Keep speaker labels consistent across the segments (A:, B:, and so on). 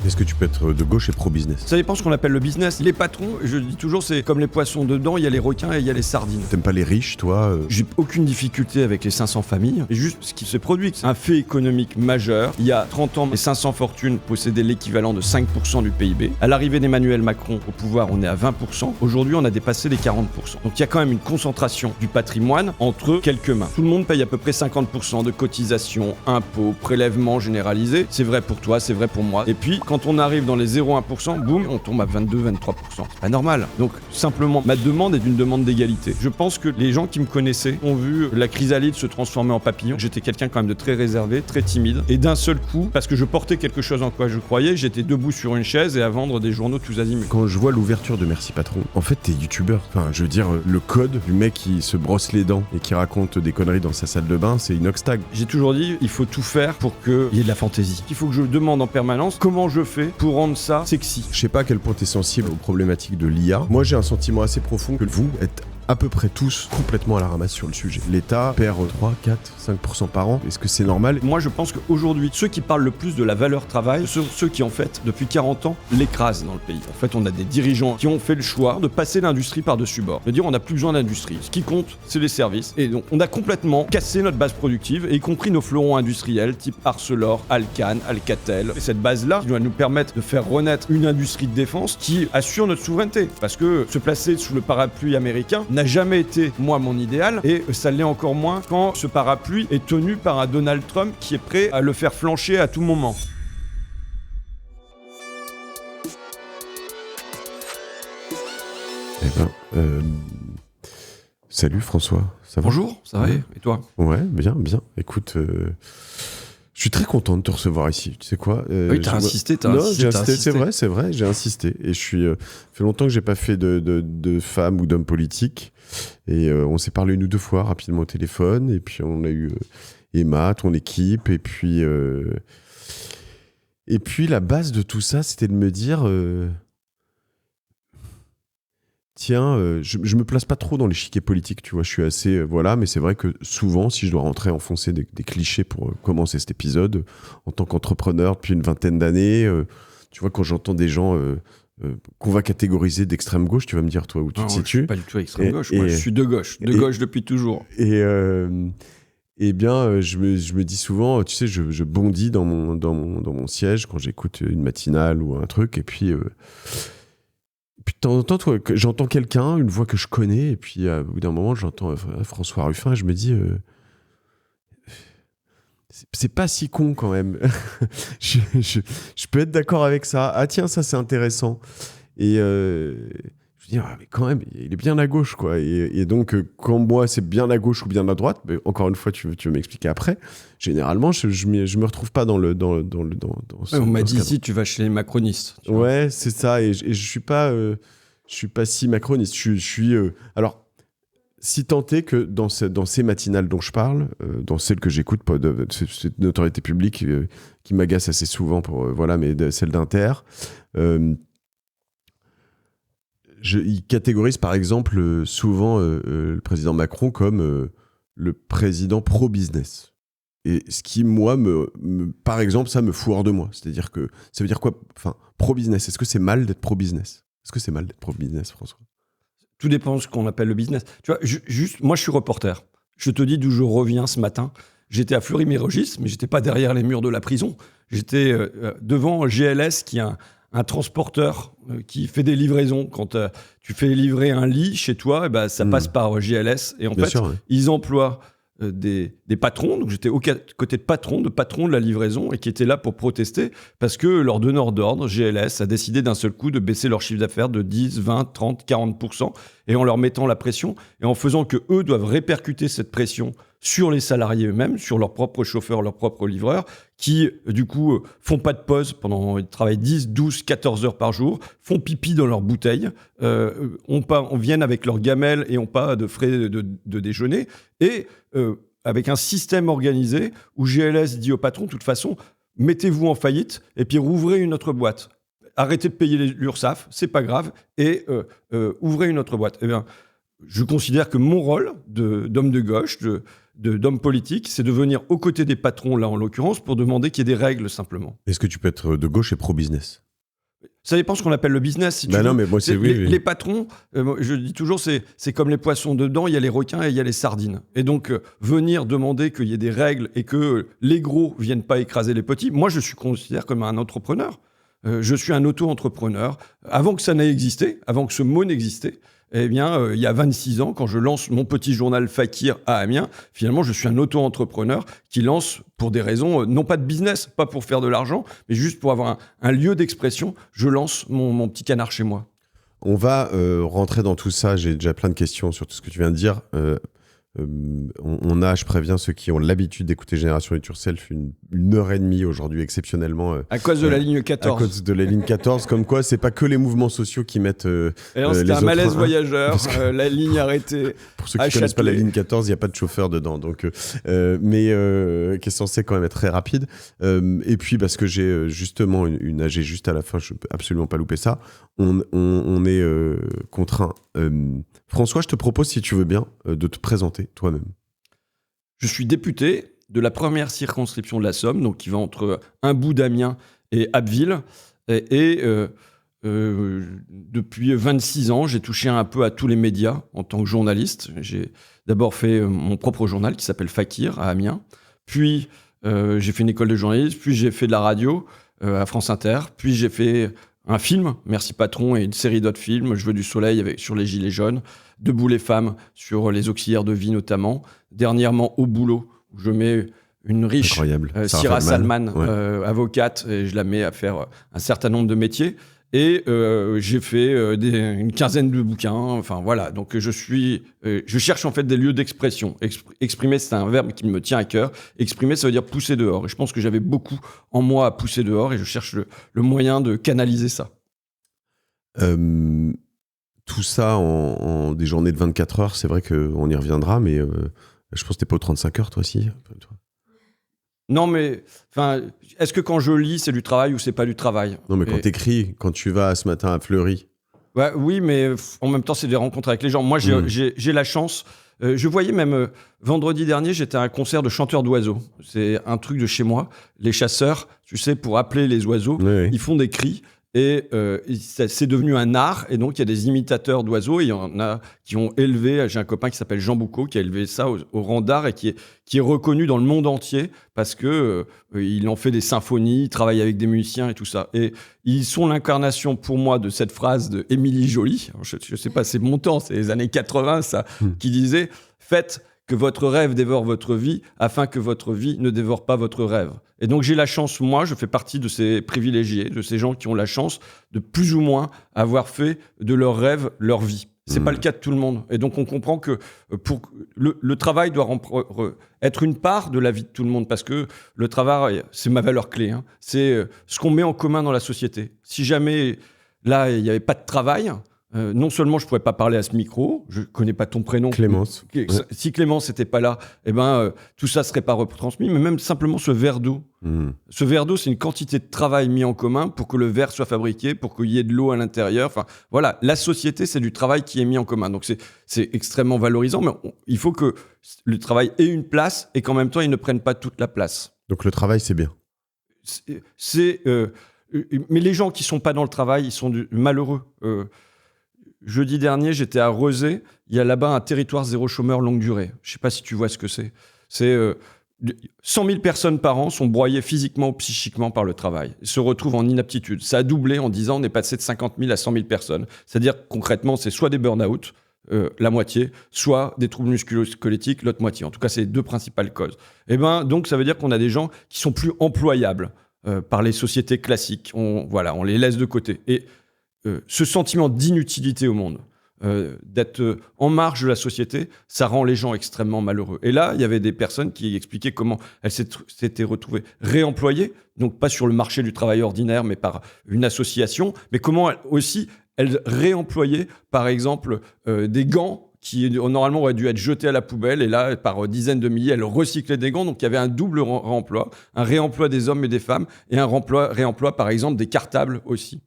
A: Est-ce que tu peux être de gauche et pro-business?
B: Ça dépend ce qu'on appelle le business. Les patrons, je dis toujours, c'est comme les poissons dedans, il y a les requins et il y a les sardines.
A: T'aimes pas les riches, toi
B: J'ai aucune difficulté avec les 500 familles. Et juste ce qui se produit, c'est un fait économique majeur. Il y a 30 ans, les 500 fortunes possédaient l'équivalent de 5% du PIB. À l'arrivée d'Emmanuel Macron au pouvoir, on est à 20%. Aujourd'hui, on a dépassé les 40%. Donc il y a quand même une concentration du patrimoine entre quelques mains. Tout le monde paye à peu près 50% de cotisations, impôts, prélèvements généralisés. C'est vrai pour toi, c'est vrai pour moi. Et puis, quand on arrive dans les 0,1%, boum, on tombe à 22-23%. C'est pas normal. Donc, simplement, ma demande est une demande d'égalité. Je pense que les gens qui me connaissaient ont vu la chrysalide se transformer en papillon. J'étais quelqu'un quand même de très réservé, très timide. Et d'un seul coup, parce que je portais quelque chose en quoi je croyais, j'étais debout sur une chaise et à vendre des journaux tous azimuts.
A: Quand je vois l'ouverture de Merci Patron, en fait, t'es youtubeur. Enfin, je veux dire, le code du mec qui se brosse les dents et qui raconte des conneries dans sa salle de bain, c'est inoxtag.
B: J'ai toujours dit, il faut tout faire pour qu'il y ait de la fantaisie. Il faut que je demande en permanence comment je fais pour rendre ça sexy.
A: Je sais pas à quel point t'es sensible aux problématiques de l'IA. Moi, j'ai un sentiment assez profond que vous êtes à peu près tous complètement à la ramasse sur le sujet. L'État perd 3, 4, 5% par an. Est-ce que c'est normal?
B: Moi, je pense qu'aujourd'hui, ceux qui parlent le plus de la valeur travail, ce sont ceux qui, en fait, depuis 40 ans, l'écrasent dans le pays. En fait, on a des dirigeants qui ont fait le choix de passer l'industrie par-dessus bord. De dire, on n'a plus besoin d'industrie. Ce qui compte, c'est les services. Et donc, on a complètement cassé notre base productive, et y compris nos fleurons industriels, type Arcelor, Alcan, Alcatel. Et cette base-là, qui doit nous permettre de faire renaître une industrie de défense qui assure notre souveraineté. Parce que se placer sous le parapluie américain n'a jamais été, moi, mon idéal, et ça l'est encore moins quand ce parapluie est tenu par un Donald Trump qui est prêt à le faire flancher à tout moment.
A: Eh ben, salut François, ça va?
B: Bonjour, ça va,
A: Ouais.
B: et toi?
A: Ouais, bien, bien. Écoute, je suis très content de te recevoir ici. Tu sais quoi?
B: Oui, t'as insisté,
A: Non, j'ai insisté, c'est vrai, j'ai insisté. Et je suis. Fait longtemps que j'ai pas fait de femme ou d'homme politique. Et on s'est parlé une ou deux fois rapidement au téléphone. Et puis on a eu Emma, ton équipe. Et puis la base de tout ça, c'était de me dire. Tiens, je me place pas trop dans l'échiquier politique, tu vois, je suis assez... voilà, mais c'est vrai que souvent, si je dois rentrer enfoncer des clichés pour commencer cet épisode, en tant qu'entrepreneur depuis une vingtaine d'années, tu vois, quand j'entends des gens qu'on va catégoriser d'extrême gauche, tu vas me dire, toi, où tu te situes.
B: Je suis pas du tout extrême gauche, moi je suis de gauche depuis toujours.
A: Et bien, je me dis souvent, tu sais, je bondis dans mon siège quand j'écoute une matinale ou un truc, et puis... Puis de temps en temps, j'entends quelqu'un, une voix que je connais, et puis au bout d'un moment, j'entends François Ruffin, et je me dis, c'est pas si con quand même. je peux être d'accord avec ça. Ah tiens, ça c'est intéressant. Et je me dis, ah, mais quand même, il est bien à gauche, quoi. Et donc, quand moi, c'est bien à gauche ou bien à droite, mais encore une fois, tu veux m'expliquer après. Généralement, je me retrouve pas dans
B: on m'a dit ici, tu vas chez les macronistes.
A: Ouais, c'est ça. Et je suis pas si macroniste. Je suis alors, si tant est que dans ces matinales dont je parle, dans celles que j'écoute, c'est une autorité publique qui m'agace assez souvent mais celle d'Inter. Il catégorise par exemple souvent le président Macron comme le président pro-business. Et ce qui, moi, par exemple, ça me fout hors de moi. C'est-à-dire que ça veut dire quoi? Enfin, pro-business. Est-ce que c'est mal d'être pro-business? Est-ce que c'est mal d'être pro-business, François?
B: Tout dépend de ce qu'on appelle le business. Tu vois, juste, moi, je suis reporter. Je te dis d'où je reviens ce matin. J'étais à Fleury-Mérogis, mais j'étais pas derrière les murs de la prison. J'étais devant GLS, qui est un transporteur qui fait des livraisons. Quand tu fais livrer un lit chez toi, et ben, ça passe par GLS. Et en fait,
A: sûr, ouais.
B: Ils emploient des patrons. Donc j'étais au côté de patrons de la livraison, et qui étaient là pour protester parce que leur donneur d'ordre, GLS, a décidé d'un seul coup de baisser leur chiffre d'affaires de 10, 20, 30, 40%, et en leur mettant la pression et en faisant que eux doivent répercuter cette pression sur les salariés eux-mêmes, sur leurs propres chauffeurs, leurs propres livreurs, qui, du coup, font pas de pause ils travaillent 10, 12, 14 heures par jour, font pipi dans leurs bouteilles, on vient avec leurs gamelles et ont pas de frais de déjeuner, et avec un système organisé où GLS dit au patron, de toute façon, mettez-vous en faillite et puis rouvrez une autre boîte. Arrêtez de payer l'URSSAF, c'est pas grave, et ouvrez une autre boîte. Eh bien, je considère que mon rôle d'homme de gauche, d'hommes politiques, c'est de venir aux côtés des patrons, là en l'occurrence, pour demander qu'il y ait des règles simplement.
A: Est-ce que tu peux être de gauche et pro-business ?
B: Ça dépend ce qu'on appelle le business. Si tu veux.
A: Non, mais moi,
B: les patrons, je dis toujours, c'est comme les poissons dedans, il y a les requins et il y a les sardines. Et donc, venir demander qu'il y ait des règles et que les gros viennent pas écraser les petits, moi, je suis considéré comme un entrepreneur. Je suis un auto-entrepreneur. Avant que ça n'ait existé, avant que ce mot n'existait, eh bien, il y a 26 ans, quand je lance mon petit journal Fakir à Amiens, finalement, je suis un auto-entrepreneur qui lance pour des raisons, non pas de business, pas pour faire de l'argent, mais juste pour avoir un lieu d'expression. Je lance mon petit canard chez moi.
A: On va rentrer dans tout ça. J'ai déjà plein de questions sur tout ce que tu viens de dire. On a, je préviens ceux qui ont l'habitude d'écouter Génération It Yourself, une heure et demie aujourd'hui exceptionnellement.
B: À cause de la ligne 14.
A: À cause de la ligne 14, comme quoi c'est pas que les mouvements sociaux qui mettent
B: c'était un malaise voyageur, la ligne arrêtée.
A: Pour ceux qui ne connaissent pas la ligne 14, il n'y a pas de chauffeur dedans, donc, mais qui est censé quand même être très rapide. Et puis parce que j'ai justement une AG juste à la fin, je ne peux absolument pas louper ça, on est contraint. François, je te propose, si tu veux bien, de te présenter toi-même.
B: Je suis député de la première circonscription de la Somme, donc qui va entre un bout d'Amiens et Abbeville. Et depuis 26 ans, j'ai touché un peu à tous les médias en tant que journaliste. J'ai d'abord fait mon propre journal qui s'appelle Fakir à Amiens. Puis j'ai fait une école de journalisme. Puis j'ai fait de la radio à France Inter. Puis j'ai fait un film, Merci Patron, et une série d'autres films, Je veux du soleil sur les gilets jaunes, Debout les femmes sur les auxiliaires de vie notamment, dernièrement Au boulot, où je mets une riche Syrah Salman, avocate, et je la mets à faire un certain nombre de métiers. Et j'ai fait une quinzaine de bouquins, enfin voilà. Donc je cherche en fait des lieux d'expression. Exprimer, c'est un verbe qui me tient à cœur. Exprimer, ça veut dire pousser dehors. Et je pense que j'avais beaucoup en moi à pousser dehors, et je cherche le moyen de canaliser ça.
A: Tout ça en des journées de 24 heures, c'est vrai qu'on y reviendra, mais je pense que t'es pas aux 35 heures, toi aussi. Toi.
B: Non, mais est-ce que quand je lis, c'est du travail ou c'est pas du travail ?
A: Non, mais quand t'écris, quand tu vas ce matin à Fleury.
B: Ouais, oui, mais en même temps, c'est des rencontres avec les gens. Moi, j'ai la chance. Je voyais même vendredi dernier, j'étais à un concert de chanteurs d'oiseaux. C'est un truc de chez moi. Les chasseurs, tu sais, pour appeler les oiseaux, ils font des cris. Et c'est devenu un art, et donc il y a des imitateurs d'oiseaux, et il y en a qui ont élevé, j'ai un copain qui s'appelle Jean Boucaud, qui a élevé ça au rang d'art, et qui est reconnu dans le monde entier, parce que il en fait des symphonies, il travaille avec des musiciens et tout ça. Et ils sont l'incarnation pour moi de cette phrase de Émilie Joly, alors, je sais pas, c'est mon temps, c'est les années 80 ça, qui disait « Faites que votre rêve dévore votre vie, afin que votre vie ne dévore pas votre rêve. » Et donc j'ai la chance, moi, je fais partie de ces privilégiés, de ces gens qui ont la chance de plus ou moins avoir fait de leur rêve leur vie. C'est pas le cas de tout le monde. Et donc on comprend que le travail doit être une part de la vie de tout le monde, parce que le travail, c'est ma valeur clé. Hein. C'est ce qu'on met en commun dans la société. Si jamais, là, il n'y avait pas de travail... non seulement je pourrais pas parler à ce micro, je connais pas ton prénom.
A: Clémence.
B: Si Clémence n'était pas là, tout ça serait pas retransmis, mais même simplement ce verre d'eau. Ce verre d'eau, c'est une quantité de travail mis en commun pour que le verre soit fabriqué, pour qu'il y ait de l'eau à l'intérieur. Enfin, voilà, la société, c'est du travail qui est mis en commun. Donc c'est extrêmement valorisant, mais il faut que le travail ait une place et qu'en même temps, il ne prenne pas toute la place.
A: Donc le travail, c'est bien.
B: Mais les gens qui sont pas dans le travail, ils sont malheureux. Jeudi dernier, j'étais à Rezé. Il y a là-bas un territoire zéro chômeur longue durée. Je ne sais pas si tu vois ce que c'est. C'est 100 000 personnes par an sont broyées physiquement ou psychiquement par le travail. Ils se retrouvent en inaptitude. Ça a doublé en 10 ans. On est passé de 50 000 à 100 000 personnes. C'est-à-dire, concrètement, c'est soit des burn-out, la moitié, soit des troubles musculo-squelettiques, l'autre moitié. En tout cas, c'est les deux principales causes. Donc, ça veut dire qu'on a des gens qui sont plus employables par les sociétés classiques. On les laisse de côté. Et ce sentiment d'inutilité au monde, d'être en marge de la société, ça rend les gens extrêmement malheureux. Et là, il y avait des personnes qui expliquaient comment elles s'étaient retrouvées réemployées, donc pas sur le marché du travail ordinaire, mais par une association, mais comment elles réemployaient, par exemple, des gants qui normalement auraient dû être jetés à la poubelle, et là, par dizaines de milliers, elles recyclaient des gants, donc il y avait un double réemploi, un réemploi des hommes et des femmes, et un réemploi, par exemple, des cartables aussi.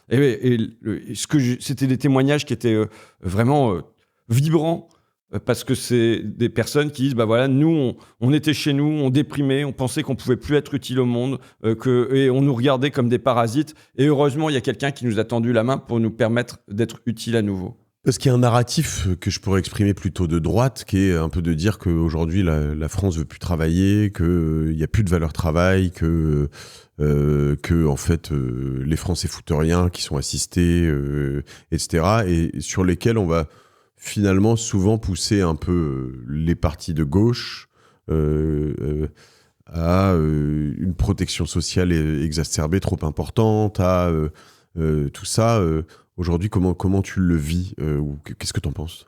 B: C'était des témoignages qui étaient vraiment vibrants, Parce que c'est des personnes qui disent, bah voilà, nous, on était chez nous, on déprimait, on pensait qu'on pouvait plus être utile au monde, et on nous regardait comme des parasites. Et heureusement, il y a quelqu'un qui nous a tendu la main pour nous permettre d'être utile à nouveau.
A: Parce qu'il y a un narratif que je pourrais exprimer plutôt de droite, qui est un peu de dire qu'aujourd'hui, la France veut plus travailler, qu'il n'y a plus de valeur travail, que en fait, les Français foutent rien, qu'ils sont assistés, etc. Et sur lesquels on va finalement souvent pousser un peu les partis de gauche à une protection sociale exacerbée trop importante, à tout ça. Aujourd'hui, comment tu le vis ou qu'est-ce que tu en penses?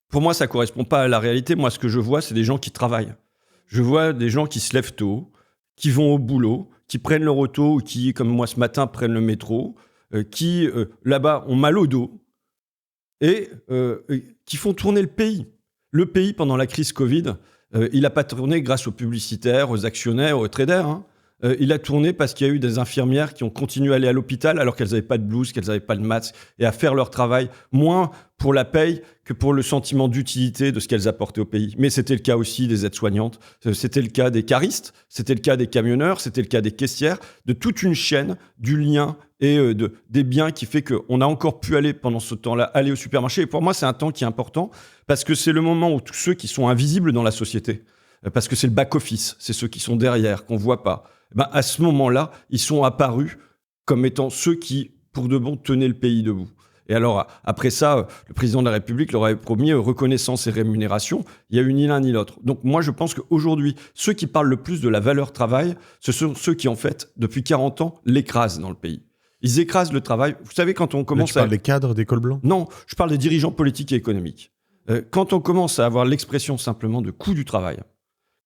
B: Pour moi, ça correspond pas à la réalité. Moi, ce que je vois, c'est des gens qui travaillent. Je vois des gens qui se lèvent tôt, qui vont au boulot, qui prennent leur auto ou qui, comme moi ce matin, prennent le métro, qui, là-bas, ont mal au dos et qui font tourner le pays. Le pays, pendant la crise Covid, il n'a pas tourné grâce aux publicitaires, aux actionnaires, aux traders, hein. Il a tourné parce qu'il y a eu des infirmières qui ont continué à aller à l'hôpital alors qu'elles n'avaient pas de blouse, qu'elles n'avaient pas de masque, et à faire leur travail, moins pour la paye que pour le sentiment d'utilité de ce qu'elles apportaient au pays. Mais c'était le cas aussi des aides-soignantes, c'était le cas des caristes, c'était le cas des camionneurs, c'était le cas des caissières, de toute une chaîne du lien et des biens qui fait qu'on a encore pu aller pendant ce temps-là, aller au supermarché. Et pour moi, c'est un temps qui est important parce que c'est le moment où tous ceux qui sont invisibles dans la société, parce que c'est le back-office, c'est ceux qui sont derrière, qu'on ne voit pas, ben à ce moment-là, ils sont apparus comme étant ceux qui, pour de bon, tenaient le pays debout. Et alors, après ça, le président de la République leur avait promis reconnaissance et rémunération. Il n'y a eu ni l'un ni l'autre. Donc moi, je pense qu'aujourd'hui, ceux qui parlent le plus de la valeur travail, ce sont ceux qui, en fait, depuis 40 ans, l'écrasent dans le pays. Ils écrasent le travail. Vous savez, quand on commence
A: tu parles des cadres des cols blancs?
B: Non, je parle des dirigeants politiques et économiques. Quand on commence à avoir l'expression simplement de coût du travail,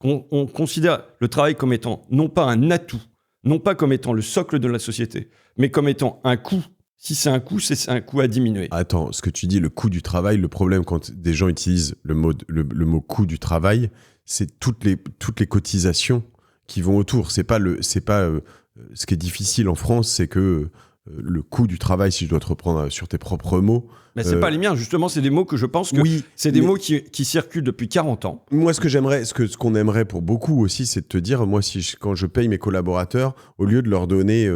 B: on considère le travail comme étant non pas un atout, non pas comme étant le socle de la société, mais comme étant un coût. Si c'est un coût, c'est un coût à diminuer.
A: Attends, ce que tu dis, le coût du travail, le problème quand des gens utilisent le mot coût du travail, c'est toutes les cotisations qui vont autour. Ce qui est difficile en France, c'est que le coût du travail, si je dois te reprendre sur tes propres mots.
B: Mais c'est pas les miens, justement, c'est des mots que je pense que
A: oui,
B: c'est des mots qui circulent depuis 40 ans.
A: Moi, ce qu'on aimerait pour beaucoup aussi, c'est de te dire, moi, quand je paye mes collaborateurs, au lieu de leur donner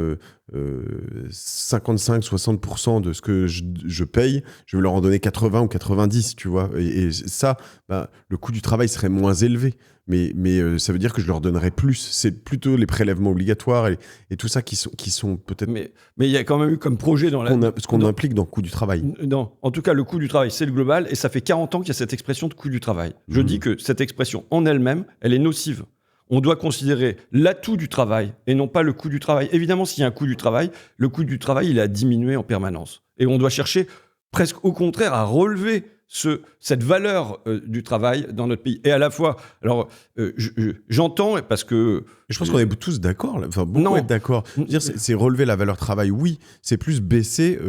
A: 55-60% de ce que je paye, je vais leur en donner 80 ou 90, tu vois. Et ça, le coût du travail serait moins élevé. Mais ça veut dire que je leur donnerais plus. C'est plutôt les prélèvements obligatoires et tout ça qui sont peut-être...
B: Mais il y a quand même eu comme projet dans
A: ce qu'on implique dans le coût du travail.
B: Non, en tout cas, le coût du travail, c'est le global. Et ça fait 40 ans qu'il y a cette expression de coût du travail. Je dis que cette expression, en elle-même, elle est nocive. On doit considérer l'atout du travail et non pas le coût du travail. Évidemment, s'il y a un coût du travail, le coût du travail, il a diminué en permanence. Et on doit chercher presque au contraire à relever cette valeur du travail dans notre pays. Et à la fois, alors j'entends parce que...
A: Je pense qu'on est tous d'accord, enfin beaucoup être d'accord. Dire c'est relever la valeur travail, oui, c'est plus baisser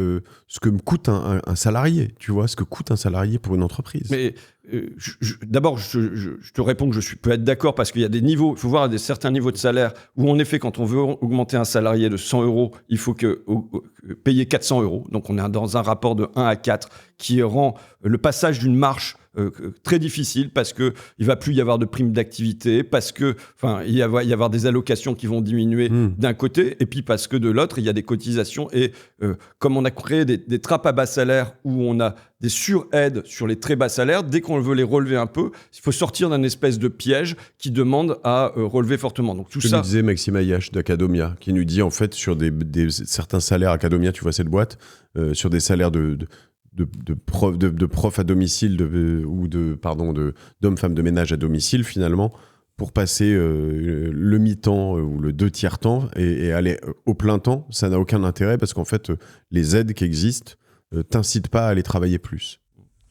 A: ce que me coûte un salarié, tu vois, ce que coûte un salarié pour une entreprise.
B: Mais d'abord, je te réponds que je peux être d'accord parce qu'il y a des niveaux, il faut voir certains niveaux de salaire où en effet, quand on veut augmenter un salarié de 100 euros, il faut payer 400 euros. Donc on est dans un rapport de 1 à 4 qui rend le passage d'une marche très difficile parce que il va plus y avoir de primes d'activité, parce que il va y avoir des allocations qui vont diminuer d'un côté, et puis parce que de l'autre il y a des cotisations et comme on a créé des trappes à bas salaire où on a des suraides sur les très bas salaires, dès qu'on veut les relever un peu, il faut sortir d'un espèce de piège qui demande à relever fortement. Donc tout ça.
A: Nous disait Maxime Ayache d'Academia, qui nous dit en fait sur certains salaires Academia, tu vois cette boîte, sur des salaires de profs à domicile d'hommes-femmes de ménage à domicile finalement, pour passer le mi-temps ou le 2/3 temps et aller au plein temps, ça n'a aucun intérêt parce qu'en fait les aides qui existent t'incitent pas à aller travailler plus.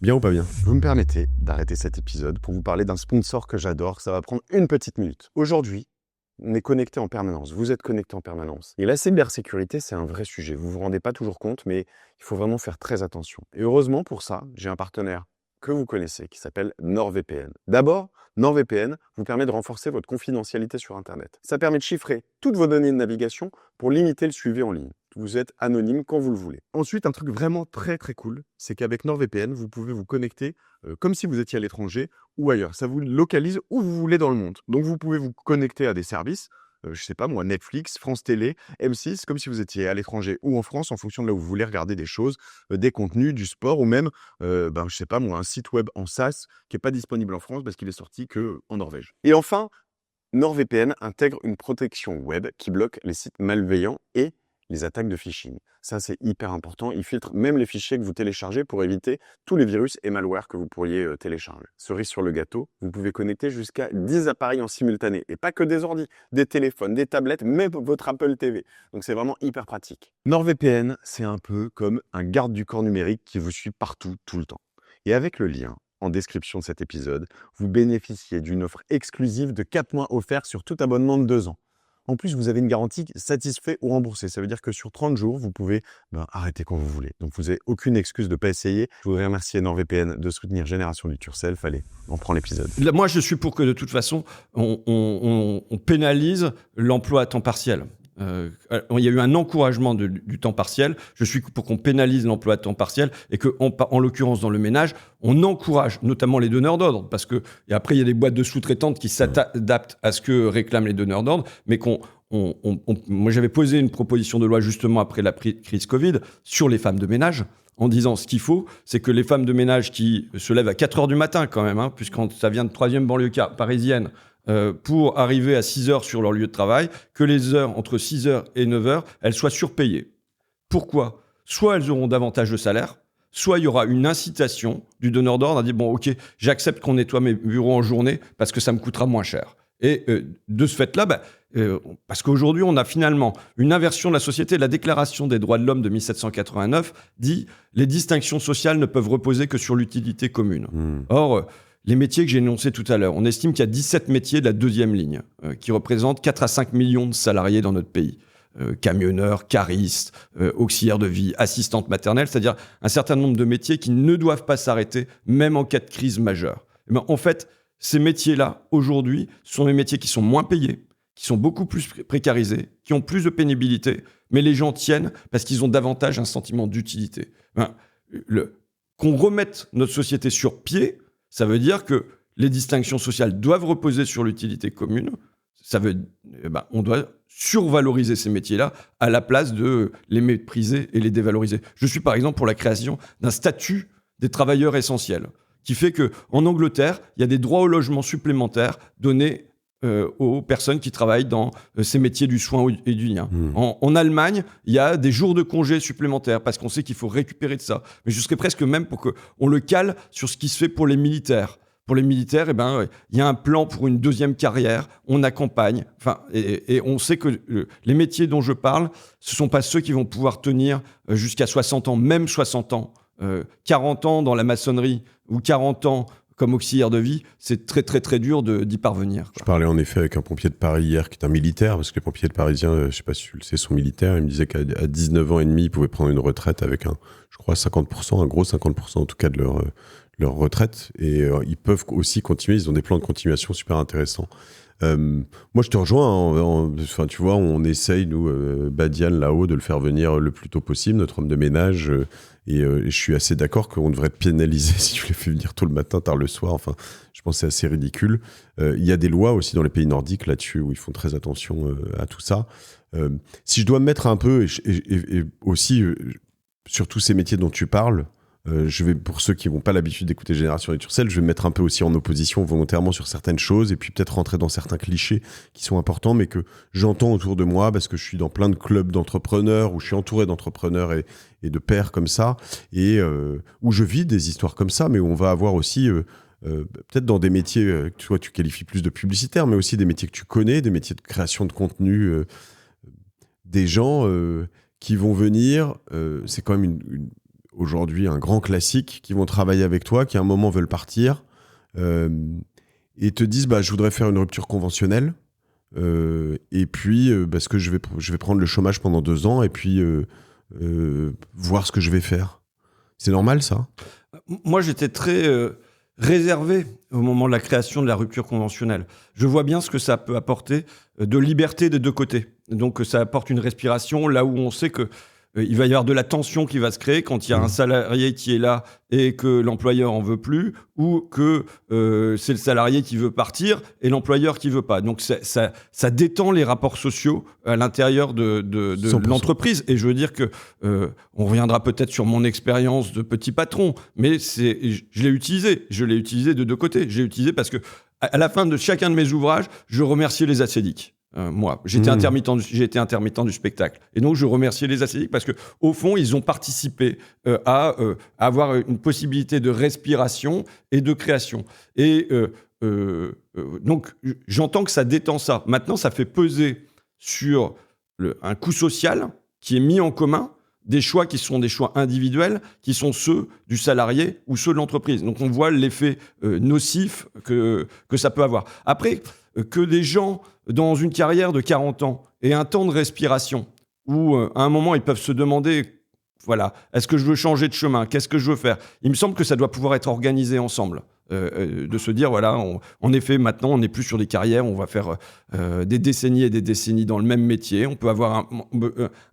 A: Bien ou pas bien?
C: Vous me permettez d'arrêter cet épisode pour vous parler d'un sponsor que j'adore, ça va prendre une petite minute. Aujourd'hui, on est connecté en permanence, vous êtes connecté en permanence. Et la cybersécurité, c'est un vrai sujet. Vous ne vous rendez pas toujours compte, mais il faut vraiment faire très attention. Et heureusement pour ça, j'ai un partenaire que vous connaissez qui s'appelle NordVPN. D'abord, NordVPN vous permet de renforcer votre confidentialité sur Internet. Ça permet de chiffrer toutes vos données de navigation pour limiter le suivi en ligne. Vous êtes anonyme quand vous le voulez. Ensuite, un truc vraiment très très cool, c'est qu'avec NordVPN, vous pouvez vous connecter comme si vous étiez à l'étranger ou ailleurs. Ça vous localise où vous voulez dans le monde. Donc vous pouvez vous connecter à des services, je sais pas moi, Netflix, France Télé, M6, comme si vous étiez à l'étranger ou en France en fonction de là où vous voulez regarder des choses, des contenus, du sport ou même, je sais pas moi, un site web en SaaS qui n'est pas disponible en France parce qu'il est sorti qu'en Norvège. Et enfin, NordVPN intègre une protection web qui bloque les sites malveillants et les attaques de phishing. Ça, c'est hyper important. Il filtre même les fichiers que vous téléchargez pour éviter tous les virus et malwares que vous pourriez télécharger. Cerise sur le gâteau, vous pouvez connecter jusqu'à 10 appareils en simultané. Et pas que des ordis, des téléphones, des tablettes, même votre Apple TV. Donc, c'est vraiment hyper pratique. NordVPN, c'est un peu comme un garde du corps numérique qui vous suit partout, tout le temps. Et avec le lien en description de cet épisode, vous bénéficiez d'une offre exclusive de 4 mois offerts sur tout abonnement de 2 ans. En plus, vous avez une garantie satisfait ou remboursé. Ça veut dire que sur 30 jours, vous pouvez arrêter quand vous voulez. Donc, vous n'avez aucune excuse de ne pas essayer. Je voudrais remercier NordVPN de soutenir Génération du Turself. Allez, on prend l'épisode.
B: Là, moi, je suis pour que de toute façon, on pénalise l'emploi à temps partiel. Il y a eu un encouragement du temps partiel. Je suis pour qu'on pénalise l'emploi à temps partiel et que, en l'occurrence, dans le ménage, on encourage notamment les donneurs d'ordre parce que, et après, il y a des boîtes de sous-traitantes qui s'adaptent à ce que réclament les donneurs d'ordre, mais moi, j'avais posé une proposition de loi justement après la crise Covid sur les femmes de ménage en disant ce qu'il faut, c'est que les femmes de ménage qui se lèvent à 4 heures du matin quand même, puisque ça vient de 3e banlieue parisienne, pour arriver à 6 heures sur leur lieu de travail, que les heures entre 6 heures et 9 heures, elles soient surpayées. Pourquoi ? Soit elles auront davantage de salaire, soit il y aura une incitation du donneur d'ordre à dire « Bon, ok, j'accepte qu'on nettoie mes bureaux en journée parce que ça me coûtera moins cher. » Et de ce fait-là, parce qu'aujourd'hui, on a finalement une inversion de la société. La Déclaration des droits de l'homme de 1789 dit « Les distinctions sociales ne peuvent reposer que sur l'utilité commune. » Or, les métiers que j'ai énoncés tout à l'heure, on estime qu'il y a 17 métiers de la 2e ligne qui représentent 4 à 5 millions de salariés dans notre pays. Camionneurs, caristes, auxiliaires de vie, assistantes maternelles, c'est-à-dire un certain nombre de métiers qui ne doivent pas s'arrêter, même en cas de crise majeure. En fait, ces métiers-là, aujourd'hui, sont des métiers qui sont moins payés, qui sont beaucoup plus précarisés, qui ont plus de pénibilité, mais les gens tiennent parce qu'ils ont davantage un sentiment d'utilité. Qu'on remette notre société sur pied, ça veut dire que les distinctions sociales doivent reposer sur l'utilité commune. On doit survaloriser ces métiers-là à la place de les mépriser et les dévaloriser. Je suis par exemple pour la création d'un statut des travailleurs essentiels, qui fait qu'en Angleterre, il y a des droits au logement supplémentaires donnés aux personnes qui travaillent dans ces métiers du soin et du lien. En Allemagne, il y a des jours de congés supplémentaires parce qu'on sait qu'il faut récupérer de ça. Mais je serais presque même pour qu'on le cale sur ce qui se fait pour les militaires. Pour les militaires, il y a un plan pour une 2e carrière, on accompagne. Et on sait que les métiers dont je parle, ce ne sont pas ceux qui vont pouvoir tenir jusqu'à 60 ans, même 60 ans. 40 ans dans la maçonnerie ou 40 ans comme auxiliaire de vie, c'est très très très dur d'y parvenir.
A: Je parlais en effet avec un pompier de Paris hier qui est un militaire, parce que les pompiers de Parisiens, je ne sais pas si tu le sais, sont militaires. Il me disait qu'à 19 ans et demi, ils pouvaient prendre une retraite avec un gros 50% en tout cas de leur retraite. Et ils peuvent aussi continuer, ils ont des plans de continuation super intéressants. Moi, je te rejoins. Tu vois, on essaye, nous, Badiane, là-haut, de le faire venir le plus tôt possible, notre homme de ménage. Et je suis assez d'accord qu'on devrait te pénaliser si tu les fais venir tôt le matin, tard le soir. Enfin, je pense que c'est assez ridicule. Il y a des lois aussi dans les pays nordiques là-dessus où ils font très attention à tout ça. Si je dois me mettre un peu, et aussi sur tous ces métiers dont tu parles, pour ceux qui n'ont pas l'habitude d'écouter Génération du Turself, je vais me mettre un peu aussi en opposition volontairement sur certaines choses et puis peut-être rentrer dans certains clichés qui sont importants mais que j'entends autour de moi parce que je suis dans plein de clubs d'entrepreneurs où je suis entouré d'entrepreneurs et de pairs comme ça et où je vis des histoires comme ça, mais où on va avoir aussi peut-être dans des métiers que toi tu qualifies plus de publicitaires, mais aussi des métiers que tu connais, des métiers de création de contenu, des gens qui vont venir, c'est quand même aujourd'hui un grand classique, qui vont travailler avec toi, qui à un moment veulent partir et te disent je voudrais faire une rupture conventionnelle et puis parce que je vais prendre le chômage pendant 2 ans et puis voir ce que je vais faire. C'est normal ça ?
B: Moi j'étais très réservé au moment de la création de la rupture conventionnelle. Je vois bien ce que ça peut apporter de liberté des deux côtés. Donc ça apporte une respiration là où on sait que il va y avoir de la tension qui va se créer quand il y a un salarié qui est là et que l'employeur en veut plus, ou que c'est le salarié qui veut partir et l'employeur qui veut pas. Donc ça détend les rapports sociaux à l'intérieur de
A: 100%.
B: l'entreprise. Et je veux dire que on reviendra peut-être sur mon expérience de petit patron, mais je l'ai utilisé. Je l'ai utilisé de deux côtés. J'ai utilisé parce que à la fin de chacun de mes ouvrages, je remerciais les ascédiques. Moi, j'ai été intermittent du spectacle. Et donc, je remerciais les ascédiques parce que, au fond, ils ont participé à avoir une possibilité de respiration et de création. Et donc, j'entends que ça détend ça. Maintenant, ça fait peser sur un coût social qui est mis en commun des choix qui sont des choix individuels, qui sont ceux du salarié ou ceux de l'entreprise. Donc, on voit l'effet nocif que ça peut avoir. Après, que des gens dans une carrière de 40 ans aient un temps de respiration où, à un moment, ils peuvent se demander, voilà, est-ce que je veux changer de chemin? Qu'est-ce que je veux faire? Il me semble que ça doit pouvoir être organisé ensemble. De se dire, voilà, en effet, maintenant, on n'est plus sur des carrières, on va faire des décennies et des décennies dans le même métier. On peut avoir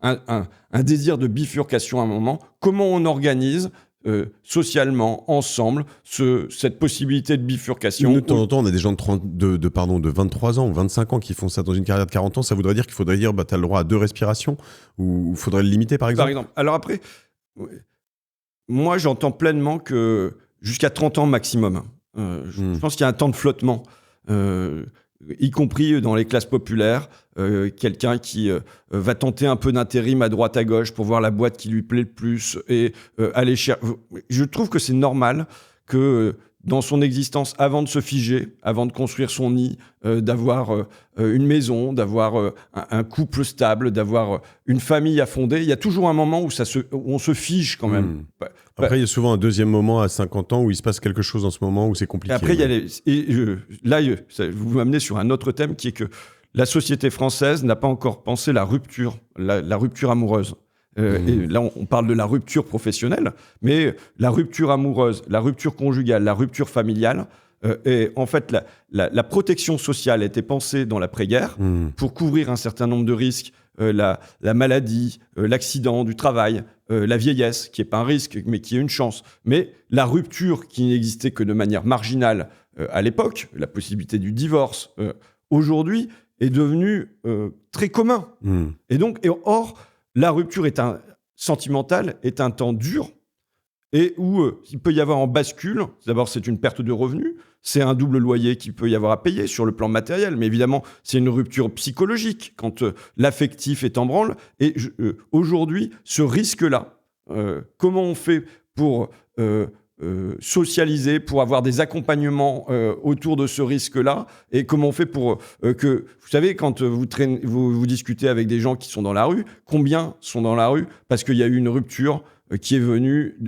B: un désir de bifurcation à un moment. Comment on organise socialement, ensemble, cette possibilité de bifurcation.
A: De temps en temps, on a des gens de 23 ans ou 25 ans qui font ça dans une carrière de 40 ans. Ça voudrait dire qu'il faudrait dire, tu as le droit à 2 respirations, ou il faudrait le limiter, par exemple?
B: Alors après, moi, j'entends pleinement que jusqu'à 30 ans maximum. Je pense qu'il y a un temps de flottement, y compris dans les classes populaires. Quelqu'un qui va tenter un peu d'intérim à droite à gauche pour voir la boîte qui lui plaît le plus et aller chercher. Je trouve que c'est normal que dans son existence, avant de se figer, avant de construire son nid, d'avoir une maison, d'avoir un couple stable, d'avoir une famille à fonder, il y a toujours un moment où on se fige quand même.
A: Après, il y a souvent un deuxième moment à 50 ans où il se passe quelque chose en ce moment où c'est compliqué.
B: Après, vous m'amenez sur un autre thème qui est que la société française n'a pas encore pensé la rupture amoureuse. Et là, on parle de la rupture professionnelle, mais la rupture amoureuse, la rupture conjugale, la rupture familiale, et en fait, la protection sociale a été pensée dans l'après-guerre pour couvrir un certain nombre de risques, la maladie, l'accident du travail, la vieillesse, qui n'est pas un risque, mais qui est une chance. Mais la rupture qui n'existait que de manière marginale à l'époque, la possibilité du divorce, aujourd'hui, est devenue très commun. Or, la rupture sentimentale est un temps dur et où il peut y avoir en bascule. D'abord, c'est une perte de revenus, c'est un double loyer qu'il peut y avoir à payer sur le plan matériel, mais évidemment, c'est une rupture psychologique quand l'affectif est en branle. Et aujourd'hui, ce risque-là, comment on fait pour socialiser, pour avoir des accompagnements autour de ce risque-là, et comment on fait pour que... Vous savez, quand vous discutez avec des gens qui sont dans la rue, combien sont dans la rue parce qu'il y a eu une rupture qui est venue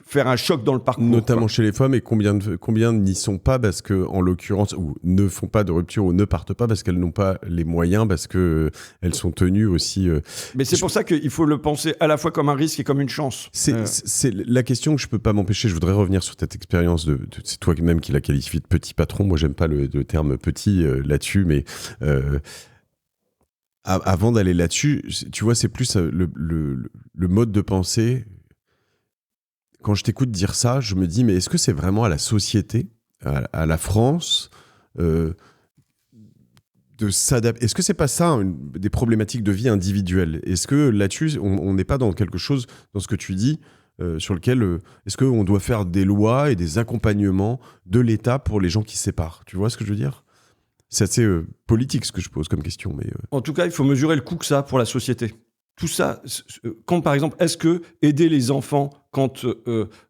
B: faire un choc dans le parcours.
A: Notamment chez les femmes, et combien n'y sont pas parce que, en l'occurrence, ou ne font pas de rupture ou ne partent pas parce qu'elles n'ont pas les moyens, parce qu'elles sont tenues aussi...
B: Mais c'est pour ça qu'il faut le penser à la fois comme un risque et comme une chance.
A: C'est la question que je peux pas m'empêcher. Je voudrais revenir sur cette expérience c'est toi-même qui la qualifie de petit patron. Moi, j'aime pas le terme petit là-dessus, mais... avant d'aller là-dessus, tu vois, c'est plus le mode de pensée. Quand je t'écoute dire ça, je me dis, mais est-ce que c'est vraiment à la société, à la France, de s'adapter? Est-ce que c'est pas ça, des problématiques de vie individuelle? Est-ce que là-dessus, on n'est pas dans quelque chose, dans ce que tu dis, sur lequel, est-ce qu'on doit faire des lois et des accompagnements de l'État pour les gens qui se séparent? Tu vois ce que je veux dire? C'est assez politique ce que je pose comme question. Mais
B: En tout cas, il faut mesurer le coût que ça a pour la société. Tout ça, quand par exemple, est-ce que aider les enfants quand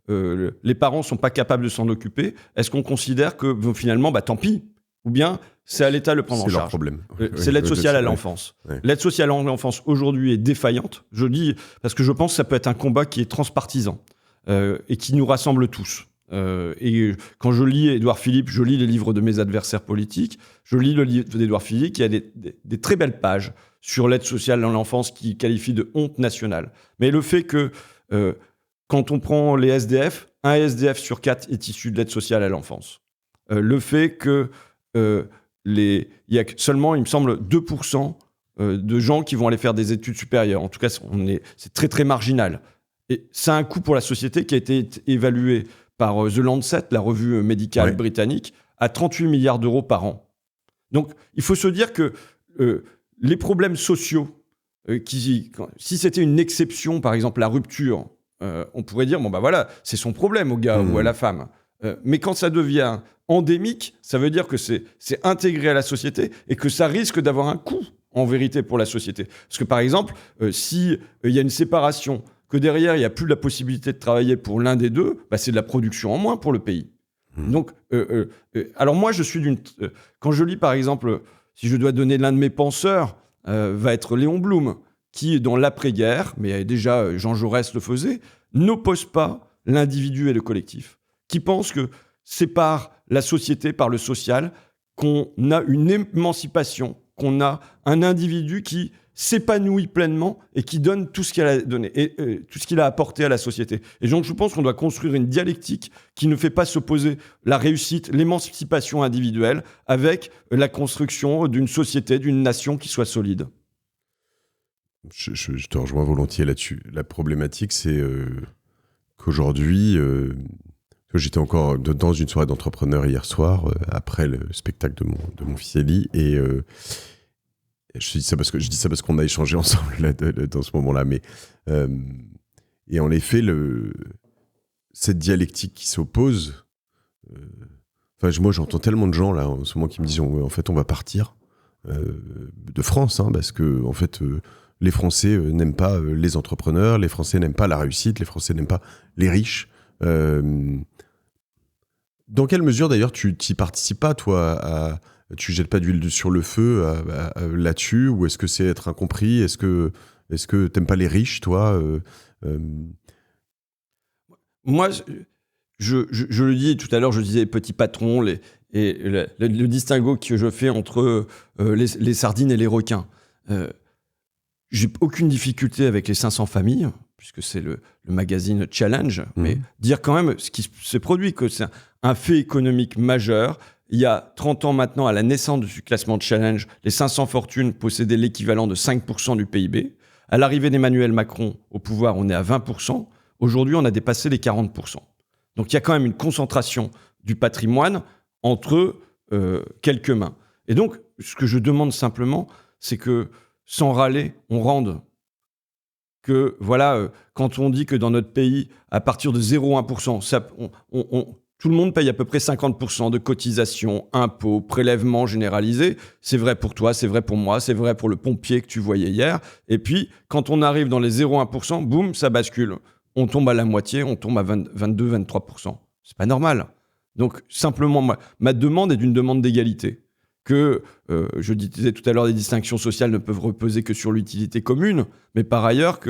B: les parents ne sont pas capables de s'en occuper, est-ce qu'on considère que finalement, tant pis, ou bien c'est à l'État de le prendre en charge?
A: C'est leur problème.
B: C'est l'aide sociale à l'enfance. Ouais. L'aide sociale à l'enfance aujourd'hui est défaillante. Je dis parce que je pense que ça peut être un combat qui est transpartisan et qui nous rassemble tous. Et quand je lis Édouard Philippe, je lis les livres de mes adversaires politiques, je lis le livre d'Édouard Philippe qui a des très belles pages sur l'aide sociale à l'enfance qui qualifie de honte nationale. Mais le fait que quand on prend les SDF, un SDF sur 4 est issu de l'aide sociale à l'enfance. Le fait que il y a seulement, il me semble, 2% de gens qui vont aller faire des études supérieures. En tout cas, c'est très, très marginal. Et ça a un coût pour la société qui a été évalué par The Lancet, la revue médicale britannique, à 38 milliards d'euros par an. Donc, il faut se dire que les problèmes sociaux, si c'était une exception, par exemple la rupture, on pourrait dire, c'est son problème au gars ou à la femme. Mais quand ça devient endémique, ça veut dire que c'est intégré à la société et que ça risque d'avoir un coût, en vérité, pour la société. Parce que, par exemple, s'il y a une séparation, que derrière, il n'y a plus la possibilité de travailler pour l'un des deux, c'est de la production en moins pour le pays. Donc, alors moi, je suis quand je lis, par exemple, si je dois donner l'un de mes penseurs, va être Léon Blum, qui, dans l'après-guerre, mais déjà Jean Jaurès le faisait, n'oppose pas l'individu et le collectif, qui pense que c'est par la société, par le social, qu'on a une émancipation, qu'on a un individu qui s'épanouit pleinement et qui donne tout ce qu'il a donné et tout ce qu'il a apporté à la société. Et donc, je pense qu'on doit construire une dialectique qui ne fait pas s'opposer la réussite, l'émancipation individuelle avec la construction d'une société, d'une nation qui soit solide.
A: Je te rejoins volontiers là-dessus. La problématique, c'est qu'aujourd'hui, j'étais encore dans une soirée d'entrepreneurs hier soir, après le spectacle de mon fils Eli, et je dis ça parce qu'on a échangé ensemble là, dans ce moment-là. Mais, et en effet, cette dialectique qui s'oppose, moi j'entends tellement de gens là en ce moment qui me disent en fait on va partir de France, parce que en fait les Français n'aiment pas les entrepreneurs, les Français n'aiment pas la réussite, les Français n'aiment pas les riches. Dans quelle mesure d'ailleurs tu n'y participes pas, toi, tu jettes pas d'huile sur le feu là-dessus, ou est-ce que c'est être incompris? Est-ce que t'aimes pas les riches, toi?
B: Moi, je le dis tout à l'heure, je disais petits patrons, le distinguo que je fais entre les sardines et les requins. J'ai aucune difficulté avec les 500 familles, puisque c'est le magazine Challenge, mais dire quand même ce qui se produit, que c'est un fait économique majeur. Il y a 30 ans maintenant, à la naissance du classement de Challenge, les 500 fortunes possédaient l'équivalent de 5% du PIB. À l'arrivée d'Emmanuel Macron au pouvoir, on est à 20%. Aujourd'hui, on a dépassé les 40%. Donc, il y a quand même une concentration du patrimoine entre quelques mains. Et donc, ce que je demande simplement, c'est que, sans râler, on rende. Que, quand on dit que dans notre pays, à partir de 0,1%, tout le monde paye à peu près 50% de cotisations, impôts, prélèvements généralisés. C'est vrai pour toi, c'est vrai pour moi, c'est vrai pour le pompier que tu voyais hier. Et puis, quand on arrive dans les 0,1%, boum, ça bascule. On tombe à la moitié, on tombe à 22-23%. C'est pas normal. Donc, simplement, ma demande est d'une demande d'égalité. Que, je disais tout à l'heure, les distinctions sociales ne peuvent reposer que sur l'utilité commune, mais par ailleurs,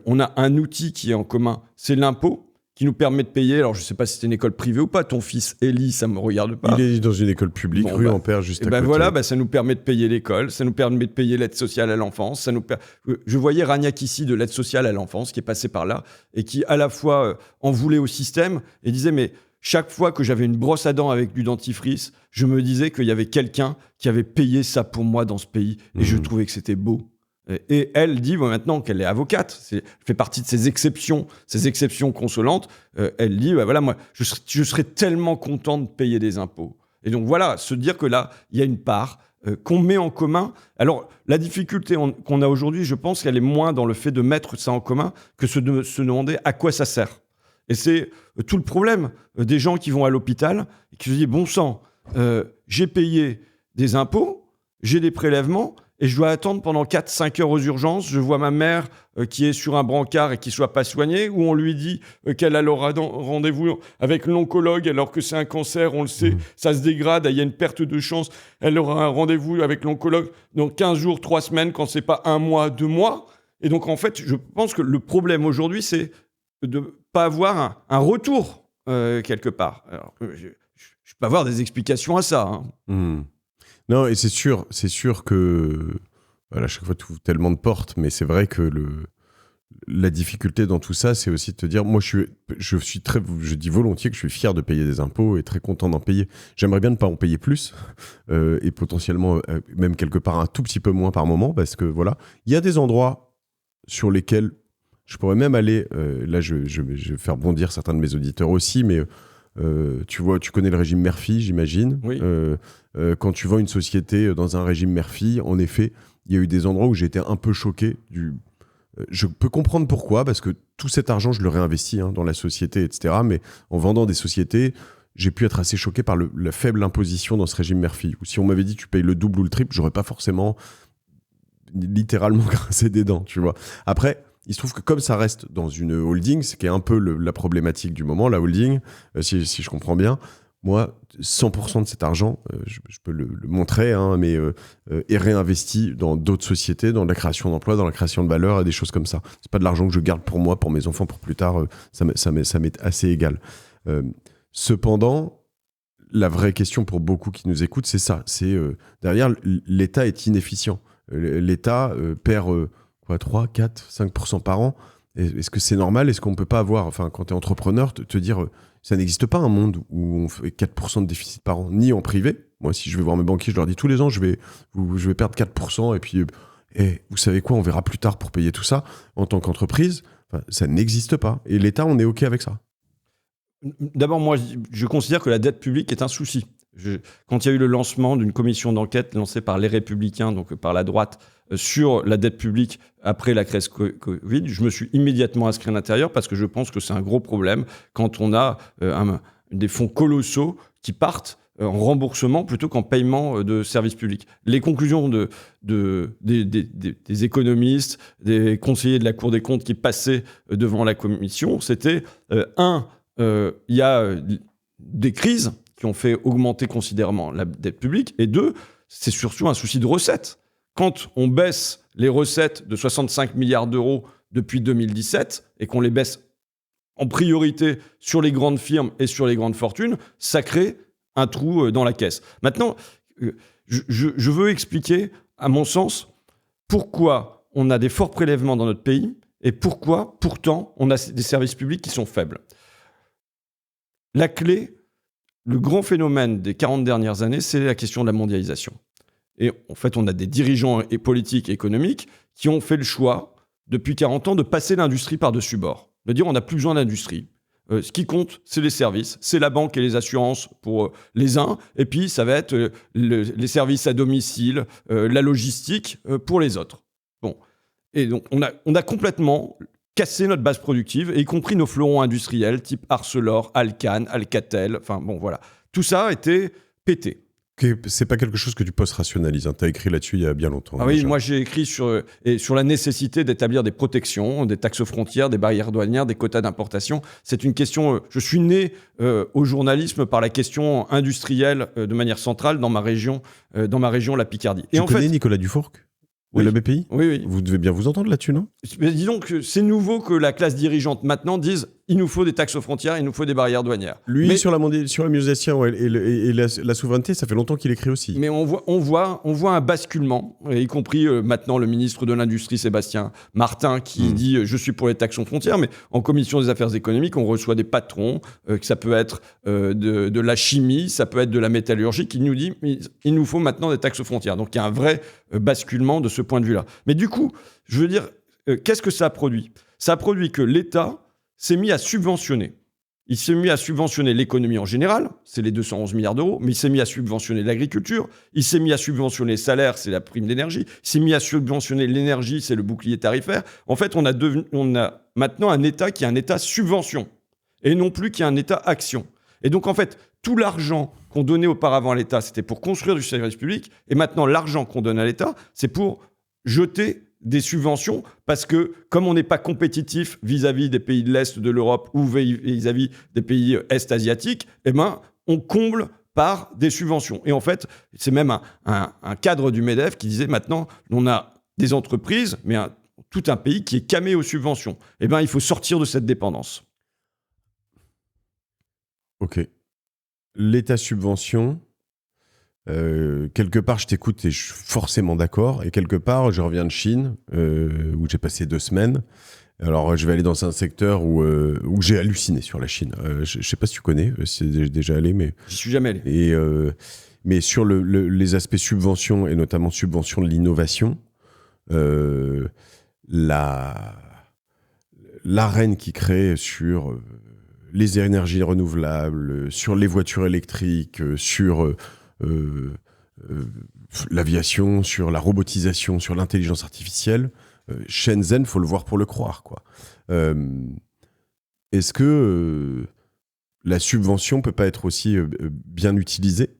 B: on a un outil qui est en commun, c'est l'impôt, qui nous permet de payer. Alors, je ne sais pas si c'est une école privée ou pas. Ton fils, Eli, ça ne me regarde pas.
A: Il est dans une école publique, rue Ampère, juste à côté.
B: Voilà, ça nous permet de payer l'école, ça nous permet de payer l'aide sociale à l'enfance. Je voyais Ragnac ici de l'aide sociale à l'enfance qui est passé par là et qui, à la fois, en voulait au système et disait, mais chaque fois que j'avais une brosse à dents avec du dentifrice, je me disais qu'il y avait quelqu'un qui avait payé ça pour moi dans ce pays et je trouvais que c'était beau. Et elle dit, maintenant qu'elle est avocate, elle fait partie de ces exceptions consolantes, elle dit, moi, je serais tellement content de payer des impôts. Et donc se dire que là, il y a une part qu'on met en commun. Alors, la difficulté qu'on a aujourd'hui, je pense qu'elle est moins dans le fait de mettre ça en commun que se demander à quoi ça sert. Et c'est tout le problème des gens qui vont à l'hôpital et qui se disent, bon sang, j'ai payé des impôts, j'ai des prélèvements, et je dois attendre pendant 4-5 heures aux urgences. Je vois ma mère qui est sur un brancard et qui ne soit pas soignée, où on lui dit qu'elle a le rendez-vous avec l'oncologue alors que c'est un cancer, on le sait, ça se dégrade, il y a une perte de chance. Elle aura un rendez-vous avec l'oncologue dans 15 jours, 3 semaines, quand ce n'est pas 1 mois, 2 mois. Et donc, en fait, je pense que le problème aujourd'hui, c'est de ne pas avoir un retour quelque part. Alors, je peux avoir des explications à ça.
A: Non, et c'est sûr que à chaque fois tu ouvres tellement de portes, mais c'est vrai que la difficulté dans tout ça, c'est aussi de te dire, moi, je dis volontiers que je suis fier de payer des impôts et très content d'en payer. J'aimerais bien ne pas en payer plus et potentiellement même quelque part un tout petit peu moins par moment, parce que voilà, il y a des endroits sur lesquels je pourrais même aller. Là, je vais faire bondir certains de mes auditeurs aussi, mais tu vois, tu connais le régime Murphy, j'imagine.
B: Oui.
A: Quand tu vends une société dans un régime Murphy, en effet, il y a eu des endroits où j'ai été un peu choqué je peux comprendre pourquoi, parce que tout cet argent, je le réinvestis dans la société, etc. Mais en vendant des sociétés, j'ai pu être assez choqué par la faible imposition dans ce régime Murphy. Ou si on m'avait dit tu payes le double ou le triple, j'aurais pas forcément littéralement grincé des dents, tu vois. Après, il se trouve que comme ça reste dans une holding, ce qui est un peu la problématique du moment, la holding, si je comprends bien, moi, 100% de cet argent, je peux le montrer, mais est réinvesti dans d'autres sociétés, dans la création d'emplois, dans la création de valeur et des choses comme ça. C'est pas de l'argent que je garde pour moi, pour mes enfants, pour plus tard. Ça m'est assez égal. Cependant, la vraie question pour beaucoup qui nous écoutent, c'est ça. C'est derrière, l'État est inefficient. L'État perd 3, 4, 5% par an. Est-ce que c'est normal ? Est-ce qu'on ne peut pas avoir, enfin, quand tu es entrepreneur, te dire, ça n'existe pas un monde où on fait 4% de déficit par an, ni en privé. Moi, si je vais voir mes banquiers, je leur dis tous les ans, je vais perdre 4%, et puis, vous savez quoi, on verra plus tard pour payer tout ça. En tant qu'entreprise, ça n'existe pas. Et l'État, on est OK avec ça.
B: D'abord, moi, je considère que la dette publique est un souci. Quand il y a eu le lancement d'une commission d'enquête lancée par les Républicains, donc par la droite, sur la dette publique après la crise Covid, je me suis immédiatement inscrit à l'intérieur parce que je pense que c'est un gros problème quand on a des fonds colossaux qui partent en remboursement plutôt qu'en paiement de services publics. Les conclusions des économistes, des conseillers de la Cour des comptes qui passaient devant la commission, c'était il y a des crises qui ont fait augmenter considérablement la dette publique, et 2, c'est surtout un souci de recettes. Quand on baisse les recettes de 65 milliards d'euros depuis 2017 et qu'on les baisse en priorité sur les grandes firmes et sur les grandes fortunes, ça crée un trou dans la caisse. Maintenant, je veux expliquer, à mon sens, pourquoi on a des forts prélèvements dans notre pays et pourquoi, pourtant, on a des services publics qui sont faibles. La clé, le grand phénomène des 40 dernières années, c'est la question de la mondialisation. Et en fait, on a des dirigeants et politiques et économiques qui ont fait le choix, depuis 40 ans, de passer l'industrie par-dessus bord. De dire, on n'a plus besoin d'industrie. Ce qui compte, c'est les services. C'est la banque et les assurances pour les uns. Et puis, ça va être les services à domicile, la logistique pour les autres. Bon. Et donc, on a complètement cassé notre base productive, y compris nos fleurons industriels, type Arcelor, Alcan, Alcatel. Enfin, bon, voilà. Tout ça a été pété.
A: C'est pas quelque chose que tu post-rationalises. Tu as écrit là-dessus il y a bien longtemps.
B: Ah oui, moi j'ai écrit sur la nécessité d'établir des protections, des taxes aux frontières, des barrières douanières, des quotas d'importation. C'est une question... je suis né au journalisme par la question industrielle de manière centrale dans ma région, la Picardie.
A: Tu connais Nicolas Dufourcq de la BPI ?
B: Oui.
A: Vous devez bien vous entendre là-dessus, non ?
B: Mais disons que c'est nouveau que la classe dirigeante maintenant dise il nous faut des taxes aux frontières, il nous faut des barrières douanières.
A: Lui, sur la mondialisation et la souveraineté, ça fait longtemps qu'il écrit aussi.
B: Mais on voit un basculement, y compris maintenant le ministre de l'Industrie, Sébastien Martin, qui dit je suis pour les taxes aux frontières, mais en commission des affaires économiques, on reçoit des patrons, que ça peut être de la chimie, ça peut être de la métallurgie, qui nous dit il nous faut maintenant des taxes aux frontières. Donc il y a un vrai basculement de ce point de vue-là. Mais du coup, je veux dire, qu'est-ce que ça a produit ? Ça a produit que l'État s'est mis à subventionner. Il s'est mis à subventionner l'économie en général, c'est les 211 milliards d'euros, mais il s'est mis à subventionner l'agriculture, il s'est mis à subventionner les salaires, c'est la prime d'énergie, il s'est mis à subventionner l'énergie, c'est le bouclier tarifaire. En fait, on a maintenant un État qui est un État subvention, et non plus qui est un État action. Et donc, en fait, tout l'argent qu'on donnait auparavant à l'État, c'était pour construire du service public, et maintenant, l'argent qu'on donne à l'État, c'est pour jeter des subventions, parce que comme on n'est pas compétitif vis-à-vis des pays de l'Est de l'Europe ou vis-à-vis des pays Est-asiatiques, on comble par des subventions. Et en fait, c'est même un cadre du MEDEF qui disait maintenant, on a des entreprises, mais tout un pays qui est camé aux subventions. Il faut sortir de cette dépendance.
A: Ok. L'État subvention... quelque part je t'écoute et je suis forcément d'accord, et quelque part je reviens de Chine où j'ai passé 2 semaines Alors, je vais aller dans un secteur où j'ai halluciné sur la Chine. Je sais pas si tu connais, si t'es déjà allé, mais...
B: J'y suis jamais allé.
A: Mais sur les aspects subventions, et notamment subvention de l'innovation, l'arène qui crée sur les énergies renouvelables, sur les voitures électriques, sur l'aviation, sur la robotisation, sur l'intelligence artificielle, Shenzhen, faut le voir pour le croire, quoi. Est-ce que la subvention peut pas être aussi bien utilisée?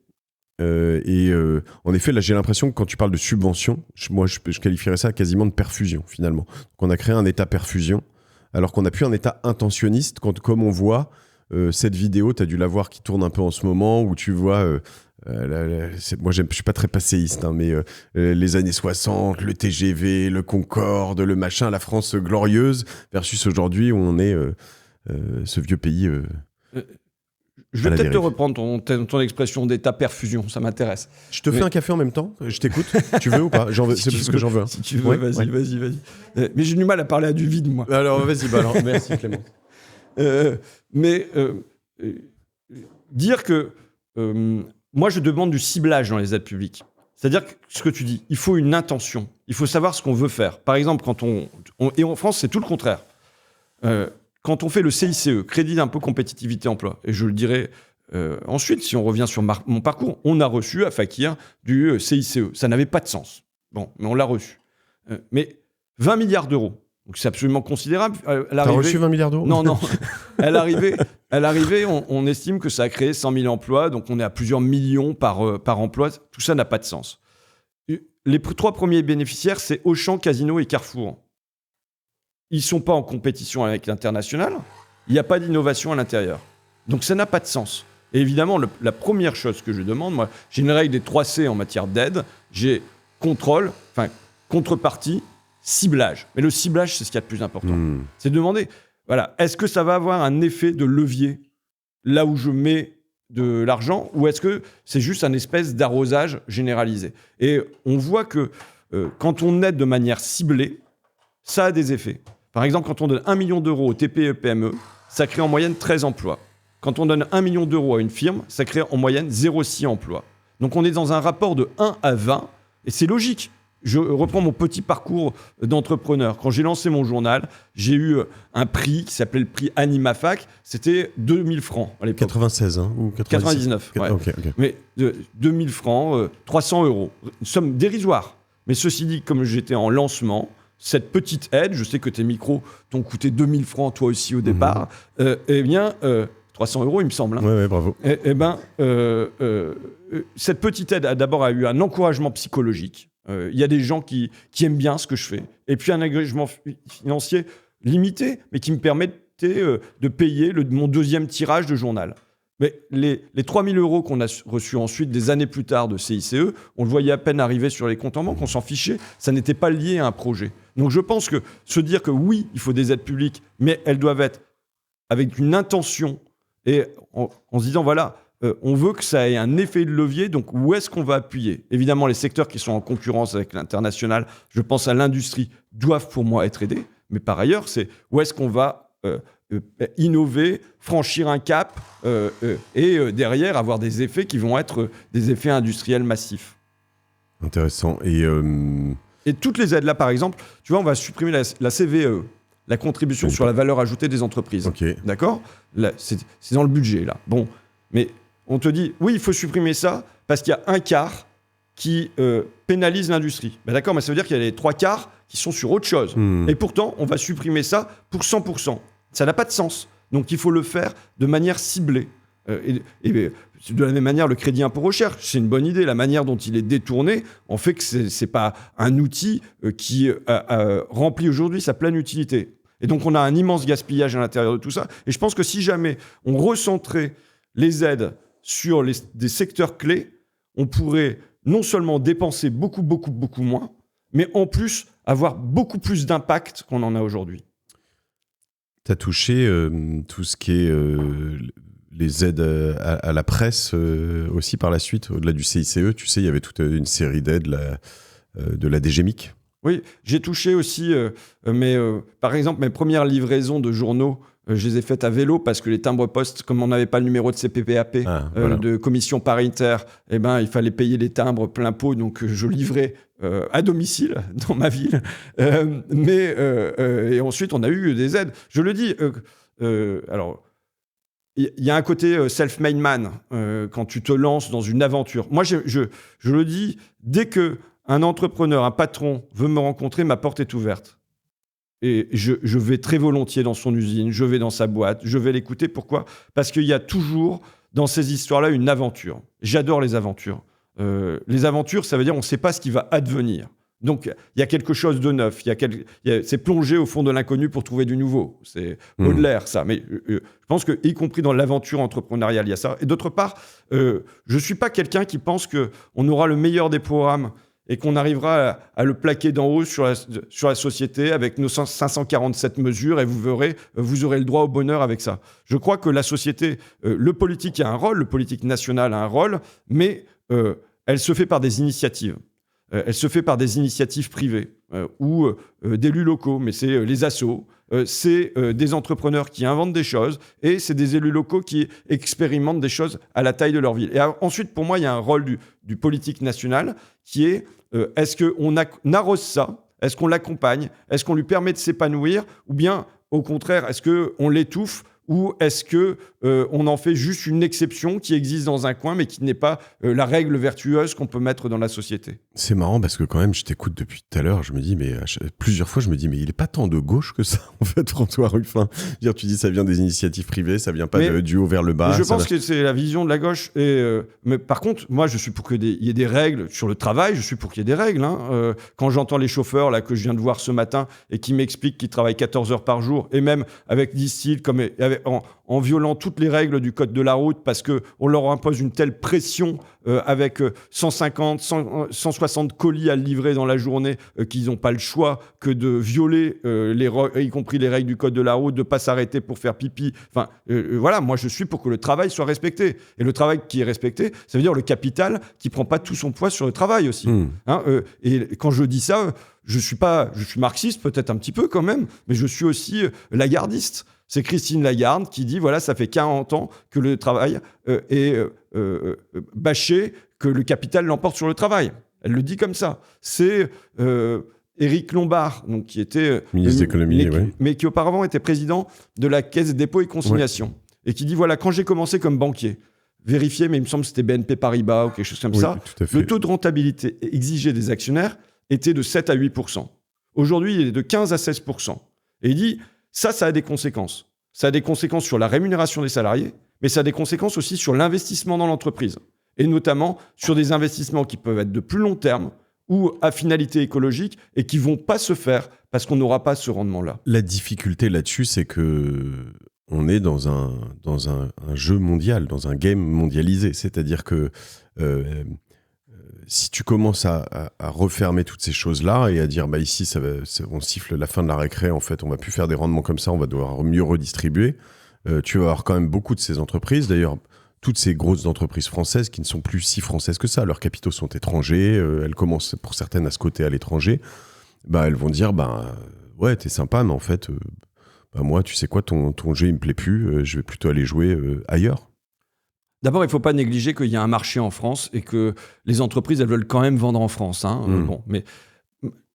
A: En effet, là, j'ai l'impression que quand tu parles de subvention, je qualifierais ça quasiment de perfusion, finalement. Donc, on a créé un état perfusion, alors qu'on n'a plus un état intentionniste. Comme on voit cette vidéo, tu as dû la voir qui tourne un peu en ce moment, où tu vois... moi, je suis pas très passéiste, hein, mais les années 60, le TGV, le Concorde, le machin, la France glorieuse, versus aujourd'hui où on est ce vieux pays...
B: Je vais peut-être te reprendre ton expression d'état perfusion, ça m'intéresse.
A: Je te fais un café en même temps, je t'écoute. Tu veux ou pas? C'est parce que j'en veux.
B: Si tu veux, vas-y. Mais j'ai du mal à parler à du vide, moi.
A: Alors, vas-y, merci Clément.
B: Dire que moi, je demande du ciblage dans les aides publiques. C'est-à-dire que ce que tu dis, il faut une intention. Il faut savoir ce qu'on veut faire. Par exemple, et en France, c'est tout le contraire. Quand on fait le CICE, Crédit d'impôt compétitivité emploi, et je le dirai ensuite, si on revient sur mon parcours, on a reçu à Fakir du CICE. Ça n'avait pas de sens. Bon, mais on l'a reçu. Mais 20 milliards d'euros, donc c'est absolument considérable.
A: T'as reçu 20 milliards d'euros?
B: Non. Elle arrivait, on estime que ça a créé 100 000 emplois, donc on est à plusieurs millions par emploi. Tout ça n'a pas de sens. Les 3 premiers bénéficiaires, c'est Auchan, Casino et Carrefour. Ils ne sont pas en compétition avec l'international. Il n'y a pas d'innovation à l'intérieur. Donc ça n'a pas de sens. Et évidemment, la première chose que je demande, moi, j'ai une règle des 3 C en matière d'aide. J'ai contrôle, contrepartie, ciblage. Mais le ciblage, c'est ce qu'il y a de plus important. C'est de demander, voilà, est-ce que ça va avoir un effet de levier là où je mets de l'argent, ou est-ce que c'est juste un espèce d'arrosage généralisé? Et on voit que quand on aide de manière ciblée, ça a des effets. Par exemple, quand on donne 1 million d'euros au TPE PME, ça crée en moyenne 13 emplois. Quand on donne 1 million d'euros à une firme, ça crée en moyenne 0,6 emplois. Donc on est dans un rapport de 1 à 20, et c'est logique. Je reprends mon petit parcours d'entrepreneur. Quand j'ai lancé mon journal, j'ai eu un prix qui s'appelait le prix AnimaFac. C'était 2000 francs à l'époque.
A: 96, hein, ou
B: 99. Ouais.
A: Okay.
B: Mais 2000 francs, 300 euros. Une somme dérisoire. Mais ceci dit, comme j'étais en lancement, cette petite aide, je sais que tes micros t'ont coûté 2000 francs toi aussi au départ, 300 euros il me semble. Hein.
A: Ouais, bravo.
B: Cette petite aide a d'abord eu un encouragement psychologique. Il y a des gens qui aiment bien ce que je fais. Et puis un engagement financier limité, mais qui me permettait de payer mon 2e tirage de journal. Mais les 3000 euros qu'on a reçus ensuite, des années plus tard de CICE, on le voyait à peine arriver sur les comptes en banque, on s'en fichait, ça n'était pas lié à un projet. Donc je pense que se dire que oui, il faut des aides publiques, mais elles doivent être avec une intention et en se disant, voilà, on veut que ça ait un effet de levier, donc où est-ce qu'on va appuyer? Évidemment, les secteurs qui sont en concurrence avec l'international, je pense à l'industrie, doivent pour moi être aidés, mais par ailleurs, c'est où est-ce qu'on va innover, franchir un cap et derrière avoir des effets qui vont être des effets industriels massifs.
A: Intéressant.
B: Et toutes les aides là, par exemple, tu vois, on va supprimer la CVAE, la contribution sur la valeur ajoutée des entreprises.
A: Okay.
B: D'accord? Là, c'est dans le budget, là. Bon, mais on te dit, oui, il faut supprimer ça parce qu'il y a un quart qui pénalise l'industrie. Ben d'accord, mais ça veut dire qu'il y a les 3 quarts qui sont sur autre chose. Et pourtant, on va supprimer ça pour 100%. Ça n'a pas de sens. Donc, il faut le faire de manière ciblée. Et de la même manière, le crédit impôt recherche, c'est une bonne idée. La manière dont il est détourné en fait que ce n'est pas un outil qui remplit aujourd'hui sa pleine utilité. Et donc, on a un immense gaspillage à l'intérieur de tout ça. Et je pense que si jamais on recentrait les aides sur des secteurs clés, on pourrait non seulement dépenser beaucoup moins, mais en plus avoir beaucoup plus d'impact qu'on en a aujourd'hui.
A: Tu as touché tout ce qui est les aides à la presse aussi par la suite, au-delà du CICE. Tu sais, il y avait toute une série d'aides de la DGMIC.
B: Oui, j'ai touché aussi, par exemple, mes premières livraisons de journaux, je les ai faites à vélo parce que les timbres-poste, comme on n'avait pas le numéro de CPPAP,
A: Voilà.
B: de commission paritaire, il fallait payer les timbres plein pot, donc je livrais à domicile dans ma ville. Et ensuite, on a eu des aides. Je le dis, alors, il y a un côté self-made man quand tu te lances dans une aventure. Moi, je le dis, dès que un entrepreneur, un patron veut me rencontrer, ma porte est ouverte. Et je vais très volontiers dans son usine, je vais dans sa boîte, je vais l'écouter. Pourquoi ? Parce qu'il y a toujours, dans ces histoires-là, une aventure. J'adore les aventures. Les aventures, ça veut dire on ne sait pas ce qui va advenir. Donc, il y a quelque chose de neuf. C'est plonger au fond de l'inconnu pour trouver du nouveau. C'est Baudelaire, ça. Mais je pense que, y compris dans l'aventure entrepreneuriale, il y a ça. Et d'autre part, je ne suis pas quelqu'un qui pense qu'on aura le meilleur des programmes et qu'on arrivera à le plaquer d'en haut sur la société avec nos 547 mesures et vous aurez le droit au bonheur avec ça. Je crois que la société, le politique a un rôle, le politique national a un rôle, mais elle se fait par des initiatives. Elle se fait par des initiatives privées ou d'élus locaux, mais c'est les assos, c'est des entrepreneurs qui inventent des choses et c'est des élus locaux qui expérimentent des choses à la taille de leur ville. Et ensuite, pour moi, il y a un rôle du politique national qui est est-ce qu'on arrose ça ? Est-ce qu'on l'accompagne ? Est-ce qu'on lui permet de s'épanouir ? Ou bien, au contraire, est-ce qu'on l'étouffe ? Ou est-ce qu'on en fait juste une exception qui existe dans un coin, mais qui n'est pas la règle vertueuse qu'on peut mettre dans la société ?
A: C'est marrant parce que quand même, je t'écoute depuis tout à l'heure, je me dis, plusieurs fois, je me dis, mais il n'est pas tant de gauche que ça, en fait, François Ruffin. Tu dis, ça vient des initiatives privées, ça vient pas du haut vers le bas.
B: Je pense que c'est la vision de la gauche. Mais par contre, moi, je suis pour qu'il y ait des règles sur le travail, je suis pour qu'il y ait des règles. Quand j'entends les chauffeurs là, que je viens de voir ce matin et qui m'expliquent qu'ils travaillent 14 heures par jour, et même avec, disent-ils, en violant toutes les règles du code de la route parce qu'on leur impose une telle pression avec 150, 160 colis à livrer dans la journée qu'ils n'ont pas le choix que de violer, y compris les règles du code de la route, de ne pas s'arrêter pour faire pipi. Enfin, voilà, moi je suis pour que le travail soit respecté. Et le travail qui est respecté, ça veut dire le capital qui ne prend pas tout son poids sur le travail aussi. Et quand je dis ça, je suis marxiste peut-être un petit peu quand même, mais je suis aussi lagardiste. C'est Christine Lagarde qui dit, voilà, ça fait 40 ans que le travail est bâché, que le capital l'emporte sur le travail. Elle le dit comme ça. C'est Éric Lombard, donc, qui était
A: ministre de l'économie,
B: mais qui auparavant était président de la Caisse des dépôts et consignations, et qui dit, voilà, quand j'ai commencé comme banquier, vérifié, mais il me semble que c'était BNP Paribas ou quelque chose comme ça, le taux de rentabilité exigé des actionnaires était de 7 à 8%. Aujourd'hui, il est de 15 à 16%. Et il dit, ça a des conséquences. Ça a des conséquences sur la rémunération des salariés, mais ça a des conséquences aussi sur l'investissement dans l'entreprise. Et notamment sur des investissements qui peuvent être de plus long terme ou à finalité écologique et qui ne vont pas se faire parce qu'on n'aura pas ce rendement-là.
A: La difficulté là-dessus, c'est que on est dans un jeu mondial, dans un game mondialisé. C'est-à-dire que si tu commences à refermer toutes ces choses-là et à dire ici on siffle la fin de la récré, en fait on va plus faire des rendements comme ça, on va devoir mieux redistribuer, tu vas avoir quand même beaucoup de ces entreprises, d'ailleurs toutes ces grosses entreprises françaises qui ne sont plus si françaises que ça, leurs capitaux sont étrangers, elles commencent pour certaines à se coter à l'étranger, elles vont dire ouais t'es sympa mais en fait moi tu sais quoi, ton jeu il me plaît plus, je vais plutôt aller jouer ailleurs.
B: D'abord, il ne faut pas négliger qu'il y a un marché en France et que les entreprises, elles veulent quand même vendre en France. Mais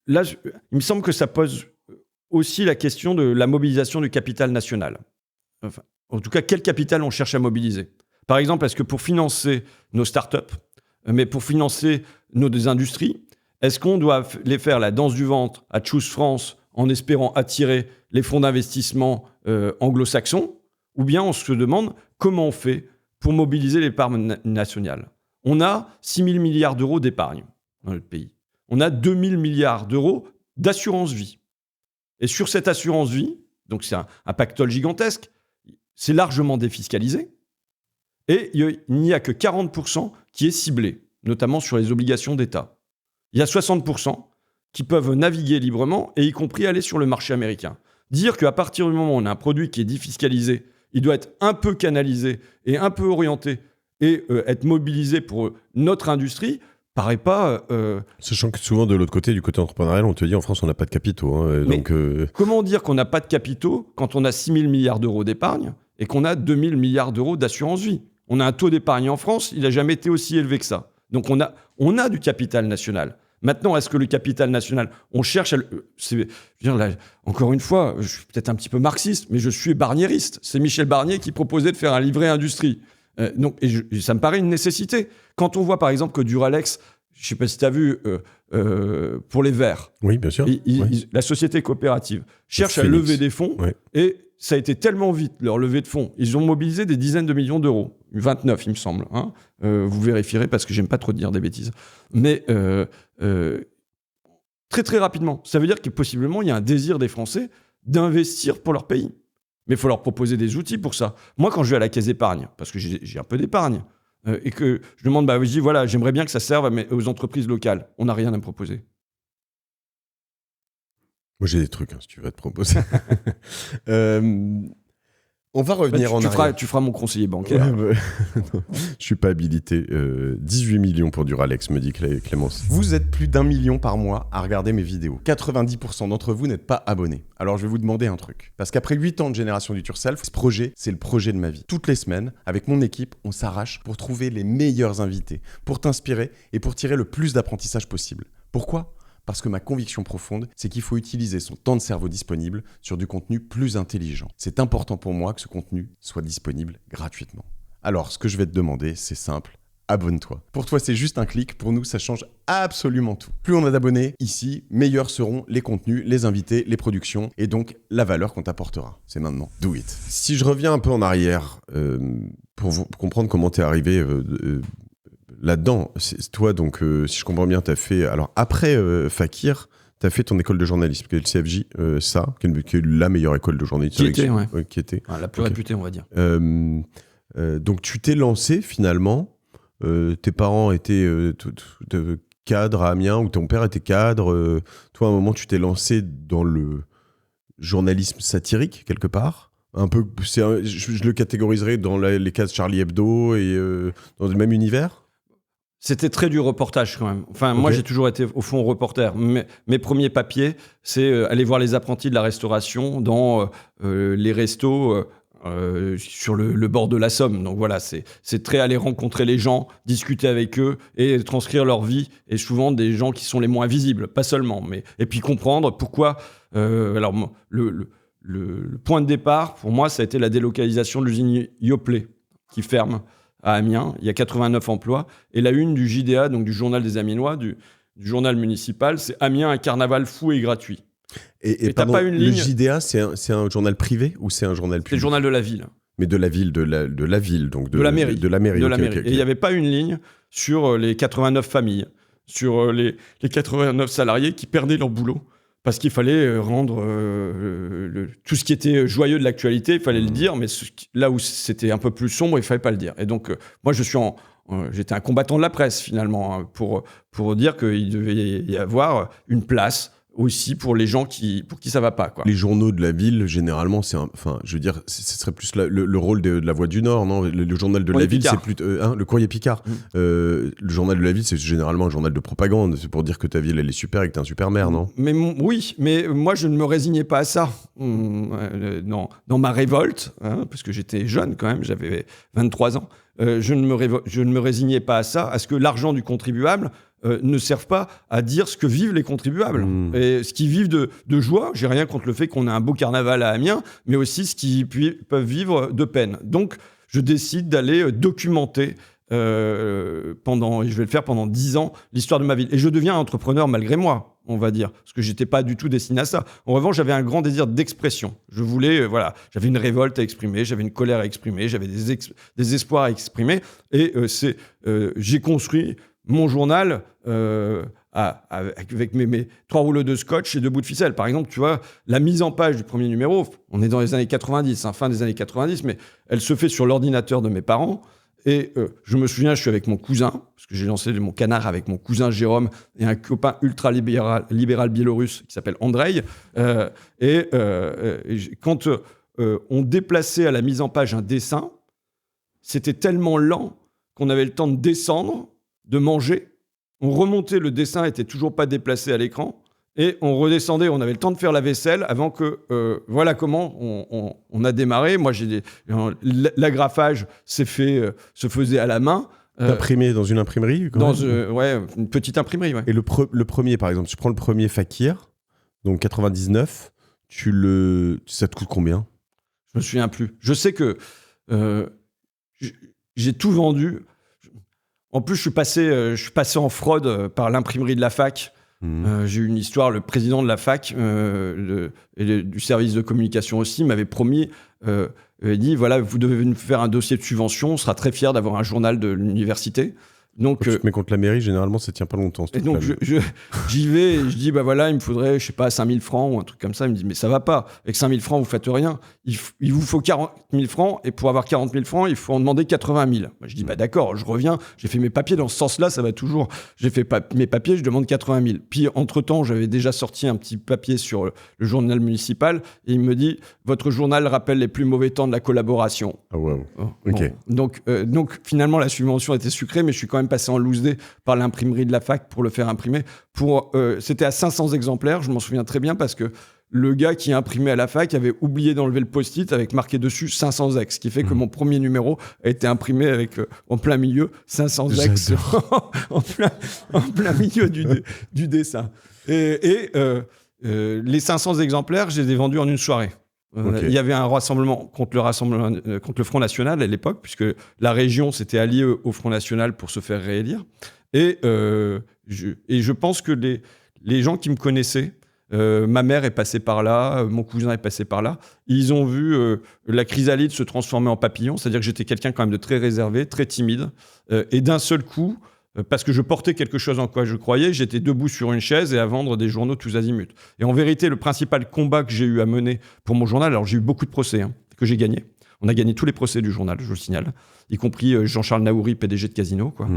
B: là, il me semble que ça pose aussi la question de la mobilisation du capital national. Enfin, en tout cas, quel capital on cherche à mobiliser ? Par exemple, est-ce que pour financer nos startups, mais pour financer nos industries, est-ce qu'on doit les faire la danse du ventre à Choose France en espérant attirer les fonds d'investissement anglo-saxons ? Ou bien on se demande comment on fait pour mobiliser l'épargne nationale. On a 6 000 milliards d'euros d'épargne dans notre pays. On a 2 000 milliards d'euros d'assurance vie. Et sur cette assurance vie, donc c'est un pactole gigantesque, c'est largement défiscalisé. Et il n'y a que 40% qui est ciblé, notamment sur les obligations d'État. Il y a 60% qui peuvent naviguer librement, et y compris aller sur le marché américain. Dire qu'à partir du moment où on a un produit qui est défiscalisé, il doit être un peu canalisé et un peu orienté et être mobilisé pour notre industrie, paraît pas...
A: Sachant que souvent, de l'autre côté, du côté entrepreneurial, on te dit en France, on n'a pas de capitaux. Hein,
B: Mais
A: donc,
B: comment dire qu'on n'a pas de capitaux quand on a 6 000 milliards d'euros d'épargne et qu'on a 2 000 milliards d'euros d'assurance vie? On a un taux d'épargne en France, il n'a jamais été aussi élevé que ça. Donc on a du capital national. Maintenant, est-ce que le capital national, on cherche à encore une fois, je suis peut-être un petit peu marxiste, mais je suis barniériste. C'est Michel Barnier qui proposait de faire un livret industrie. Ça me paraît une nécessité. Quand on voit par exemple que Duralex, je ne sais pas si tu as vu, pour les verres,
A: oui, bien sûr.
B: La société coopérative cherche à lever des fonds et ça a été tellement vite, leur levée de fonds. Ils ont mobilisé des dizaines de millions d'euros. 29, il me semble. Hein. Vous vérifierez parce que j'aime pas trop dire des bêtises. Mais très, très rapidement. Ça veut dire que possiblement, il y a un désir des Français d'investir pour leur pays. Mais il faut leur proposer des outils pour ça. Moi, quand je vais à la caisse d'épargne, parce que j'ai un peu d'épargne, et que je demande, je dis, voilà, j'aimerais bien que ça serve aux entreprises locales. On n'a rien à me proposer.
A: Moi, j'ai des trucs, si tu veux te proposer. On va revenir en arrière.
B: Tu feras mon conseiller bancaire.
A: Ouais, je suis pas habilité. 18 millions pour Duralex, me dit Clémence.
C: Vous êtes plus d'1 million par mois à regarder mes vidéos. 90% d'entre vous n'êtes pas abonnés. Alors je vais vous demander un truc. Parce qu'après 8 ans de génération du Turself, ce projet, c'est le projet de ma vie. Toutes les semaines, avec mon équipe, on s'arrache pour trouver les meilleurs invités, pour t'inspirer et pour tirer le plus d'apprentissage possible. Pourquoi ? Parce que ma conviction profonde, c'est qu'il faut utiliser son temps de cerveau disponible sur du contenu plus intelligent. C'est important pour moi que ce contenu soit disponible gratuitement. Alors, ce que je vais te demander, c'est simple, abonne-toi. Pour toi, c'est juste un clic. Pour nous, ça change absolument tout. Plus on a d'abonnés ici, meilleurs seront les contenus, les invités, les productions et donc la valeur qu'on t'apportera. C'est maintenant. Do it. Si je reviens un peu en arrière pour comprendre comment t'es arrivé... là-dedans, toi, donc, si je comprends bien, tu as fait... Alors, après Fakir, tu as fait ton école de journalisme, qui est le CFJ, qui est la meilleure école de journalisme.
B: Qui était. La plus réputée, on va dire.
A: Donc, tu t'es lancé, finalement. Tes parents étaient cadres à Amiens, ou ton père était cadre. Toi, à un moment, tu t'es lancé dans le journalisme satirique, quelque part. Un peu, je le catégoriserais dans les cases Charlie Hebdo et dans le même univers.
B: C'était très du reportage quand même. Enfin, moi, j'ai toujours été au fond reporter. Mes premiers papiers, c'est aller voir les apprentis de la restauration dans les restos sur le bord de la Somme. Donc voilà, c'est très aller rencontrer les gens, discuter avec eux et transcrire leur vie. Et souvent des gens qui sont les moins visibles, pas seulement, et puis comprendre pourquoi. Alors le point de départ, pour moi, ça a été la délocalisation de l'usine Yoplait qui ferme à Amiens. Il y a 89 emplois. Et la une du JDA, donc du journal des Amiénois, du journal municipal, c'est Amiens, un carnaval fou et gratuit.
A: Et pardon, pas une ligne... Le JDA, c'est un journal privé ou c'est un journal public ?
B: C'est le journal de la ville.
A: Mais de la ville, de la ville, donc de la mairie.
B: De la mairie. Okay. Et il n'y avait pas une ligne sur les 89 familles, sur les 89 salariés qui perdaient leur boulot. Parce qu'il fallait rendre tout ce qui était joyeux de l'actualité, il fallait le dire, mais là où c'était un peu plus sombre, il ne fallait pas le dire. Et donc, moi, j'étais un combattant de la presse, finalement, hein, pour dire qu'il devait y avoir une place aussi pour les gens pour qui ça va pas, quoi.
A: Les journaux de la ville, généralement, ce serait plus le rôle de la Voix du Nord, non ? Le journal de la ville, c'est plutôt le Courrier Picard. Le journal de la ville, c'est généralement un journal de propagande. C'est pour dire que ta ville, elle est super et que t'es un super maire, non ?
B: Oui, mais moi, je ne me résignais pas à ça. Dans ma révolte, parce que j'étais jeune quand même, j'avais 23 ans, je ne me résignais pas à ça, à ce que l'argent du contribuable ne servent pas à dire ce que vivent les contribuables. Et ce qu'ils vivent de joie, j'ai rien contre le fait qu'on ait un beau carnaval à Amiens, mais aussi ce qu'ils peuvent vivre de peine. Donc, je décide d'aller documenter et je vais le faire pendant 10 ans, l'histoire de ma ville. Et je deviens entrepreneur malgré moi, on va dire, parce que j'étais pas du tout destiné à ça. En revanche, j'avais un grand désir d'expression. Je voulais, j'avais une révolte à exprimer, j'avais une colère à exprimer, j'avais des espoirs à exprimer. Et j'ai construit mon journal avec mes 3 rouleaux de scotch et 2 bouts de ficelle. Par exemple, tu vois, la mise en page du premier numéro, on est dans les années 90, fin des années 90, mais elle se fait sur l'ordinateur de mes parents. Et je me souviens, je suis avec mon cousin, parce que j'ai lancé mon canard avec mon cousin Jérôme et un copain ultra-libéral biélorusse qui s'appelle Andrei. Quand on déplaçait à la mise en page un dessin, c'était tellement lent qu'on avait le temps de descendre, de manger on remontait, le dessin était toujours pas déplacé à l'écran. Et on redescendait, on avait le temps de faire la vaisselle avant que... voilà comment on a démarré. Moi, l'agrafage se faisait à la main.
A: Imprimé dans une imprimerie quand même.
B: Ouais, une petite imprimerie. Ouais.
A: Et le premier, par exemple, tu prends le premier Fakir, donc 99, ça te coûte combien ?
B: Je me souviens plus. Je sais que j'ai tout vendu. En plus, je suis passé en fraude par l'imprimerie de la fac. J'ai eu une histoire, le président de la fac du service de communication aussi m'avait promis, il dit voilà, vous devez nous faire un dossier de subvention, on sera très fiers d'avoir un journal de l'université. Donc,
A: tu te mets contre la mairie, généralement ça tient pas longtemps.
B: Et donc j'y vais et je dis bah voilà, il me faudrait, je sais pas, 5 000 francs ou un truc comme ça. Il me dit mais ça va pas, avec 5 000 francs vous faites rien, il vous faut 40 000 francs et pour avoir 40 000 francs il faut en demander 80 000. Moi, je dis bah d'accord, je reviens, j'ai fait mes papiers dans ce sens-là, ça va toujours. J'ai fait mes papiers, je demande 80 000. Puis entre-temps j'avais déjà sorti un petit papier sur le journal municipal et il me dit votre journal rappelle les plus mauvais temps de la collaboration.
A: Ah wow.
B: Ok. Bon. Donc finalement la subvention était sucrée, mais je suis quand même passé en loose day par l'imprimerie de la fac pour le faire imprimer. C'était à 500 exemplaires, je m'en souviens très bien parce que le gars qui imprimait à la fac avait oublié d'enlever le post-it avec marqué dessus 500 ex, ce qui fait que mon premier numéro a été imprimé avec en plein milieu 500 ex en plein milieu du dessin. Et les 500 exemplaires, je les ai vendus en une soirée. Il y avait un rassemblement contre le Front National à l'époque, puisque la région s'était alliée au Front National pour se faire réélire. Et je pense que les gens qui me connaissaient, ma mère est passée par là, mon cousin est passé par là, ils ont vu la chrysalide se transformer en papillon, c'est-à-dire que j'étais quelqu'un quand même de très réservé, très timide, et d'un seul coup, parce que je portais quelque chose en quoi je croyais, j'étais debout sur une chaise et à vendre des journaux tous azimuts. Et en vérité, le principal combat que j'ai eu à mener pour mon journal, alors j'ai eu beaucoup de procès que j'ai gagnés. On a gagné tous les procès du journal, je le signale, y compris Jean-Charles Naouri, PDG de Casino. Quoi.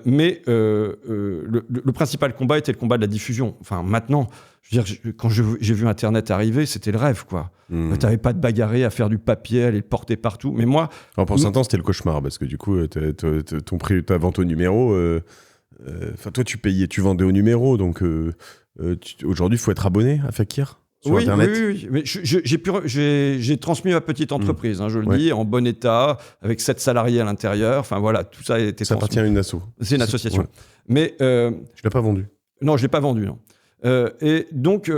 B: Mais le principal combat était le combat de la diffusion. Enfin, maintenant, je veux dire, quand j'ai vu Internet arriver, c'était le rêve. Tu n'avais pas de bagarrer à faire du papier, à aller le porter partout. Mais moi...
A: Alors pour certains, c'était le cauchemar, parce que du coup, ta vente au numéro... toi, tu vendais au numéro, donc aujourd'hui, il faut être abonné à Fakir sur Internet.
B: Oui. Mais j'ai transmis ma petite entreprise, je le dis, en bon état, avec 7 salariés à l'intérieur. Enfin voilà, tout ça a été
A: Ça appartient à une asso.
B: C'est une association. Ouais. Mais
A: je ne l'ai pas vendu.
B: Non, je ne l'ai pas vendu, non. Et donc,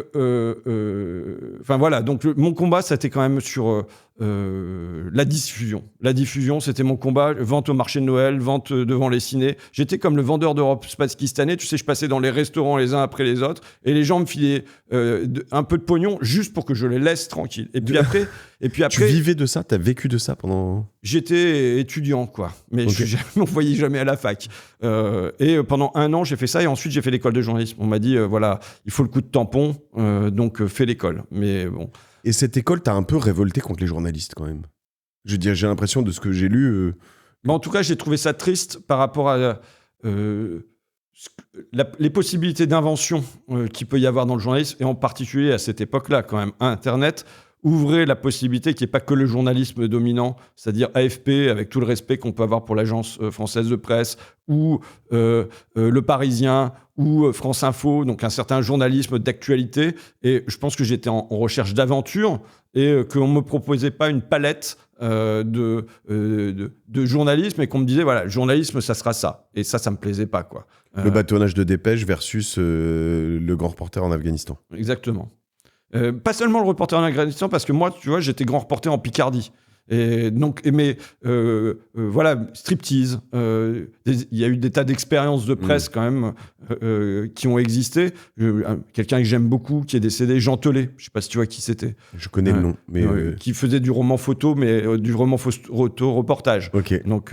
B: voilà. Donc, mon combat, c'était quand même sur la diffusion. La diffusion, c'était mon combat. Vente au marché de Noël, vente devant les cinés. J'étais comme le vendeur d'Europe pakistanais. Tu sais, je passais dans les restaurants les uns après les autres et les gens me filaient un peu de pognon juste pour que je les laisse tranquilles. Et puis après...
A: Tu vivais de ça ? T'as vécu de ça pendant...
B: J'étais étudiant, quoi. Mais je ne m'envoyais jamais à la fac. Et pendant 1 an, j'ai fait ça. Et ensuite, j'ai fait l'école de journalisme. On m'a dit, voilà, il faut le coup de tampon. Donc, fais l'école. Mais bon...
A: Et cette école t'a un peu révolté contre les journalistes, quand même. Je veux dire, j'ai l'impression de ce que j'ai lu...
B: Mais en tout cas, j'ai trouvé ça triste par rapport à... les possibilités d'invention qu'il peut y avoir dans le journalisme. Et en particulier, à cette époque-là, quand même, Internet... ouvrait la possibilité qu'il n'y ait pas que le journalisme dominant, c'est-à-dire AFP, avec tout le respect qu'on peut avoir pour l'agence française de presse, ou Le Parisien, ou France Info, donc un certain journalisme d'actualité. Et je pense que j'étais en recherche d'aventure et qu'on ne me proposait pas une palette de journalisme et qu'on me disait, voilà, le journalisme, ça sera ça. Et ça ne me plaisait pas, quoi.
A: Le bâtonnage de dépêche versus le grand reporter en Afghanistan.
B: Exactement. Pas seulement le reporter en Afghanistan, parce que moi, tu vois, j'étais grand reporter en Picardie. Et donc, voilà, striptease. Il y a eu des tas d'expériences de presse quand même qui ont existé. Quelqu'un que j'aime beaucoup, qui est décédé, Jean Telet. Je ne sais pas si tu vois qui c'était.
A: Je connais le nom, mais
B: qui faisait du roman photo, mais du roman photo reportage.
A: Ok.
B: Donc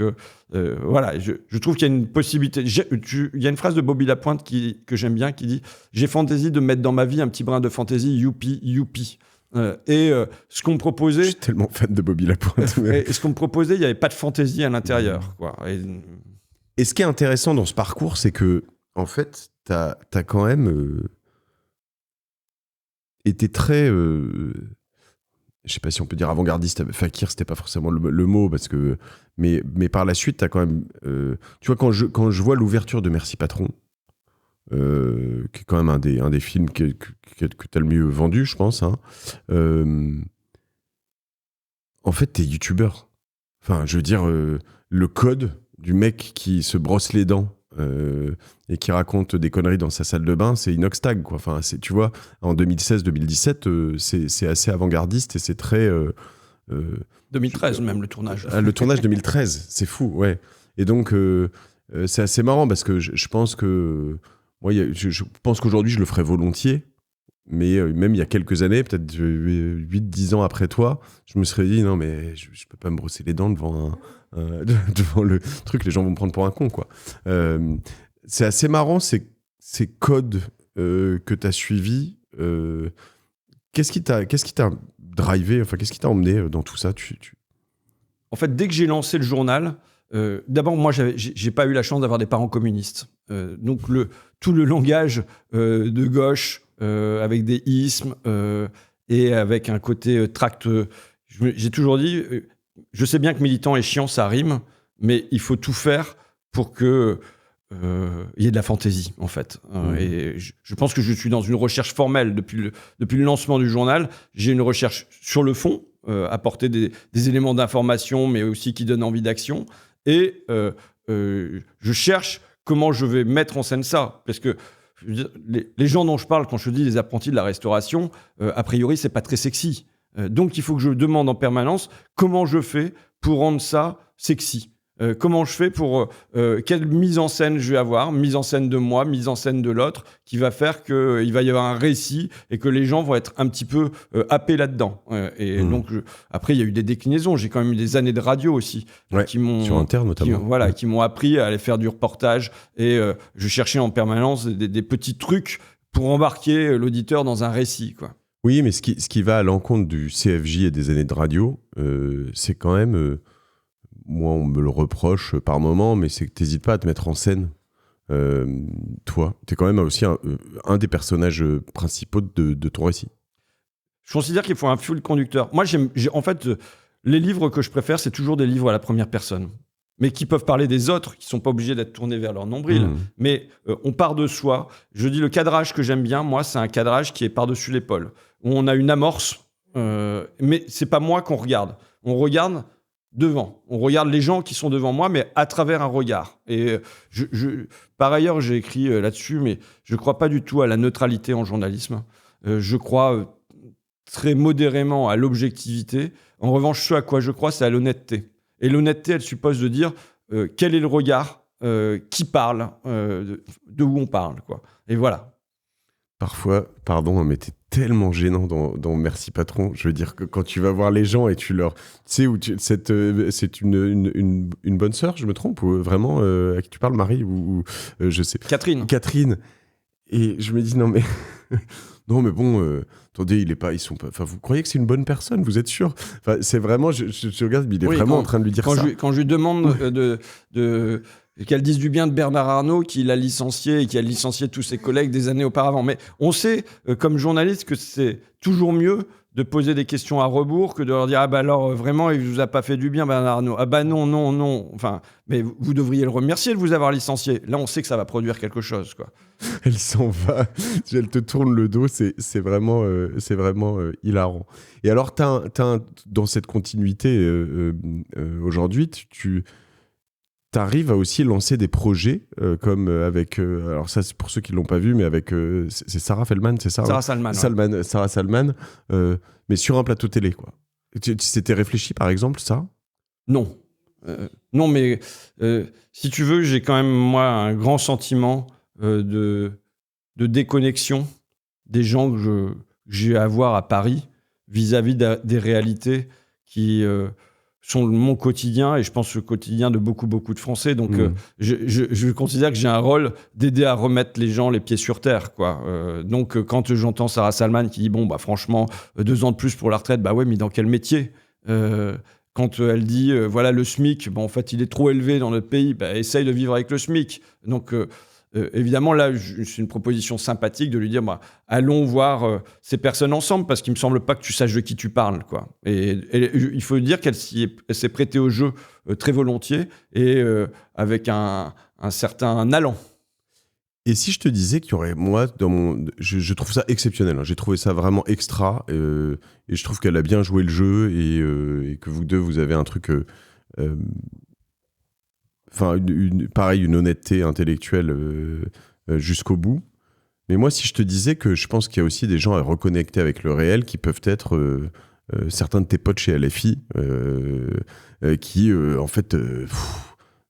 B: voilà, je trouve qu'il y a une possibilité. Il y a une phrase de Bobby Lapointe que j'aime bien, qui dit « J'ai fantaisie de mettre dans ma vie un petit brin de fantaisie, youpi, youpi ». Ce qu'on me proposait...
A: Je suis tellement fan de Bobby Lapointe.
B: Et ce qu'on me proposait, il n'y avait pas de fantaisie à l'intérieur. Quoi.
A: Et ce qui est intéressant dans ce parcours, c'est que, en fait, t'as quand même été très... je sais pas si on peut dire avant-gardiste. Fakir, c'était pas forcément le mot, parce que... Mais par la suite, t'as quand même... tu vois, quand je vois l'ouverture de Merci Patron, qui est quand même un des films que t'as le mieux vendu, je pense. Hein. En fait, t'es youtubeur. Enfin, je veux dire, le code du mec qui se brosse les dents et qui raconte des conneries dans sa salle de bain, c'est Inoxtag, quoi. Enfin, tu vois, en 2016-2017, c'est assez avant-gardiste et c'est très...
B: 2013 même, le tournage.
A: Le tournage 2013, c'est fou, ouais. Et donc, c'est assez marrant parce que je pense que... Moi, je pense qu'aujourd'hui, je le ferais volontiers. Mais même il y a quelques années, peut-être 8-10 ans après toi, je me serais dit, non, mais je peux pas me brosser les dents devant le truc, les gens vont me prendre pour un con, quoi. C'est assez marrant, ces codes que tu as suivis. Qu'est-ce qui t'a drivé, enfin, qu'est-ce qui t'a emmené dans tout ça
B: En fait, dès que j'ai lancé le journal, d'abord, moi, j'ai pas eu la chance d'avoir des parents communistes. Donc, tout le langage de gauche, avec des ismes et avec un côté tract. J'ai toujours dit, je sais bien que militant et chiant, ça rime, mais il faut tout faire pour que y ait de la fantaisie, en fait. Et je pense que je suis dans une recherche formelle depuis le lancement du journal. J'ai une recherche sur le fond, apporter des éléments d'information, mais aussi qui donnent envie d'action. Et je cherche comment je vais mettre en scène ça. Parce que je veux dire, les gens dont je parle, quand je dis les apprentis de la restauration, a priori, c'est pas très sexy. Donc, il faut que je demande en permanence comment je fais pour rendre ça sexy. Comment je fais pour... quelle mise en scène je vais avoir, mise en scène de moi, mise en scène de l'autre, qui va faire qu'il va y avoir un récit et que les gens vont être un petit peu happés là-dedans. Donc, après, il y a eu des déclinaisons. J'ai quand même eu des années de radio aussi. Qui m'ont,
A: sur Inter, notamment.
B: Qui m'ont appris à aller faire du reportage. Et je cherchais en permanence des petits trucs pour embarquer l'auditeur dans un récit, quoi.
A: Oui, mais ce qui va à l'encontre du CFJ et des années de radio, c'est quand même... moi, on me le reproche par moment, mais c'est que tu n'hésites pas à te mettre en scène. Toi, tu es quand même aussi un des personnages principaux de ton récit.
B: Je considère qu'il faut un fil conducteur. Moi, en fait, les livres que je préfère, c'est toujours des livres à la première personne, mais qui peuvent parler des autres, qui ne sont pas obligés d'être tournés vers leur nombril. Mais on part de soi. Je dis le cadrage que j'aime bien, moi, c'est un cadrage qui est par-dessus l'épaule, où on a une amorce, mais c'est pas moi qu'on regarde. On regarde devant. On regarde les gens qui sont devant moi, mais à travers un regard. Et par ailleurs, j'ai écrit là-dessus, mais je ne crois pas du tout à la neutralité en journalisme. Je crois très modérément à l'objectivité. En revanche, ce à quoi je crois, c'est à l'honnêteté. Et l'honnêteté, elle suppose de dire quel est le regard, qui parle, de où on parle, quoi. Et voilà.
A: Parfois, pardon, mais t'es tellement gênant dans Merci Patron. Je veux dire que quand tu vas voir les gens et tu leur... Tu sais, c'est une bonne sœur, je me trompe, ou vraiment, à qui tu parles, Marie, ou je sais. Catherine. Et je me dis, non mais... non mais bon, attendez, ils sont pas... Enfin, vous croyez que c'est une bonne personne, vous êtes sûr? Enfin, c'est vraiment... Je regarde, mais il est vraiment en train de lui dire ça.
B: Quand je lui demande qu'elle dise du bien de Bernard Arnault, qui l'a licencié et qui a licencié tous ses collègues des années auparavant. Mais on sait, comme journaliste, que c'est toujours mieux de poser des questions à rebours que de leur dire « Ah bah alors, vraiment, il vous a pas fait du bien, Bernard Arnault. Ah bah non. » Enfin, mais vous devriez le remercier de vous avoir licencié. Là, on sait que ça va produire quelque chose, quoi.
A: Elle s'en va. Elle te tourne le dos. C'est vraiment hilarant. Et alors, dans cette continuité, aujourd'hui, tu arrives à aussi lancer des projets comme avec... alors ça, c'est pour ceux qui ne l'ont pas vu, mais avec... c'est Sarah Feldman, c'est ça?
B: Sarah Salman.
A: Sarah Salman, mais sur un plateau télé, quoi. C'était réfléchi, par exemple, ça?
B: Non. Non, mais si tu veux, j'ai quand même, moi, un grand sentiment de déconnexion des gens que j'ai à voir à Paris vis-à-vis des réalités qui... sont mon quotidien et je pense le quotidien de beaucoup de Français. Donc, je considère que j'ai un rôle d'aider à remettre les gens les pieds sur terre, quoi. Donc, quand j'entends Sarah Salman qui dit, bon, bah, franchement, 2 ans de plus pour la retraite, bah ouais, mais dans quel métier? Quand elle dit, voilà, le SMIC, bon, en fait, il est trop élevé dans notre pays, bah, essaye de vivre avec le SMIC. Donc, évidemment, là, c'est une proposition sympathique de lui dire, bah, allons voir ces personnes ensemble, parce qu'il me semble pas que tu saches de qui tu parles, quoi. Et il faut dire qu'elle s'est prêtée au jeu très volontiers et avec un certain allant.
A: Et si je te disais qu'il y aurait, moi, je trouve ça exceptionnel. J'ai trouvé ça vraiment extra. Et je trouve qu'elle a bien joué le jeu et que vous deux, vous avez un truc... Enfin, pareil, une honnêteté intellectuelle jusqu'au bout. Mais moi, si je te disais que je pense qu'il y a aussi des gens à reconnecter avec le réel qui peuvent être certains de tes potes chez LFI qui, en fait,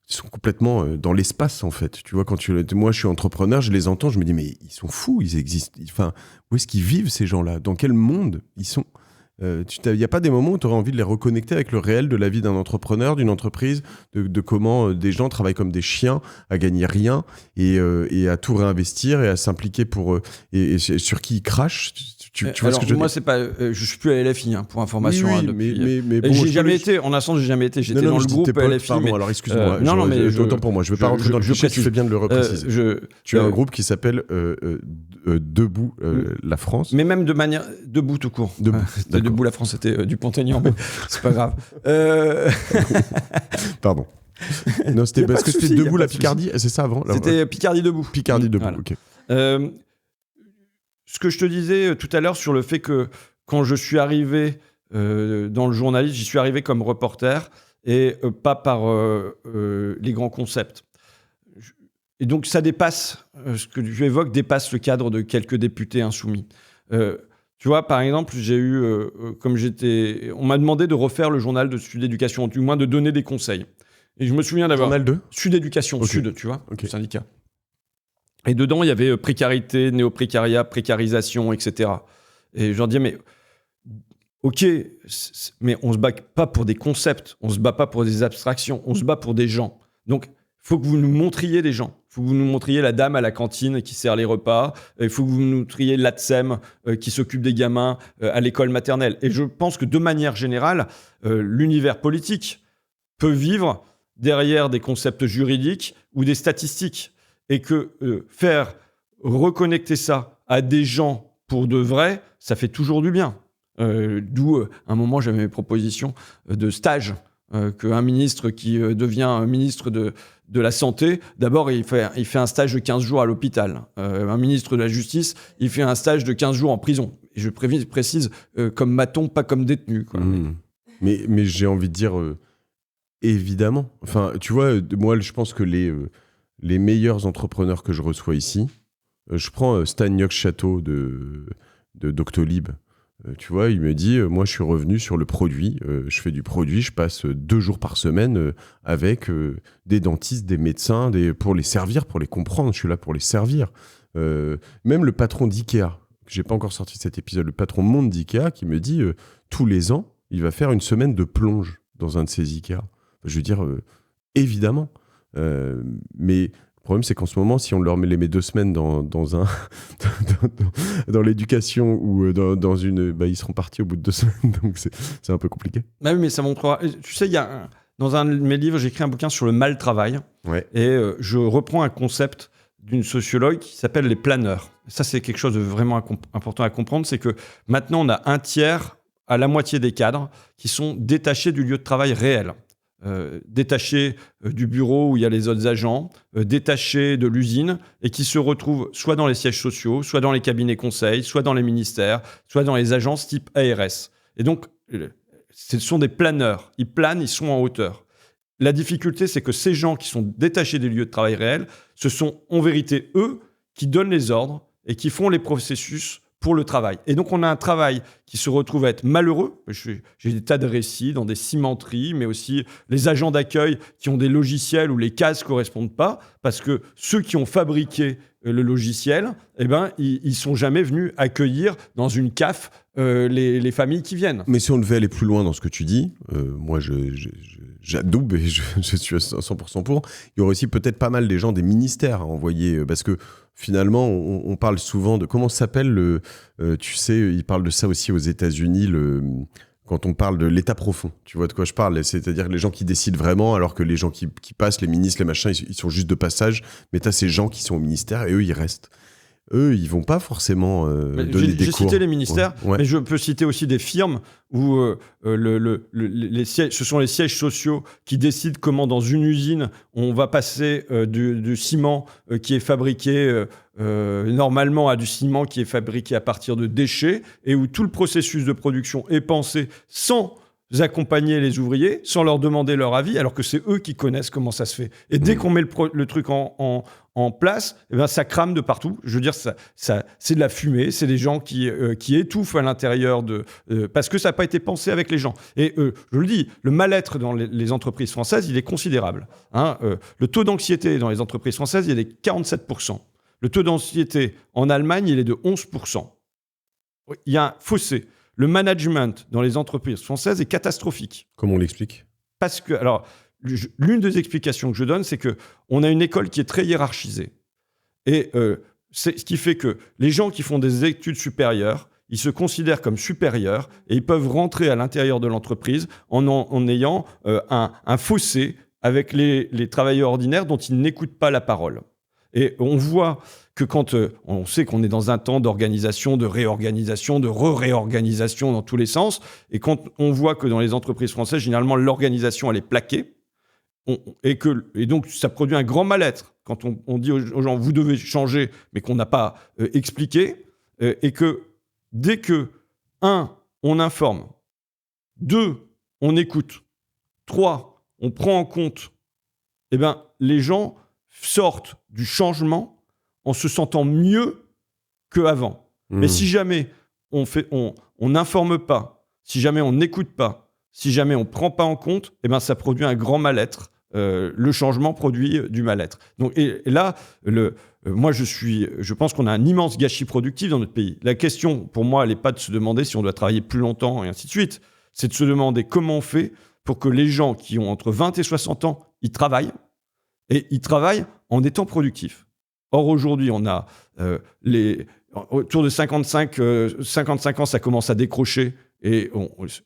A: sont complètement dans l'espace, en fait. Tu vois, moi, je suis entrepreneur, je les entends, je me dis, mais ils sont fous, ils existent. Enfin, où est-ce qu'ils vivent, ces gens-là ? Dans quel monde ils sont ? Il n'y a pas des moments où tu aurais envie de les reconnecter avec le réel de la vie d'un entrepreneur, d'une entreprise, de comment des gens travaillent comme des chiens à gagner rien et à tout réinvestir et à s'impliquer pour et sur qui ils crachent. Tu vois
B: alors,
A: ce que je veux
B: moi,
A: dire ?
B: c'est pas, je suis plus à LFI pour information.
A: Oui,
B: depuis,
A: mais bon,
B: j'ai jamais été. En un sens, j'ai jamais été. J'étais dans le groupe LFI.
A: Pardon,
B: mais,
A: alors excuse-moi.
B: non, mais
A: autant pour moi. Je ne veux pas rentrer dans le cliché. Tu fais bien de le repréciser. Tu as un groupe qui s'appelle Debout la France.
B: Mais même de manière debout tout court. Debout la France, c'était Dupont-Aignan, mais c'est pas grave.
A: Pardon. Non, c'était parce que c'était Debout la Picardie. C'est ça avant.
B: C'était Picardie Debout.
A: Picardie Debout.
B: Voilà.
A: Ok.
B: Ce que je te disais tout à l'heure sur le fait que quand je suis arrivé dans le journalisme, j'y suis arrivé comme reporter et pas par les grands concepts. Et donc ça dépasse, ce que tu évoques dépasse le cadre de quelques députés insoumis. Tu vois, par exemple, j'ai eu, on m'a demandé de refaire le journal de Sud Éducation, du moins de donner des conseils. Et je me souviens d'avoir...
A: Journal de
B: Sud Éducation,
A: okay.
B: Sud, tu vois,
A: okay.
B: syndicat. Et dedans, il y avait précarité, néo-précariat, précarisation, etc. Et je leur disais, mais ok, mais on se bat pas pour des concepts, on se bat pas pour des abstractions, on se bat pour des gens. Donc, il faut que vous nous montriez des gens. Il faut que vous nous montriez la dame à la cantine qui sert les repas. Il faut que vous nous montriez l'ATSEM qui s'occupe des gamins à l'école maternelle. Et je pense que de manière générale, l'univers politique peut vivre derrière des concepts juridiques ou des statistiques. Et que faire reconnecter ça à des gens pour de vrai, ça fait toujours du bien. D'où, à un moment, j'avais mes propositions de stage. Qu'un ministre qui devient ministre de la Santé, d'abord, il fait un stage de 15 jours à l'hôpital. Un ministre de la Justice, il fait un stage de 15 jours en prison. Et je précise, comme maton, pas comme détenu. Quoi.
A: Mais j'ai envie de dire, évidemment. Enfin, tu vois, moi, je pense que les meilleurs entrepreneurs que je reçois ici, je prends Stan Yox-Château de Doctolib. Tu vois, il me dit, moi, je suis revenu sur le produit. Je fais du produit, je passe 2 jours par semaine avec des dentistes, des médecins, pour les servir, pour les comprendre. Je suis là pour les servir. Même le patron d'IKEA, que j'ai pas encore sorti cet épisode, le patron monde d'IKEA, qui me dit, tous les ans, il va faire une semaine de plonge dans un de ses IKEA. Je veux dire, évidemment. Mais le problème, c'est qu'en ce moment, si on leur les met 2 semaines dans l'éducation ou dans une... ils seront partis au bout de 2 semaines, donc c'est un peu compliqué.
B: Bah oui, mais ça montrera... Tu sais, dans un de mes livres, j'ai écrit un bouquin sur le mal-travail.
A: Ouais.
B: Et je reprends un concept d'une sociologue qui s'appelle les planeurs. Ça, c'est quelque chose de vraiment important à comprendre, c'est que maintenant, on a 1/3 à la moitié des cadres qui sont détachés du lieu de travail réel. Détachés du bureau où il y a les autres agents, détachés de l'usine et qui se retrouvent soit dans les sièges sociaux, soit dans les cabinets conseils, soit dans les ministères, soit dans les agences type ARS. Et donc, ce sont des planeurs. Ils planent, ils sont en hauteur. La difficulté, c'est que ces gens qui sont détachés des lieux de travail réels, ce sont en vérité eux qui donnent les ordres et qui font les processus pour le travail. Et donc, on a un travail qui se retrouve à être malheureux. J'ai des tas de récits dans des cimenteries, mais aussi les agents d'accueil qui ont des logiciels où les cases ne correspondent pas, parce que ceux qui ont fabriqué le logiciel, ils sont jamais venus accueillir dans une CAF les familles qui viennent.
A: Mais si on devait aller plus loin dans ce que tu dis, moi, j'adoube et je suis à 100% pour. Il y aurait aussi peut-être pas mal des gens des ministères à envoyer, parce que finalement, on parle souvent de... Comment ça s'appelle tu sais, ils parlent de ça aussi aux États-Unis, quand on parle de l'état profond. Tu vois de quoi je parle ? C'est-à-dire les gens qui décident vraiment, alors que les gens qui passent, les ministres, les machins, ils sont juste de passage. Mais tu as ces gens qui sont au ministère et eux, ils restent. eux, ils vont pas forcément donner des
B: J'ai
A: cours.
B: cité les ministères,
A: Ouais.
B: mais je peux citer aussi des firmes où les sièges, ce sont les sièges sociaux qui décident comment dans une usine on va passer du ciment qui est fabriqué normalement à du ciment qui est fabriqué à partir de déchets et où tout le processus de production est pensé sans accompagner les ouvriers, sans leur demander leur avis, alors que c'est eux qui connaissent comment ça se fait. Et dès qu'on met le truc en place, eh ben, ça crame de partout. Je veux dire, ça, c'est de la fumée, c'est des gens qui étouffent à l'intérieur parce que ça n'a pas été pensé avec les gens. Et je le dis, le mal-être dans les entreprises françaises, il est considérable. Hein. Le taux d'anxiété dans les entreprises françaises, il est de 47%. Le taux d'anxiété en Allemagne, il est de 11%. Il y a un fossé. Le management dans les entreprises françaises est catastrophique.
A: Comment on l'explique ?
B: Parce que, alors, l'une des explications que je donne, c'est qu'on a une école qui est très hiérarchisée. Et c'est ce qui fait que les gens qui font des études supérieures, ils se considèrent comme supérieurs et ils peuvent rentrer à l'intérieur de l'entreprise en ayant un fossé avec les travailleurs ordinaires dont ils n'écoutent pas la parole. Et on voit que quand on sait qu'on est dans un temps d'organisation, de réorganisation, de réorganisation dans tous les sens, et quand on voit que dans les entreprises françaises, généralement, l'organisation, elle est plaquée, et donc ça produit un grand mal-être quand on dit aux gens, vous devez changer, mais qu'on n'a pas expliqué, et que dès que, 1, on informe, 2, on écoute, 3, on prend en compte, eh ben, les gens sortent du changement en se sentant mieux qu'avant. Mais si jamais on n'informe pas, si jamais on n'écoute pas, si jamais on ne prend pas en compte, eh ben, ça produit un grand mal-être. Le changement produit du mal-être. Donc, et là, moi, je pense qu'on a un immense gâchis productif dans notre pays. La question, pour moi, elle n'est pas de se demander si on doit travailler plus longtemps et ainsi de suite. C'est de se demander comment on fait pour que les gens qui ont entre 20 et 60 ans, ils travaillent, et ils travaillent en étant productifs. Or, aujourd'hui, on a autour de 55 ans, ça commence à décrocher et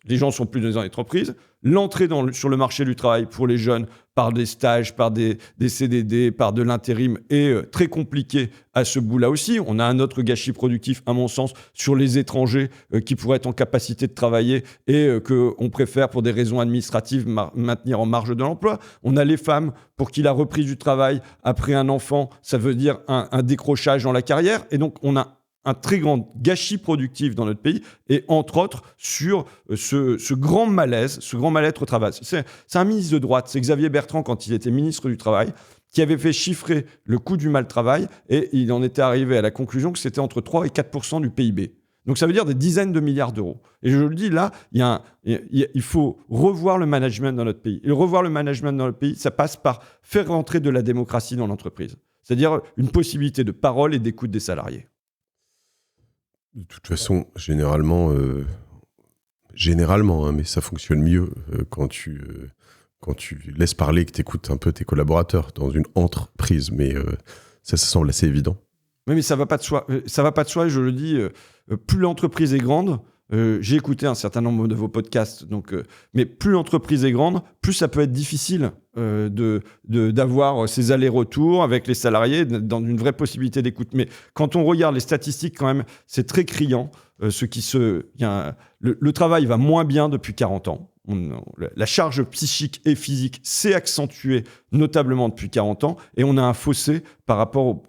B: les gens sont plus dans les entreprises. L'entrée sur le marché du travail pour les jeunes par des stages, par des CDD, par de l'intérim est très compliqué à ce bout-là aussi. On a un autre gâchis productif, à mon sens, sur les étrangers qui pourraient être en capacité de travailler et qu'on préfère, pour des raisons administratives, maintenir en marge de l'emploi. On a les femmes pour qui la reprise du travail après un enfant, ça veut dire un décrochage dans la carrière. Et donc, on a un très grand gâchis productif dans notre pays, et entre autres sur ce grand malaise, ce grand mal-être au travail. C'est un ministre de droite, c'est Xavier Bertrand, quand il était ministre du Travail, qui avait fait chiffrer le coût du mal-travail, et il en était arrivé à la conclusion que c'était entre 3 et 4% du PIB. Donc ça veut dire des dizaines de milliards d'euros. Et je le dis là, il faut revoir le management dans notre pays. Et revoir le management dans notre pays, ça passe par faire rentrer de la démocratie dans l'entreprise. C'est-à-dire une possibilité de parole et d'écoute des salariés.
A: De toute façon, généralement, hein, mais ça fonctionne mieux quand tu laisses parler, que tu écoutes un peu tes collaborateurs dans une entreprise. Mais ça semble assez évident.
B: Oui, mais ça va pas de soi. Ça va pas de soi, et je le dis, plus l'entreprise est grande, j'ai écouté un certain nombre de vos podcasts, mais plus l'entreprise est grande, plus ça peut être difficile d'avoir ces allers-retours avec les salariés dans une vraie possibilité d'écoute. Mais quand on regarde les statistiques, quand même, c'est très criant. Le travail va moins bien depuis 40 ans. La charge psychique et physique s'est accentuée notablement depuis 40 ans, et on a un fossé par rapport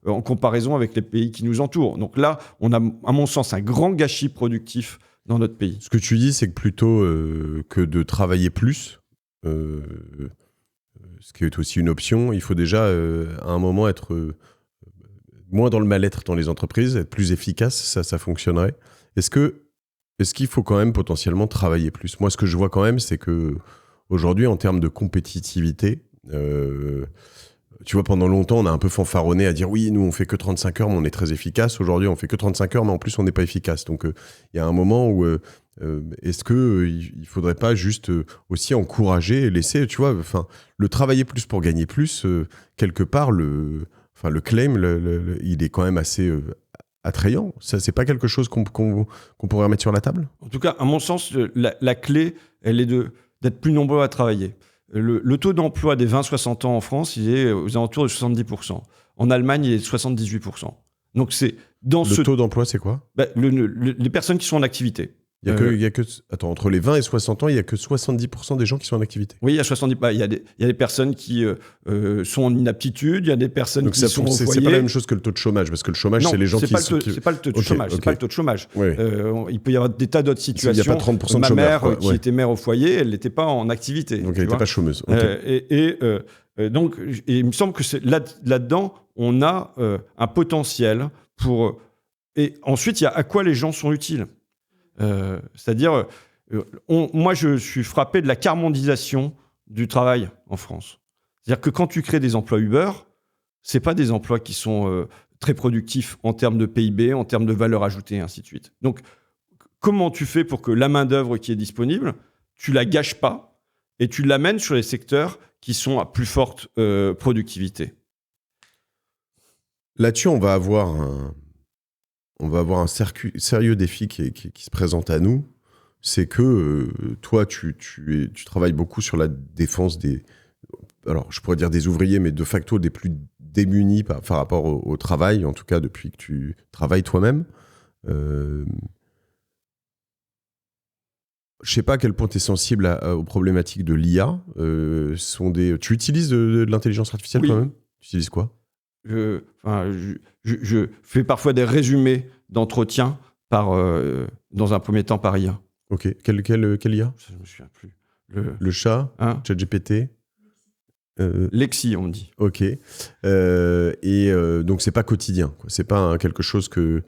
B: en comparaison avec les pays qui nous entourent. Donc là, on a, à mon sens, un grand gâchis productif dans notre pays.
A: Ce que tu dis, c'est que plutôt que de travailler plus, ce qui est aussi une option, il faut déjà à un moment être moins dans le mal-être dans les entreprises, être plus efficace, ça fonctionnerait. Est-ce qu'il faut quand même potentiellement travailler plus ? Moi, ce que je vois quand même, c'est que aujourd'hui, en termes de compétitivité, tu vois, pendant longtemps, on a un peu fanfaronné à dire oui, nous, on fait que 35 heures, mais on est très efficace. Aujourd'hui, on fait que 35 heures, mais en plus, on n'est pas efficace. Donc, il y a un moment où est-ce qu'il faudrait pas juste aussi encourager et laisser, tu vois, le travailler plus pour gagner plus, quelque part, le claim, il est quand même assez attrayant. Ça, c'est pas quelque chose qu'on pourrait remettre sur la table ?
B: En tout cas, à mon sens, la clé, elle est d'être plus nombreux à travailler. Le taux d'emploi des 20-60 ans en France, il est aux alentours de 70%. En Allemagne, il est de 78%. Donc c'est dans
A: Le taux d'emploi, c'est quoi?
B: les personnes qui sont en activité.
A: Il y a que attends, entre les 20 et 60 ans, il y a que 70% des gens qui sont en activité.
B: Oui, il y a 70. Il y a des personnes qui sont en inaptitude, il y a des personnes
A: Donc
B: qui sont au foyer.
A: c'est pas la même chose que le taux de chômage, parce que le chômage,
B: Non,
A: c'est les gens qui...
B: C'est pas le taux de chômage. C'est pas le taux de chômage.
A: Ouais.
B: Il peut y avoir des tas d'autres situations.
A: Il n'y a pas 30% de
B: Ma
A: chômeurs,
B: mère, qui était mère au foyer, elle n'était pas en activité.
A: Donc elle n'était pas chômeuse.
B: Donc, il me semble que là-dedans, on a un potentiel pour... Et ensuite, il y a à quoi les gens sont utiles. C'est-à-dire, moi, je suis frappé de la carmondisation du travail en France. C'est-à-dire que quand tu crées des emplois Uber, c'est pas des emplois qui sont très productifs en termes de PIB, en termes de valeur ajoutée, et ainsi de suite. Donc, comment tu fais pour que la main-d'œuvre qui est disponible, tu la gâches pas et tu l'amènes sur les secteurs qui sont à plus forte productivité?
A: Là-dessus, on va avoir un sérieux défi qui se présente à nous. C'est que toi, tu travailles beaucoup sur la défense alors je pourrais dire des ouvriers, mais de facto des plus démunis par rapport au travail, en tout cas depuis que tu travailles toi-même. Je sais pas à quel point tu es sensible aux problématiques de l'IA. Tu utilises de l'intelligence artificielle toi-même? Tu utilises quoi?
B: Je fais parfois des résumés d'entretien dans un premier temps par IA.
A: Ok. Quel IA?
B: Je ne me souviens plus.
A: Le chat? ChatGPT?
B: Lexi, on me dit.
A: Ok. Donc, c'est pas quotidien, quoi. C'est pas quelque chose que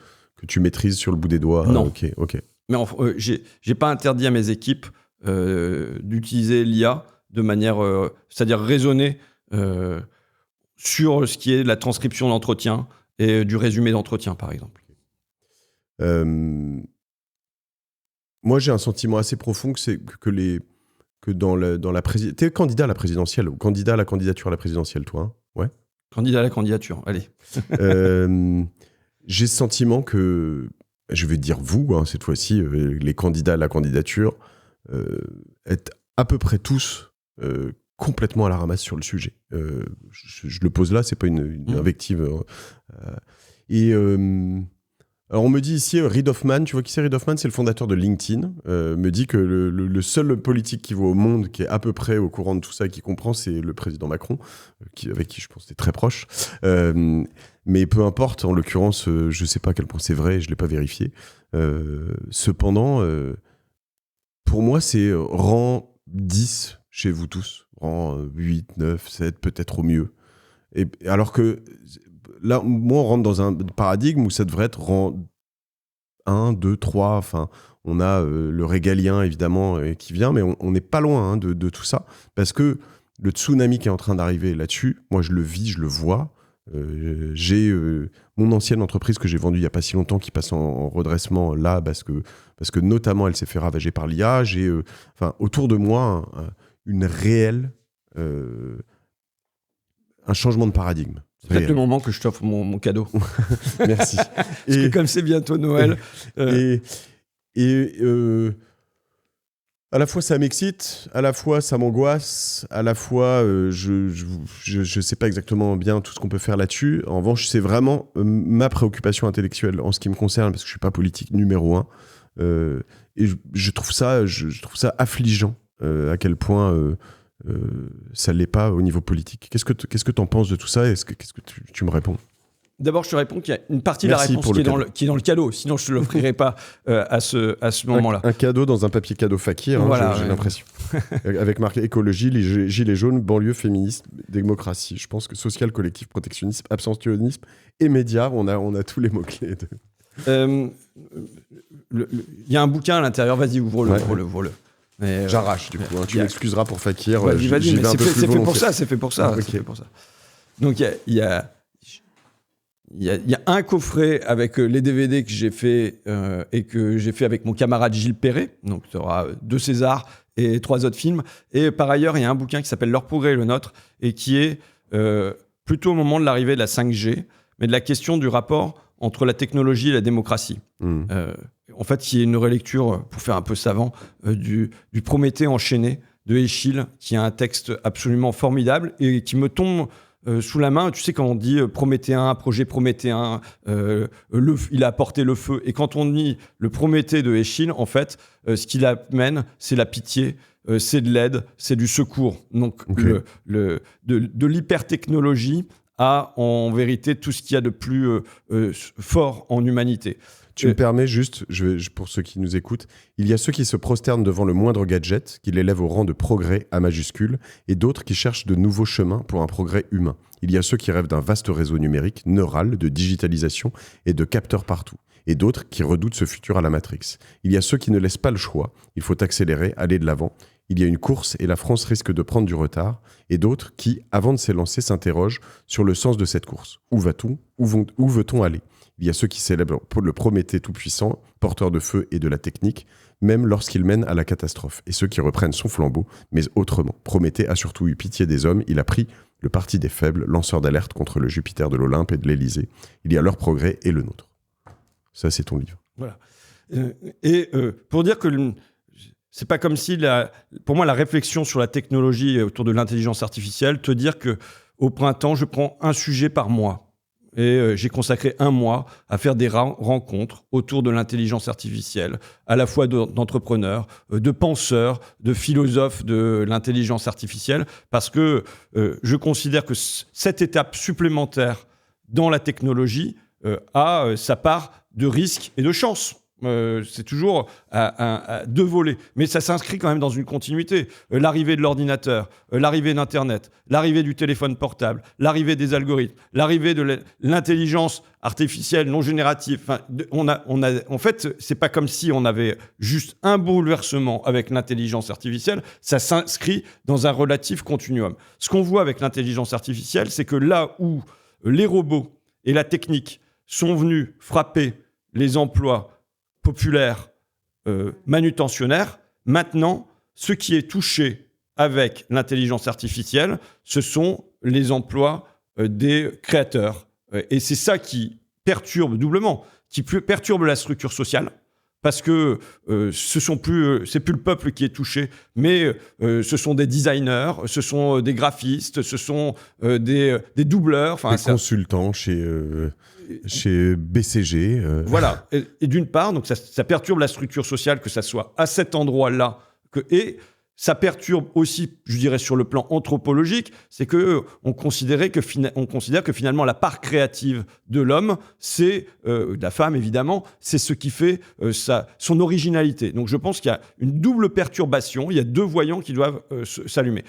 A: tu maîtrises sur le bout des doigts.
B: Non.
A: Ok.
B: Mais j'ai pas interdit à mes équipes d'utiliser l'IA de manière, c'est-à-dire raisonner sur ce qui est de la transcription d'entretien et du résumé d'entretien, par exemple.
A: Moi, j'ai un sentiment assez profond que dans la présidentielle... T'es candidat à la présidentielle, ou candidat à la candidature à la présidentielle, toi, hein? Ouais.
B: Candidat à la candidature, allez.
A: J'ai ce sentiment que, je vais dire vous, hein, cette fois-ci, les candidats à la candidature, êtes à peu près tous complètement à la ramasse sur le sujet. Je le pose là, c'est pas une invective. Alors on me dit ici, Reid Hoffman, tu vois qui c'est Reid Hoffman? C'est le fondateur de LinkedIn. Me dit que le seul politique qui voit au monde, qui est à peu près au courant de tout ça, qui comprend, c'est le président Macron, avec qui je pense que t'es très proche. Mais peu importe, en l'occurrence, je sais pas à quel point c'est vrai, je l'ai pas vérifié. Cependant, pour moi, c'est rang 10 chez vous tous. Rang 8, 9, 7, peut-être au mieux. Et alors que là, moi, on rentre dans un paradigme où ça devrait être rang 1, 2, 3. Enfin, on a le régalien, évidemment, qui vient, mais on n'est pas loin de tout ça. Parce que le tsunami qui est en train d'arriver là-dessus, moi, je le vis, je le vois. J'ai mon ancienne entreprise que j'ai vendue il n'y a pas si longtemps qui passe en redressement là, parce que notamment, elle s'est fait ravager par l'IA. J'ai autour de moi un changement de paradigme.
B: C'est peut-être le moment que je t'offre mon cadeau.
A: Merci.
B: Parce que comme c'est bientôt Noël...
A: À la fois ça m'excite, à la fois ça m'angoisse, à la fois je sais pas exactement bien tout ce qu'on peut faire là-dessus. En revanche, c'est vraiment ma préoccupation intellectuelle en ce qui me concerne, parce que je suis pas politique numéro 1. Et je trouve ça affligeant à quel point ça l'est pas au niveau politique. Qu'est-ce que t'en penses de tout ça? Qu'est-ce que tu me réponds?
B: D'abord, je te réponds qu'il y a une partie de la réponse qui est dans le cadeau. Sinon, je ne te l'offrirai pas à ce moment-là.
A: Un cadeau dans un papier cadeau fakir, voilà, j'ai l'impression. Avec marqué écologie, les gilets jaunes, banlieue, féminisme, démocratie. Je pense que social, collectif, protectionnisme, abstentionnisme et médias, on a tous les mots-clés.
B: Il y a un bouquin à l'intérieur. Vas-y, ouvre-le.
A: J'arrache, du coup. Tu m'excuseras pour fakir.
B: Vas-y, mais c'est fait pour ça.
A: Okay.
B: Donc, il y a un coffret avec les DVD que j'ai fait et que j'ai fait avec mon camarade Gilles Perret. Donc, tu auras 2 Césars et 3 autres films. Et par ailleurs, il y a un bouquin qui s'appelle Leur progrès et le nôtre et qui est plutôt au moment de l'arrivée de la 5G, mais de la question du rapport entre la technologie et la démocratie. En fait, il y a une relecture, pour faire un peu savant, du Prométhée enchaîné de Échille, qui est un texte absolument formidable et qui me tombe sous la main. Tu sais, quand on dit Prométhéen, projet Prométhéen, il a apporté le feu. Et quand on dit le Prométhée de Eschyle, en fait, ce qu'il amène, c'est la pitié, c'est de l'aide, c'est du secours. Donc, de l'hypertechnologie à, en vérité, tout ce qu'il y a de plus fort en humanité.
A: Tu me permets juste, pour ceux qui nous écoutent, il y a ceux qui se prosternent devant le moindre gadget, qui l'élèvent au rang de progrès A majuscule, et d'autres qui cherchent de nouveaux chemins pour un progrès humain. Il y a ceux qui rêvent d'un vaste réseau numérique, neural, de digitalisation et de capteurs partout, et d'autres qui redoutent ce futur à la Matrix. Il y a ceux qui ne laissent pas le choix, il faut accélérer, aller de l'avant. Il y a une course et la France risque de prendre du retard, et d'autres qui, avant de s'élancer, s'interrogent sur le sens de cette course. Où va-t-on ? Où veut-on aller ? Il y a ceux qui célèbrent le Prométhée tout-puissant, porteur de feu et de la technique, même lorsqu'il mène à la catastrophe, et ceux qui reprennent son flambeau, mais autrement. Prométhée a surtout eu pitié des hommes, il a pris le parti des faibles, lanceur d'alerte contre le Jupiter de l'Olympe et de l'Élysée. Il y a leur progrès et le nôtre. Ça, c'est ton livre.
B: Voilà. Pour dire que c'est pas comme si, pour moi, la réflexion sur la technologie autour de l'intelligence artificielle, te dire que au printemps, je prends un sujet par mois. Et j'ai consacré un mois à faire des rencontres autour de l'intelligence artificielle, à la fois d'entrepreneurs, de penseurs, de philosophes de l'intelligence artificielle, parce que je considère que cette étape supplémentaire dans la technologie a sa part de risque et de chance. C'est toujours à deux volets. Mais ça s'inscrit quand même dans une continuité. L'arrivée de l'ordinateur, l'arrivée d'Internet, l'arrivée du téléphone portable, l'arrivée des algorithmes, l'arrivée de l'intelligence artificielle non générative. Enfin, en fait, c'est pas comme si on avait juste un bouleversement avec l'intelligence artificielle. Ça s'inscrit dans un relatif continuum. Ce qu'on voit avec l'intelligence artificielle, c'est que là où les robots et la technique sont venus frapper les emplois populaires, manutentionnaires, maintenant, ce qui est touché avec l'intelligence artificielle, ce sont les emplois des créateurs. Et c'est ça qui perturbe doublement, qui perturbe la structure sociale, parce que c'est plus le peuple qui est touché, mais ce sont des designers, ce sont des graphistes, ce sont des doubleurs.
A: Des consultants chez BCG.
B: Voilà. Et d'une part, donc ça perturbe la structure sociale, que ça soit à cet endroit-là. Et ça perturbe aussi, je dirais, sur le plan anthropologique, c'est qu'on considère que finalement la part créative de l'homme, c'est de la femme évidemment, c'est ce qui fait son originalité. Donc je pense qu'il y a une double perturbation, il y a deux voyants qui doivent s'allumer.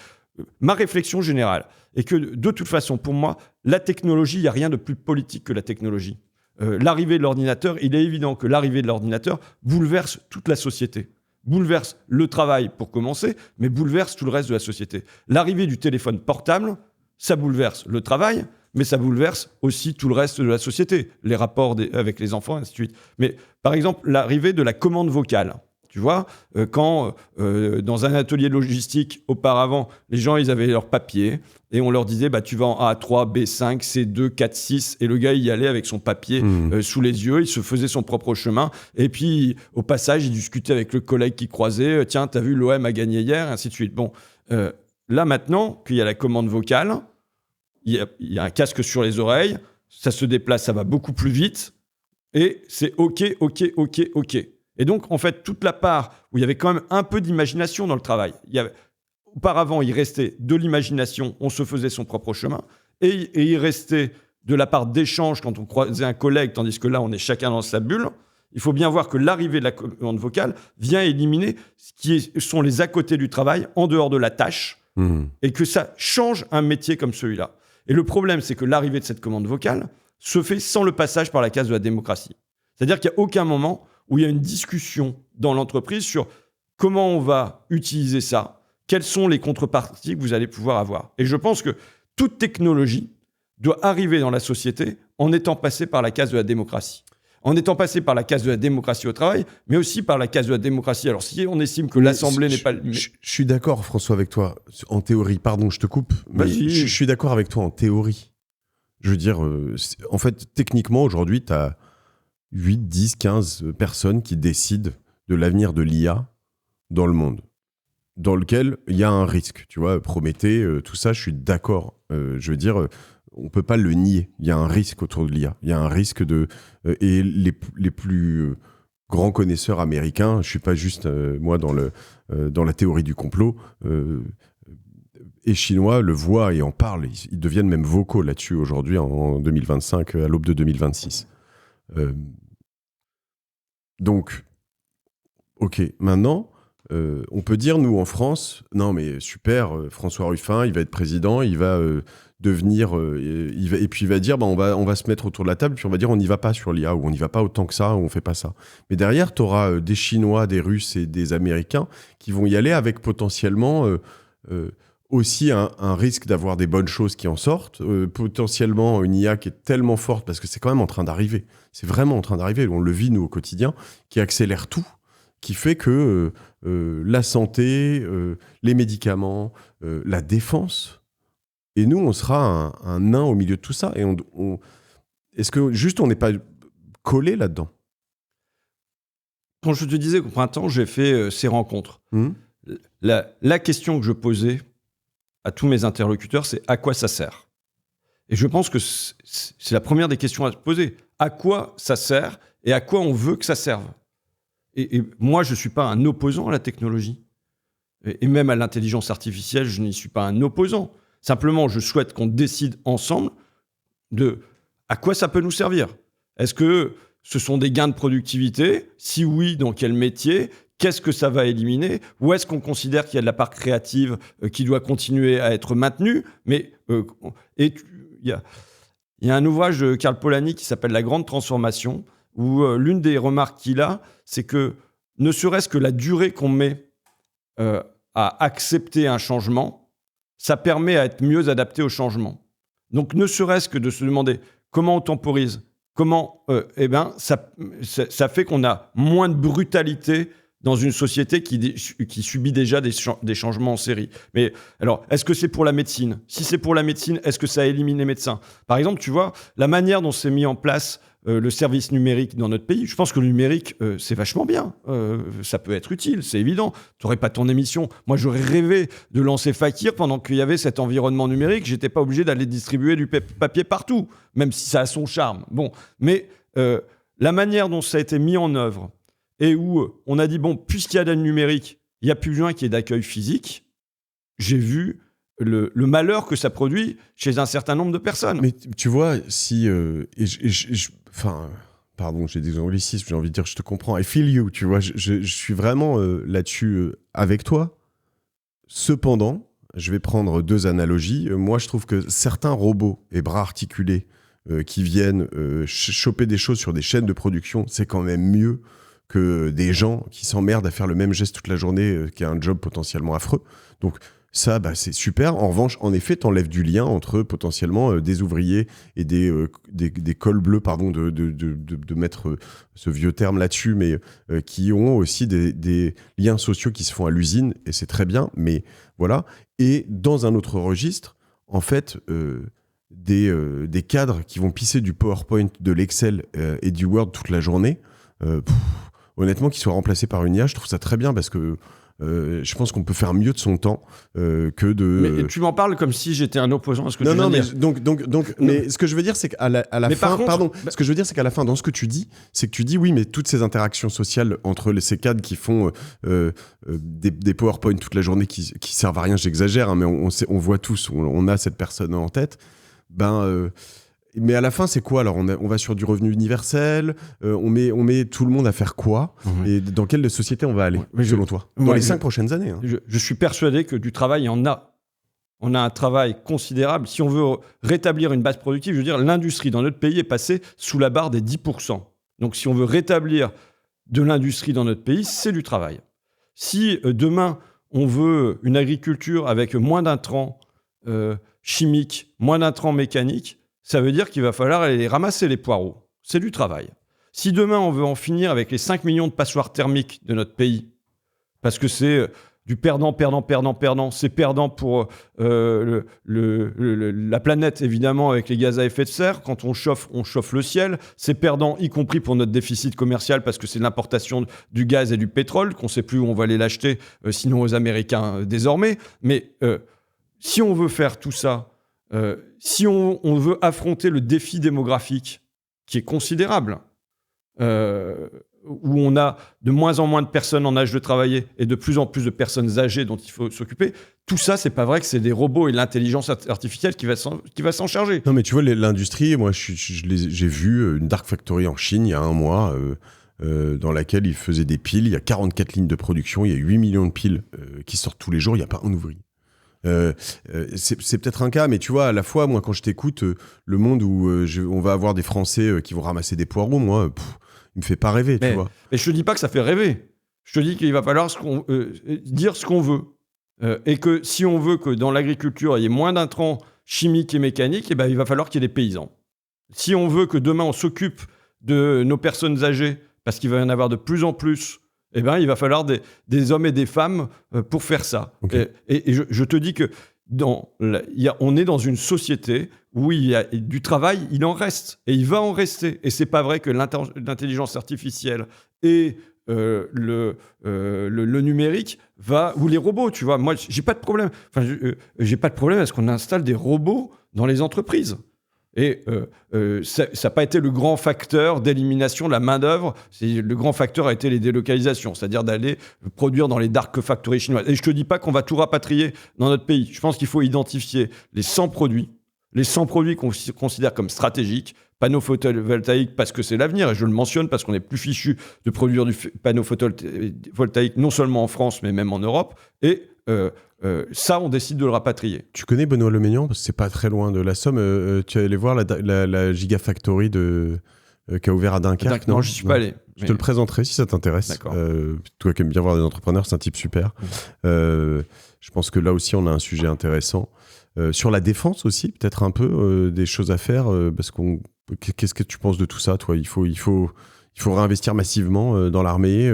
B: Ma réflexion générale est que de toute façon, pour moi, la technologie, il n'y a rien de plus politique que la technologie. L'arrivée de l'ordinateur, il est évident que l'arrivée de l'ordinateur bouleverse toute la société. Bouleverse le travail pour commencer, mais bouleverse tout le reste de la société. L'arrivée du téléphone portable, ça bouleverse le travail, mais ça bouleverse aussi tout le reste de la société, les rapports avec les enfants, et ainsi de suite. Mais par exemple, l'arrivée de la commande vocale. Tu vois, quand dans un atelier de logistique, auparavant, les gens, ils avaient leur papier et on leur disait, tu vas en A3, B5, C2, 4, 6. Et le gars, il y allait avec son papier sous les yeux, il se faisait son propre chemin. Et puis, au passage, il discutait avec le collègue qui croisait. Tiens, t'as vu, l'OM a gagné hier, et ainsi de suite. Bon, là, maintenant qu'il y a la commande vocale, il y a un casque sur les oreilles, ça se déplace, ça va beaucoup plus vite. Et c'est OK. Et donc, en fait, toute la part où il y avait quand même un peu d'imagination dans le travail. Auparavant, il restait de l'imagination, on se faisait son propre chemin. Et il restait de la part d'échange quand on croisait un collègue, tandis que là, on est chacun dans sa bulle. Il faut bien voir que l'arrivée de la commande vocale vient éliminer ce qui sont les à côté du travail, en dehors de la tâche, et que ça change un métier comme celui-là. Et le problème, c'est que l'arrivée de cette commande vocale se fait sans le passage par la case de la démocratie. C'est-à-dire qu'il n'y a aucun moment où il y a une discussion dans l'entreprise sur comment on va utiliser ça, quelles sont les contreparties que vous allez pouvoir avoir. Et je pense que toute technologie doit arriver dans la société en étant passée par la case de la démocratie. En étant passée par la case de la démocratie au travail, mais aussi par la case de la démocratie. Alors, si on estime que l'Assemblée n'est pas...
A: Je suis d'accord, François, avec toi, en théorie. Pardon, je te coupe, mais je suis d'accord avec toi en théorie. Je veux dire, en fait, techniquement, aujourd'hui, tu as 8, 10, 15 personnes qui décident de l'avenir de l'IA dans le monde. dans lequel il y a un risque. Tu vois, Prométhée, tout ça, je suis d'accord. Je veux dire, on peut pas le nier. Il y a un risque autour de l'IA. Il y a un risque de... et les plus grands connaisseurs américains, je suis pas juste, moi, dans la théorie du complot, et chinois le voient et en parlent. Ils deviennent même vocaux là-dessus aujourd'hui, en 2025, à l'aube de 2026. Donc, ok, maintenant, on peut dire, nous, en France, non mais super, François Ruffin, il va être président, il va devenir... et puis il va dire, on va se mettre autour de la table, puis on va dire, on n'y va pas sur l'IA, ou on n'y va pas autant que ça, ou on fait pas ça. Mais derrière, tu auras des Chinois, des Russes et des Américains qui vont y aller avec potentiellement... aussi un risque d'avoir des bonnes choses qui en sortent, potentiellement une IA qui est tellement forte, parce que c'est quand même en train d'arriver, c'est vraiment en train d'arriver, on le vit nous au quotidien, qui accélère tout, qui fait que la santé, les médicaments, la défense, et nous on sera un nain au milieu de tout ça, et est-ce que juste on n'est pas collé là-dedans?
B: Quand je te disais qu'au printemps, j'ai fait ces rencontres, la question que je posais à tous mes interlocuteurs, c'est à quoi ça sert? Et je pense que c'est la première des questions à se poser. À quoi ça sert et à quoi on veut que ça serve? Et moi, je ne suis pas un opposant à la technologie. Et même à l'intelligence artificielle, je n'y suis pas un opposant. Simplement, je souhaite qu'on décide ensemble de à quoi ça peut nous servir. Est-ce que ce sont des gains de productivité? Si oui, dans quel métier? Qu'est-ce que ça va éliminer? Ou est-ce qu'on considère qu'il y a de la part créative qui doit continuer à être maintenue? Mais il y a un ouvrage de Karl Polanyi qui s'appelle La Grande Transformation, où l'une des remarques qu'il a, c'est que ne serait-ce que la durée qu'on met à accepter un changement, ça permet à être mieux adapté au changement. Donc ne serait-ce que de se demander comment on temporise, ça fait qu'on a moins de brutalité dans une société qui subit déjà des changements en série. Mais alors, est-ce que c'est pour la médecine? Si c'est pour la médecine, est-ce que ça élimine les médecins? Par exemple, tu vois, la manière dont s'est mis en place le service numérique dans notre pays, je pense que le numérique, c'est vachement bien. Ça peut être utile, c'est évident. Tu n'aurais pas ton émission. Moi, j'aurais rêvé de lancer Fakir pendant qu'il y avait cet environnement numérique. Je n'étais pas obligé d'aller distribuer du papier partout, même si ça a son charme. Bon, mais la manière dont ça a été mis en œuvre, et où on a dit, bon, puisqu'il y a du numérique, il n'y a plus besoin qu'il y ait d'accueil physique, j'ai vu le malheur que ça produit chez un certain nombre de personnes.
A: Mais tu vois, si... pardon, j'ai des anglicismes, j'ai envie de dire, je te comprends. I feel you, tu vois, je suis vraiment là-dessus avec toi. Cependant, je vais prendre deux analogies. Moi, je trouve que certains robots et bras articulés qui viennent choper des choses sur des chaînes de production, c'est quand même mieux que des gens qui s'emmerdent à faire le même geste toute la journée, qui a un job potentiellement affreux. Donc ça, c'est super. En revanche, en effet, t'enlèves du lien entre potentiellement des ouvriers et des cols bleus, pardon, de mettre ce vieux terme là-dessus, mais qui ont aussi des liens sociaux qui se font à l'usine, et c'est très bien, mais voilà. Et dans un autre registre, en fait, des cadres qui vont pisser du PowerPoint, de l'Excel et du Word toute la journée, honnêtement, qu'ils soient remplacés par une IA, je trouve ça très bien parce que je pense qu'on peut faire mieux de son temps que de...
B: Mais tu m'en parles comme si j'étais un opposant à ce que tu viens de dire.
A: Donc, mais ce que je veux dire, c'est qu'à la fin... ce que je veux dire, c'est qu'à la fin, dans ce que tu dis, c'est que tu dis, oui, mais toutes ces interactions sociales entre ces cadres qui font des PowerPoint toute la journée qui servent à rien, j'exagère, hein, mais on voit tous, on a cette personne en tête, mais à la fin, c'est quoi? Alors, on va sur du revenu universel, on met tout le monde à faire quoi? Et dans quelle société on va aller, selon toi? Dans les 5 prochaines années. Hein.
B: Je suis persuadé que du travail, il y en a. On a un travail considérable. Si on veut rétablir une base productive, je veux dire, l'industrie dans notre pays est passée sous la barre des 10%. Donc, si on veut rétablir de l'industrie dans notre pays, c'est du travail. Si demain, on veut une agriculture avec moins d'intrants chimiques, moins d'intrants mécaniques, ça veut dire qu'il va falloir aller ramasser les poireaux. C'est du travail. Si demain, on veut en finir avec les 5 millions de passoires thermiques de notre pays, parce que c'est du perdant, perdant, perdant, perdant. C'est perdant pour la planète, évidemment, avec les gaz à effet de serre. Quand on chauffe le ciel. C'est perdant, y compris pour notre déficit commercial, parce que c'est l'importation du gaz et du pétrole, qu'on ne sait plus où on va aller l'acheter, sinon aux Américains désormais. Mais si on veut faire tout ça, si on veut affronter le défi démographique, qui est considérable, où on a de moins en moins de personnes en âge de travailler et de plus en plus de personnes âgées dont il faut s'occuper, tout ça, c'est pas vrai que c'est des robots et l'intelligence artificielle qui va s'en charger.
A: Non, mais tu vois, l'industrie, moi, j'ai vu une Dark Factory en Chine il y a un mois, dans laquelle ils faisaient des piles. Il y a 44 lignes de production, il y a 8 millions de piles qui sortent tous les jours, il n'y a pas un ouvrier. C'est peut-être un cas, mais tu vois, à la fois, moi, quand je t'écoute, le monde où on va avoir des Français qui vont ramasser des poireaux, moi, il me fait pas rêver, tu vois.
B: Mais je te dis pas que ça fait rêver. Je te dis qu'il va falloir dire ce qu'on veut. Et que si on veut que dans l'agriculture, il y ait moins d'intrants chimiques et mécaniques, eh ben, il va falloir qu'il y ait des paysans. Si on veut que demain, on s'occupe de nos personnes âgées, parce qu'il va y en avoir de plus en plus, eh ben, il va falloir des hommes et des femmes pour faire ça. Okay. Et je te dis que on est dans une société où il y a du travail, il en reste, et il va en rester. Et c'est pas vrai que l'intelligence artificielle et le numérique ou les robots, tu vois. Moi, j'ai pas de problème. Enfin, j'ai pas de problème à ce qu'on installe des robots dans les entreprises. Et ça n'a pas été le grand facteur d'élimination de la main-d'œuvre. Le grand facteur a été les délocalisations, c'est-à-dire d'aller produire dans les dark factories chinoises. Et je ne te dis pas qu'on va tout rapatrier dans notre pays. Je pense qu'il faut identifier les 100 produits qu'on considère comme stratégiques, panneaux photovoltaïques parce que c'est l'avenir, et je le mentionne parce qu'on est plus fichu de produire du panneau photovoltaïque non seulement en France, mais même en Europe. Et ça, on décide de le rapatrier.
A: Tu connais Benoît Le Meillan, parce que c'est pas très loin de la Somme. Tu es allé voir la Gigafactory qui a ouvert à Dunkerque?
B: Non, j'y suis pas allé.
A: Je te le présenterai si ça t'intéresse.
B: D'accord.
A: Toi qui aimes bien voir des entrepreneurs, c'est un type super. Je pense que là aussi, on a un sujet intéressant. Sur la défense aussi, peut-être un peu des choses à faire. Qu'est-ce que tu penses de tout ça, toi? Il faut réinvestir massivement dans l'armée.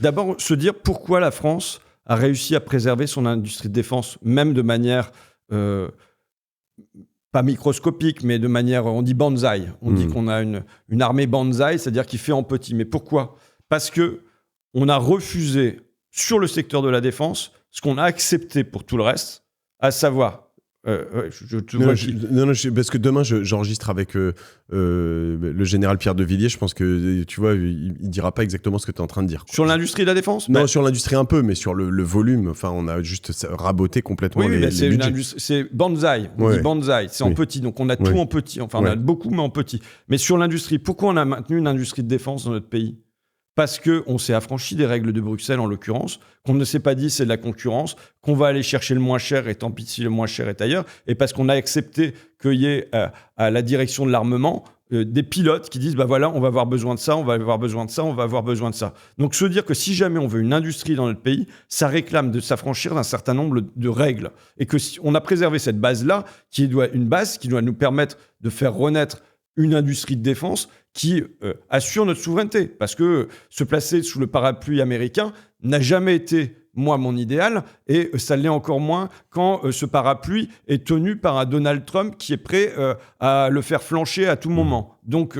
B: D'abord, se dire pourquoi la France a réussi à préserver son industrie de défense, même de manière pas microscopique, mais de manière, on dit bonsaï. On dit qu'on a une armée bonsaï, c'est-à-dire qui fait en petit. Mais pourquoi? Parce qu'on a refusé, sur le secteur de la défense, ce qu'on a accepté pour tout le reste, à savoir...
A: parce que demain j'enregistre avec le général Pierre de Villiers. Je pense que tu vois, il dira pas exactement ce que tu es en train de dire, quoi.
B: Sur l'industrie de la défense?
A: Non, sur l'industrie un peu, mais sur le volume. Enfin, on a juste raboté complètement les budgets.
B: C'est bonsaï. On dit bonsaï. C'est en petit. Donc on a tout en petit. Enfin, on a beaucoup, mais en petit. Mais sur l'industrie, pourquoi on a maintenu une industrie de défense dans notre pays? Parce qu'on s'est affranchi des règles de Bruxelles, en l'occurrence, qu'on ne s'est pas dit c'est de la concurrence, qu'on va aller chercher le moins cher, et tant pis si le moins cher est ailleurs, et parce qu'on a accepté qu'il y ait à la direction de l'armement des pilotes qui disent, bah voilà, on va avoir besoin de ça, on va avoir besoin de ça, on va avoir besoin de ça. Donc se dire que si jamais on veut une industrie dans notre pays, ça réclame de s'affranchir d'un certain nombre de règles. Et que si on a préservé cette base-là, une base qui doit nous permettre de faire renaître une industrie de défense qui assure notre souveraineté. Parce que se placer sous le parapluie américain n'a jamais été, moi, mon idéal, et ça l'est encore moins quand ce parapluie est tenu par un Donald Trump qui est prêt à le faire flancher à tout moment. Donc,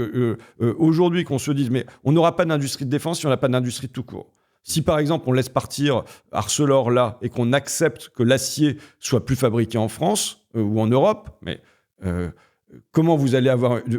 B: aujourd'hui, qu'on se dise, mais on n'aura pas d'industrie de défense si on n'a pas d'industrie tout court. Si, par exemple, on laisse partir Arcelor là, et qu'on accepte que l'acier soit plus fabriqué en France ou en Europe, mais... comment vous allez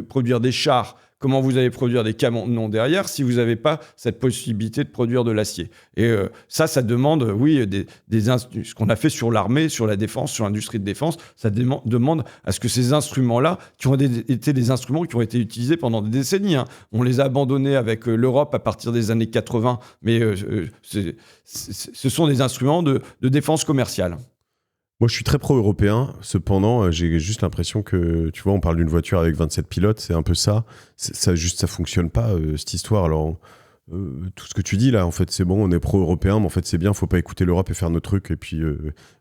B: produire des chars, comment vous allez produire des camions derrière si vous n'avez pas cette possibilité de produire de l'acier. Et ça demande, oui, ce qu'on a fait sur l'armée, sur la défense, sur l'industrie de défense, ça demande à ce que ces instruments-là, qui ont été des instruments qui ont été utilisés pendant des décennies, hein. On les a abandonnés avec l'Europe à partir des années 80, mais ce sont des instruments de défense commerciale.
A: Moi, je suis très pro-européen. Cependant, j'ai juste l'impression que, tu vois, on parle d'une voiture avec 27 pilotes, c'est un peu ça. Ça fonctionne pas, cette histoire. Alors, tout ce que tu dis là, en fait, c'est bon, on est pro-européen, mais en fait, c'est bien, faut pas écouter l'Europe et faire nos trucs, et puis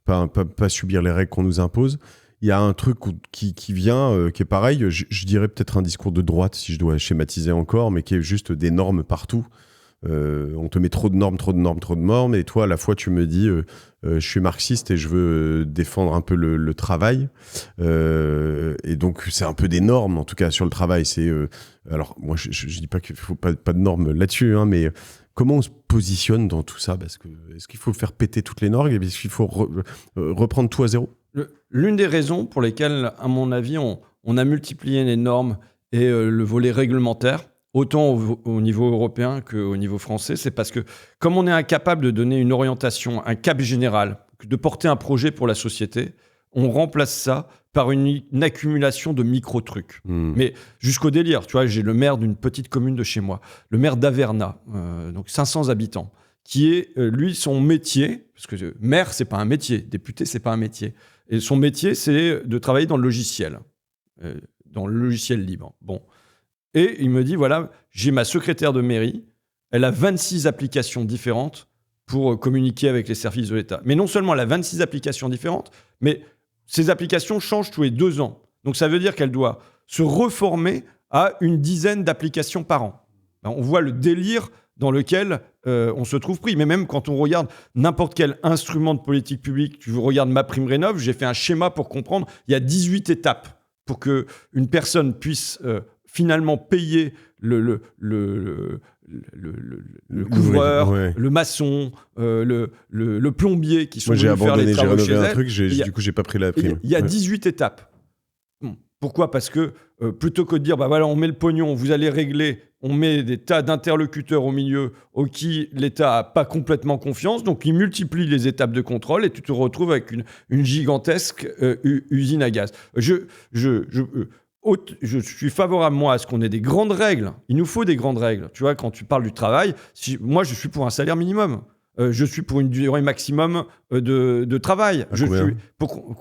A: pas subir les règles qu'on nous impose. Il y a un truc qui vient, qui est pareil, je dirais peut-être un discours de droite, si je dois schématiser encore, mais qui est juste des normes partout. on te met trop de normes, et toi, à la fois, tu me dis, je suis marxiste et je veux défendre un peu le travail. Et donc, c'est un peu des normes, en tout cas, sur le travail. Alors, moi, je dis pas qu'il faut pas de normes là-dessus, hein, mais comment on se positionne dans tout ça ? Parce que, est-ce qu'il faut faire péter toutes les normes ? Est-ce qu'il faut reprendre tout à zéro ?
B: L'une des raisons pour lesquelles, à mon avis, on a multiplié les normes et le volet réglementaire, autant au niveau européen qu'au niveau français, c'est parce que comme on est incapable de donner une orientation, un cap général, de porter un projet pour la société, on remplace ça par une accumulation de micro-trucs. Mais jusqu'au délire, tu vois, j'ai le maire d'une petite commune de chez moi, le maire d'Averna, donc 500 habitants, qui est, lui, son métier, parce que maire, c'est pas un métier, député, c'est pas un métier, et son métier, c'est de travailler dans le logiciel libre. Bon. Et il me dit, voilà, j'ai ma secrétaire de mairie, elle a 26 applications différentes pour communiquer avec les services de l'État. Mais non seulement elle a 26 applications différentes, mais ces applications changent tous les 2 ans. Donc ça veut dire qu'elle doit se reformer à une dizaine d'applications par an. On voit le délire dans lequel on se trouve pris. Mais même quand on regarde n'importe quel instrument de politique publique, tu regardes MaPrimeRénov', j'ai fait un schéma pour comprendre, il y a 18 étapes pour qu'une personne puisse finalement payer le couvreur,
A: ouais.
B: le maçon, le plombier qui sont
A: Moi, j'ai
B: venus faire les
A: abandonné, j'ai
B: travaux
A: rénové
B: chez
A: un
B: elle.
A: truc, du coup, j'ai pas pris la prime.
B: Il y a 18 étapes. Pourquoi ? Parce que plutôt que de dire, bah voilà, on met le pognon, vous allez régler, on met des tas d'interlocuteurs au milieu auxquels l'État n'a pas complètement confiance, donc il multiplie les étapes de contrôle et tu te retrouves avec une gigantesque usine à gaz. Je suis favorable, moi, à ce qu'on ait des grandes règles. Il nous faut des grandes règles. Tu vois, quand tu parles du travail, moi, je suis pour un salaire minimum. Je suis pour une durée maximum de travail.
A: À combien ?
B: Suis pour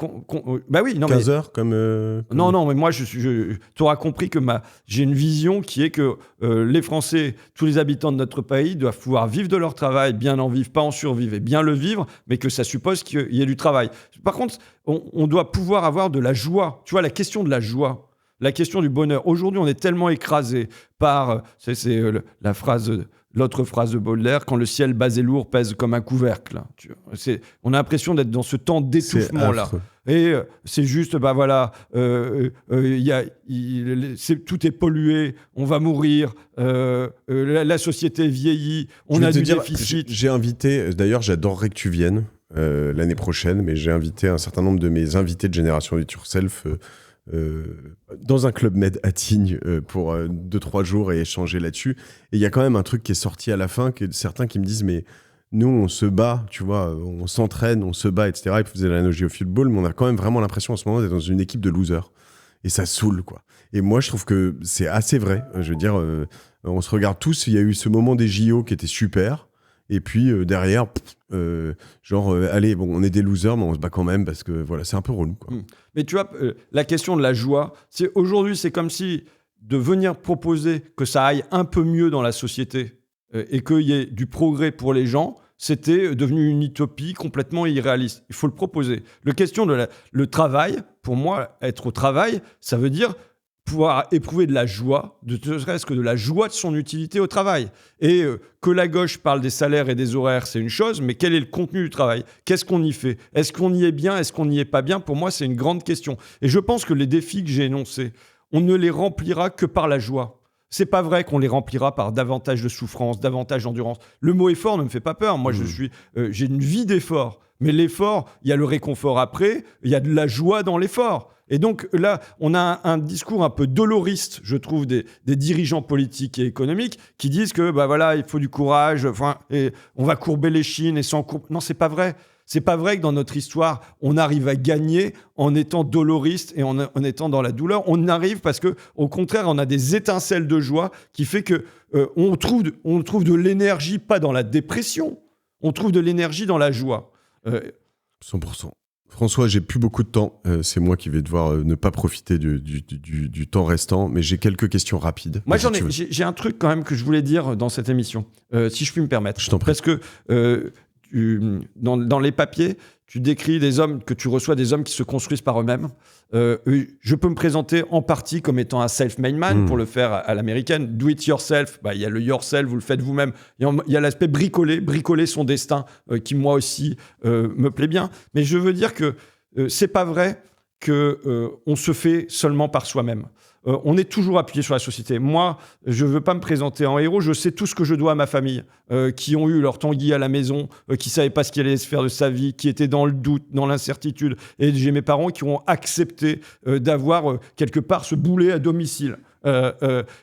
B: bah oui, non,
A: 15 heures comme...
B: Non, mais moi, tu auras compris que j'ai une vision qui est que les Français, tous les habitants de notre pays doivent pouvoir vivre de leur travail, bien en vivre, pas en survivre, et bien le vivre, mais que ça suppose qu'il y ait du travail. Par contre, on doit pouvoir avoir de la joie. Tu vois, la question de la joie, la question du bonheur. Aujourd'hui, on est tellement écrasé par... la phrase... L'autre phrase de Baudelaire, quand le ciel bas et lourd pèse comme un couvercle. On a l'impression d'être dans ce temps d'étouffement-là. Et c'est juste, bah voilà, tout est pollué, on va mourir, la société vieillit, on a du déficit.
A: J'ai invité, d'ailleurs, j'adorerais que tu viennes l'année prochaine, mais j'ai invité un certain nombre de mes invités de Génération Do It Yourself dans un Club Med à Tignes pour 2-3 jours et échanger là-dessus. Et il y a quand même un truc qui est sorti à la fin, certains qui me disent, mais nous, on se bat, tu vois, on s'entraîne, on se bat, etc. Ils faisaient l'analogie au football, mais on a quand même vraiment l'impression en ce moment d'être dans une équipe de losers. Et ça saoule, quoi. Et moi, je trouve que c'est assez vrai. Je veux dire, on se regarde tous, il y a eu ce moment des JO qui était super. Et puis derrière, allez, bon, on est des losers, mais on se bat quand même parce que voilà, c'est un peu relou, quoi.
B: Mais tu vois, la question de la joie, aujourd'hui, c'est comme si de venir proposer que ça aille un peu mieux dans la société et qu'il y ait du progrès pour les gens, c'était devenu une utopie complètement irréaliste. Il faut le proposer. La question de le travail, pour moi, être au travail, ça veut dire pouvoir éprouver de la joie, ne serait-ce que de la joie de son utilité au travail. Et que la gauche parle des salaires et des horaires, c'est une chose, mais quel est le contenu du travail ? Qu'est-ce qu'on y fait ? Est-ce qu'on y est bien ? Est-ce qu'on n'y est pas bien ? Pour moi, c'est une grande question. Et je pense que les défis que j'ai énoncés, on ne les remplira que par la joie. C'est pas vrai qu'on les remplira par davantage de souffrance, davantage d'endurance. Le mot effort ne me fait pas peur. Moi, j'ai une vie d'effort. Mais l'effort, il y a le réconfort après, il y a de la joie dans l'effort. Et donc là, on a un discours un peu doloriste, je trouve, des dirigeants politiques et économiques qui disent que bah voilà, il faut du courage, et on va courber les chines et sans courbe. Non, c'est pas vrai. C'est pas vrai que dans notre histoire, on arrive à gagner en étant doloriste et en étant dans la douleur. On arrive parce que, au contraire, on a des étincelles de joie qui fait que on trouve de l'énergie, pas dans la dépression. On trouve de l'énergie dans la joie.
A: 100%. François, j'ai plus beaucoup de temps. C'est moi qui vais devoir ne pas profiter du temps restant, mais j'ai quelques questions rapides.
B: Moi, j'ai un truc quand même que je voulais dire dans cette émission, si je puis me permettre.
A: Je t'en prie.
B: Parce que dans les papiers, tu décris des hommes, que tu reçois des hommes qui se construisent par eux-mêmes. Je peux me présenter en partie comme étant un self-made man pour le faire à l'américaine. Do it yourself, il y a le yourself, vous le faites vous-même. Il y a l'aspect bricoler son destin qui moi aussi me plaît bien. Mais je veux dire que c'est pas vrai qu'on se fait seulement par soi-même. On est toujours appuyé sur la société. Moi, je ne veux pas me présenter en héros. Je sais tout ce que je dois à ma famille, qui ont eu leur Tanguy à la maison, qui ne savaient pas ce qu'il allait se faire de sa vie, qui étaient dans le doute, dans l'incertitude. Et j'ai mes parents qui ont accepté d'avoir quelque part ce boulet à domicile.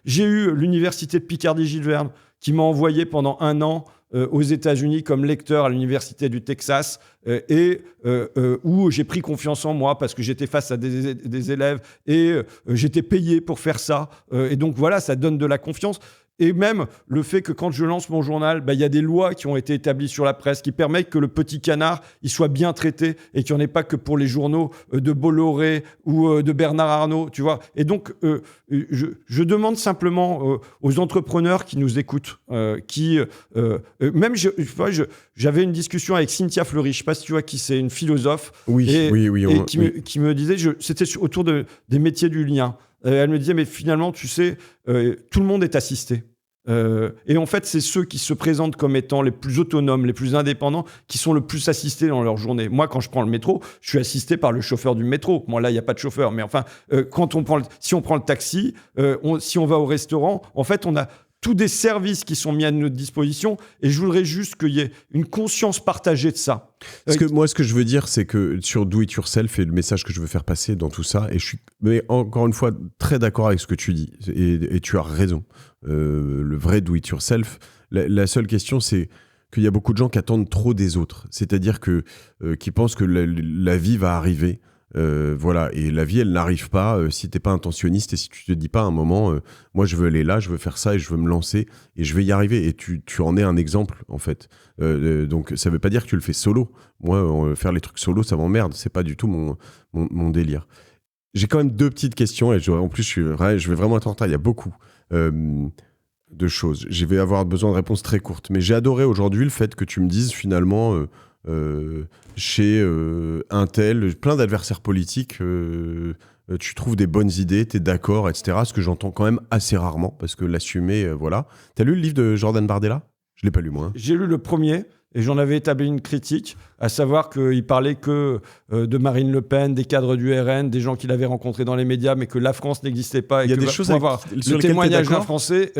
B: J'ai eu l'université de Picardie-Gilles Verne qui m'a envoyé pendant 1 an aux États-Unis comme lecteur à l'université du Texas où j'ai pris confiance en moi parce que j'étais face à des élèves et j'étais payé pour faire ça. Et donc voilà, ça donne de la confiance. Et même le fait que quand je lance mon journal, il y a des lois qui ont été établies sur la presse qui permettent que le petit canard il soit bien traité et qu'il n'y en ait pas que pour les journaux de Bolloré ou de Bernard Arnault, tu vois. Et donc, je demande simplement aux entrepreneurs qui nous écoutent, j'avais une discussion avec Cynthia Fleury, je ne sais pas si tu vois qui c'est, une philosophe, qui me disait, c'était autour des métiers du lien. Elle me disait, mais finalement, tu sais, tout le monde est assisté. Et en fait, c'est ceux qui se présentent comme étant les plus autonomes, les plus indépendants, qui sont le plus assistés dans leur journée. Moi, quand je prends le métro, je suis assisté par le chauffeur du métro. Moi, là, il n'y a pas de chauffeur. Mais enfin, si on prend le taxi, si on va au restaurant, en fait, on a tous des services qui sont mis à notre disposition. Et je voudrais juste qu'il y ait une conscience partagée de ça.
A: Parce que moi, ce que je veux dire, c'est que sur Do It Yourself et le message que je veux faire passer dans tout ça, et je suis encore une fois très d'accord avec ce que tu dis, et tu as raison. Le vrai Do It Yourself, la seule question, c'est qu'il y a beaucoup de gens qui attendent trop des autres. C'est-à-dire qui pensent que la vie va arriver. Voilà, et la vie elle n'arrive pas si t'es pas intentionniste et si tu te dis pas à un moment moi je veux aller là, je veux faire ça et je veux me lancer et je vais y arriver, et tu en es un exemple en fait. Donc ça veut pas dire que tu le fais solo. Moi faire les trucs solo ça m'emmerde, c'est pas du tout mon délire. J'ai quand même 2 petites questions et en plus je vais vraiment être en retard, il y a beaucoup de choses. Je vais avoir besoin de réponses très courtes, mais j'ai adoré aujourd'hui le fait que tu me dises finalement chez un tel, plein d'adversaires politiques, tu trouves des bonnes idées, t'es d'accord, etc. Ce que j'entends quand même assez rarement, parce que l'assumer, voilà. T'as lu le livre de Jordan Bardella ? Je l'ai pas lu, moi. Hein.
B: J'ai lu le premier, et j'en avais établi une critique, à savoir qu'il parlait que de Marine Le Pen, des cadres du RN, des gens qu'il avait rencontrés dans les médias, mais que la France n'existait pas.
A: Il y a des choses
B: pour avoir le témoignage d'un Français,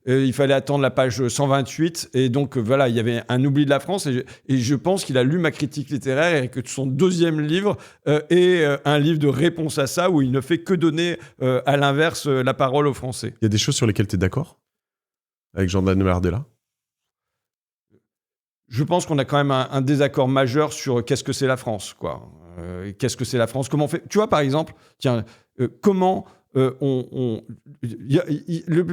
B: il fallait attendre la page 128, et donc voilà, il y avait un oubli de la France, et je pense qu'il a lu ma critique littéraire, et que son 2e livre est un livre de réponse à ça, où il ne fait que donner à l'inverse la parole aux Français.
A: Il y a des choses sur lesquelles tu es d'accord avec Jordan Bardella ?
B: Je pense qu'on a quand même un désaccord majeur sur qu'est-ce que c'est la France, quoi. Qu'est-ce que c'est la France ? Comment on fait ? Tu vois, par exemple, comment le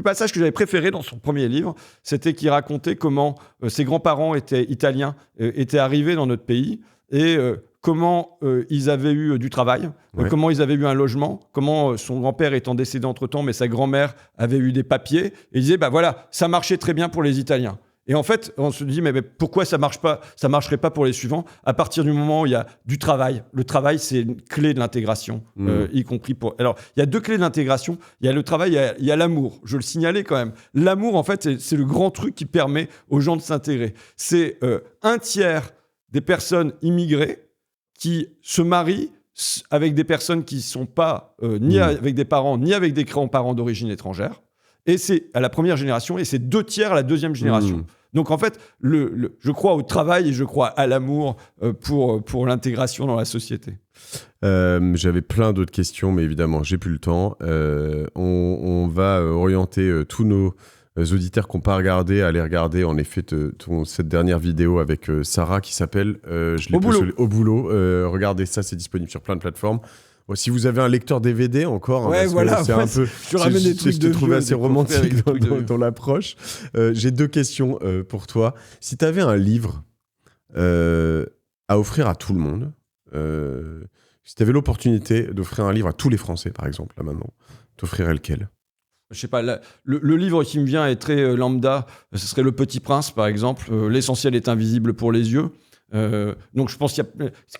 B: passage que j'avais préféré dans son premier livre, c'était qu'il racontait comment ses grands-parents étaient italiens, étaient arrivés dans notre pays, et comment ils avaient eu du travail, comment ils avaient eu un logement, comment son grand-père étant décédé entre-temps, mais sa grand-mère avait eu des papiers, et il disait, voilà, ça marchait très bien pour les Italiens. Et en fait, on se dit, mais pourquoi ça marcherait pas pour les suivants ? À partir du moment où il y a du travail. Le travail, c'est une clé de l'intégration, y compris pour... Alors, il y a 2 clés de l'intégration. Il y a le travail, il y a l'amour. Je le signalais quand même. L'amour, en fait, c'est le grand truc qui permet aux gens de s'intégrer. C'est 1/3 des personnes immigrées qui se marient avec des personnes qui ne sont pas ni avec des parents, ni avec des grands-parents d'origine étrangère. Et c'est à la première génération, et c'est 2/3 à la 2e génération. Donc en fait, je crois au travail et je crois à l'amour pour l'intégration dans la société.
A: J'avais plein d'autres questions, mais évidemment, j'ai plus le temps. On va orienter tous nos auditeurs qui n'ont pas regardé à aller regarder en effet cette dernière vidéo avec Sarah qui s'appelle Au boulot. Regardez ça, c'est disponible sur plein de plateformes. Bon, si vous avez un lecteur DVD encore,
B: ouais, voilà,
A: c'est un peu.
B: Je ramène des trucs de
A: trouvé assez romantique dans l'approche. J'ai 2 questions pour toi. Si tu avais un livre à offrir à tout le monde, si tu avais l'opportunité d'offrir un livre à tous les Français, par exemple, là maintenant, t'offrirais lequel ?
B: Je sais pas, le livre qui me vient est très lambda. Ce serait Le Petit Prince, par exemple. L'essentiel est invisible pour les yeux. Donc je pense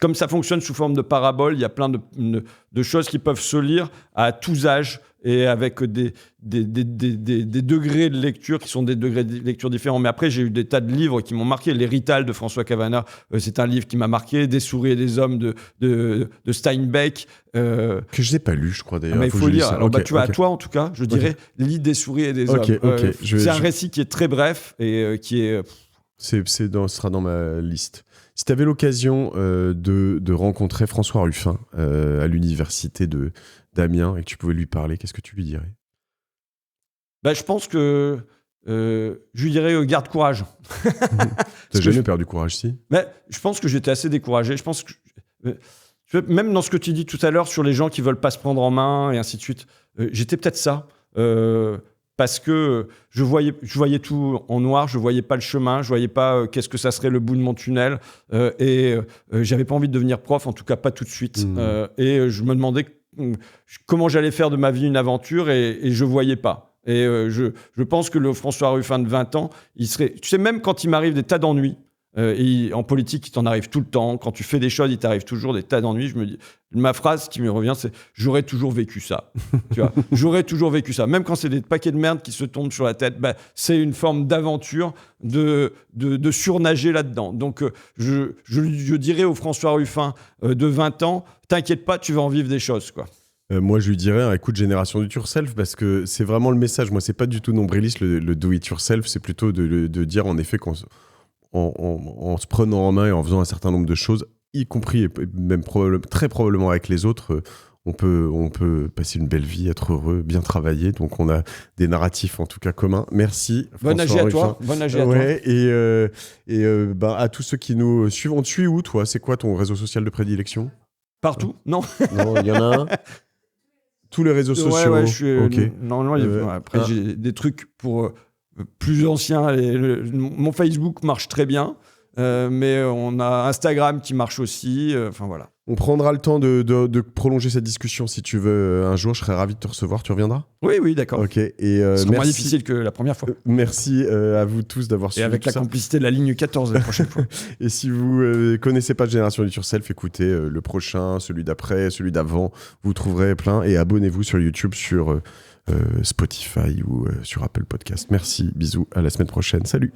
B: comme ça fonctionne sous forme de parabole, il y a plein de choses qui peuvent se lire à tous âges et avec des degrés de lecture qui sont des degrés de lecture différents. Mais après, j'ai eu des tas de livres qui m'ont marqué. Les Rital de François Cavana, c'est un livre qui m'a marqué. Des souris et des hommes de Steinbeck.
A: Que je n'ai pas lu, je crois d'ailleurs.
B: Mais il faut lire. Alors,
A: okay,
B: tu vois, à toi en tout cas, je dirais, lis Des souris et des hommes. C'est un récit qui est très bref et qui est...
A: ce sera dans ma liste. Si tu avais l'occasion de rencontrer François Ruffin à l'université d'Amiens et que tu pouvais lui parler, qu'est-ce que tu lui dirais ?
B: Je pense que je lui dirais garde courage.
A: T'as jamais perdu courage, si ?
B: Je pense que j'étais assez découragé. Je pense que même dans ce que tu dis tout à l'heure sur les gens qui veulent pas se prendre en main et ainsi de suite, j'étais peut-être ça. Parce que je voyais tout en noir, je voyais pas le chemin, je voyais pas qu'est-ce que ça serait le bout de mon tunnel, et j'avais pas envie de devenir prof, en tout cas pas tout de suite. Et je me demandais comment j'allais faire de ma vie une aventure, et je voyais pas. Et je pense que le François Ruffin de 20 ans, il serait... Tu sais, même quand il m'arrive des tas d'ennuis, et en politique, il t'en arrive tout le temps. Quand tu fais des choses, il t'arrive toujours des tas d'ennuis. Je me dis, ma phrase qui me revient, c'est « j'aurais toujours vécu ça ». Tu vois, j'aurais toujours vécu ça. Même quand c'est des paquets de merde qui se tombent sur la tête, c'est une forme d'aventure de surnager là-dedans. Donc, je dirais au François Ruffin de 20 ans, t'inquiète pas, tu vas en vivre des choses, quoi.
A: Moi, je lui dirais, écoute, génération do it yourself, parce que c'est vraiment le message. Moi, c'est pas du tout nombriliste, le do it yourself, c'est plutôt de dire en effet qu'en se prenant en main et en faisant un certain nombre de choses, y compris et même très probablement avec les autres, on peut passer une belle vie, être heureux, bien travailler. Donc on a des narratifs en tout cas communs. Merci.
B: Bonne AG à toi. Bonne AG à toi.
A: Et à tous ceux qui nous suivent, on te suit où toi ? C'est quoi ton réseau social de prédilection ?
B: Partout ? Non.
A: Non, il y en a un. Tous les réseaux sociaux.
B: Ouais, je suis.
A: Okay.
B: Normalement, après j'ai des trucs pour plus anciens. Mon Facebook marche très bien. Mais on a Instagram qui marche aussi. Enfin voilà.
A: On prendra le temps de prolonger cette discussion si tu veux. Un jour, je serais ravi de te recevoir. Tu reviendras ?
B: Oui, d'accord.
A: Ok. Et
B: ce sera moins difficile que la première fois.
A: Merci à vous tous d'avoir suivi.
B: Et avec la complicité de la ligne 14 la prochaine fois.
A: Et si vous connaissez pas de Génération do it yourself, écoutez le prochain, celui d'après, celui d'avant. Vous trouverez plein. Et abonnez-vous sur YouTube, sur Spotify ou sur Apple Podcast. Merci. Bisous. À la semaine prochaine. Salut.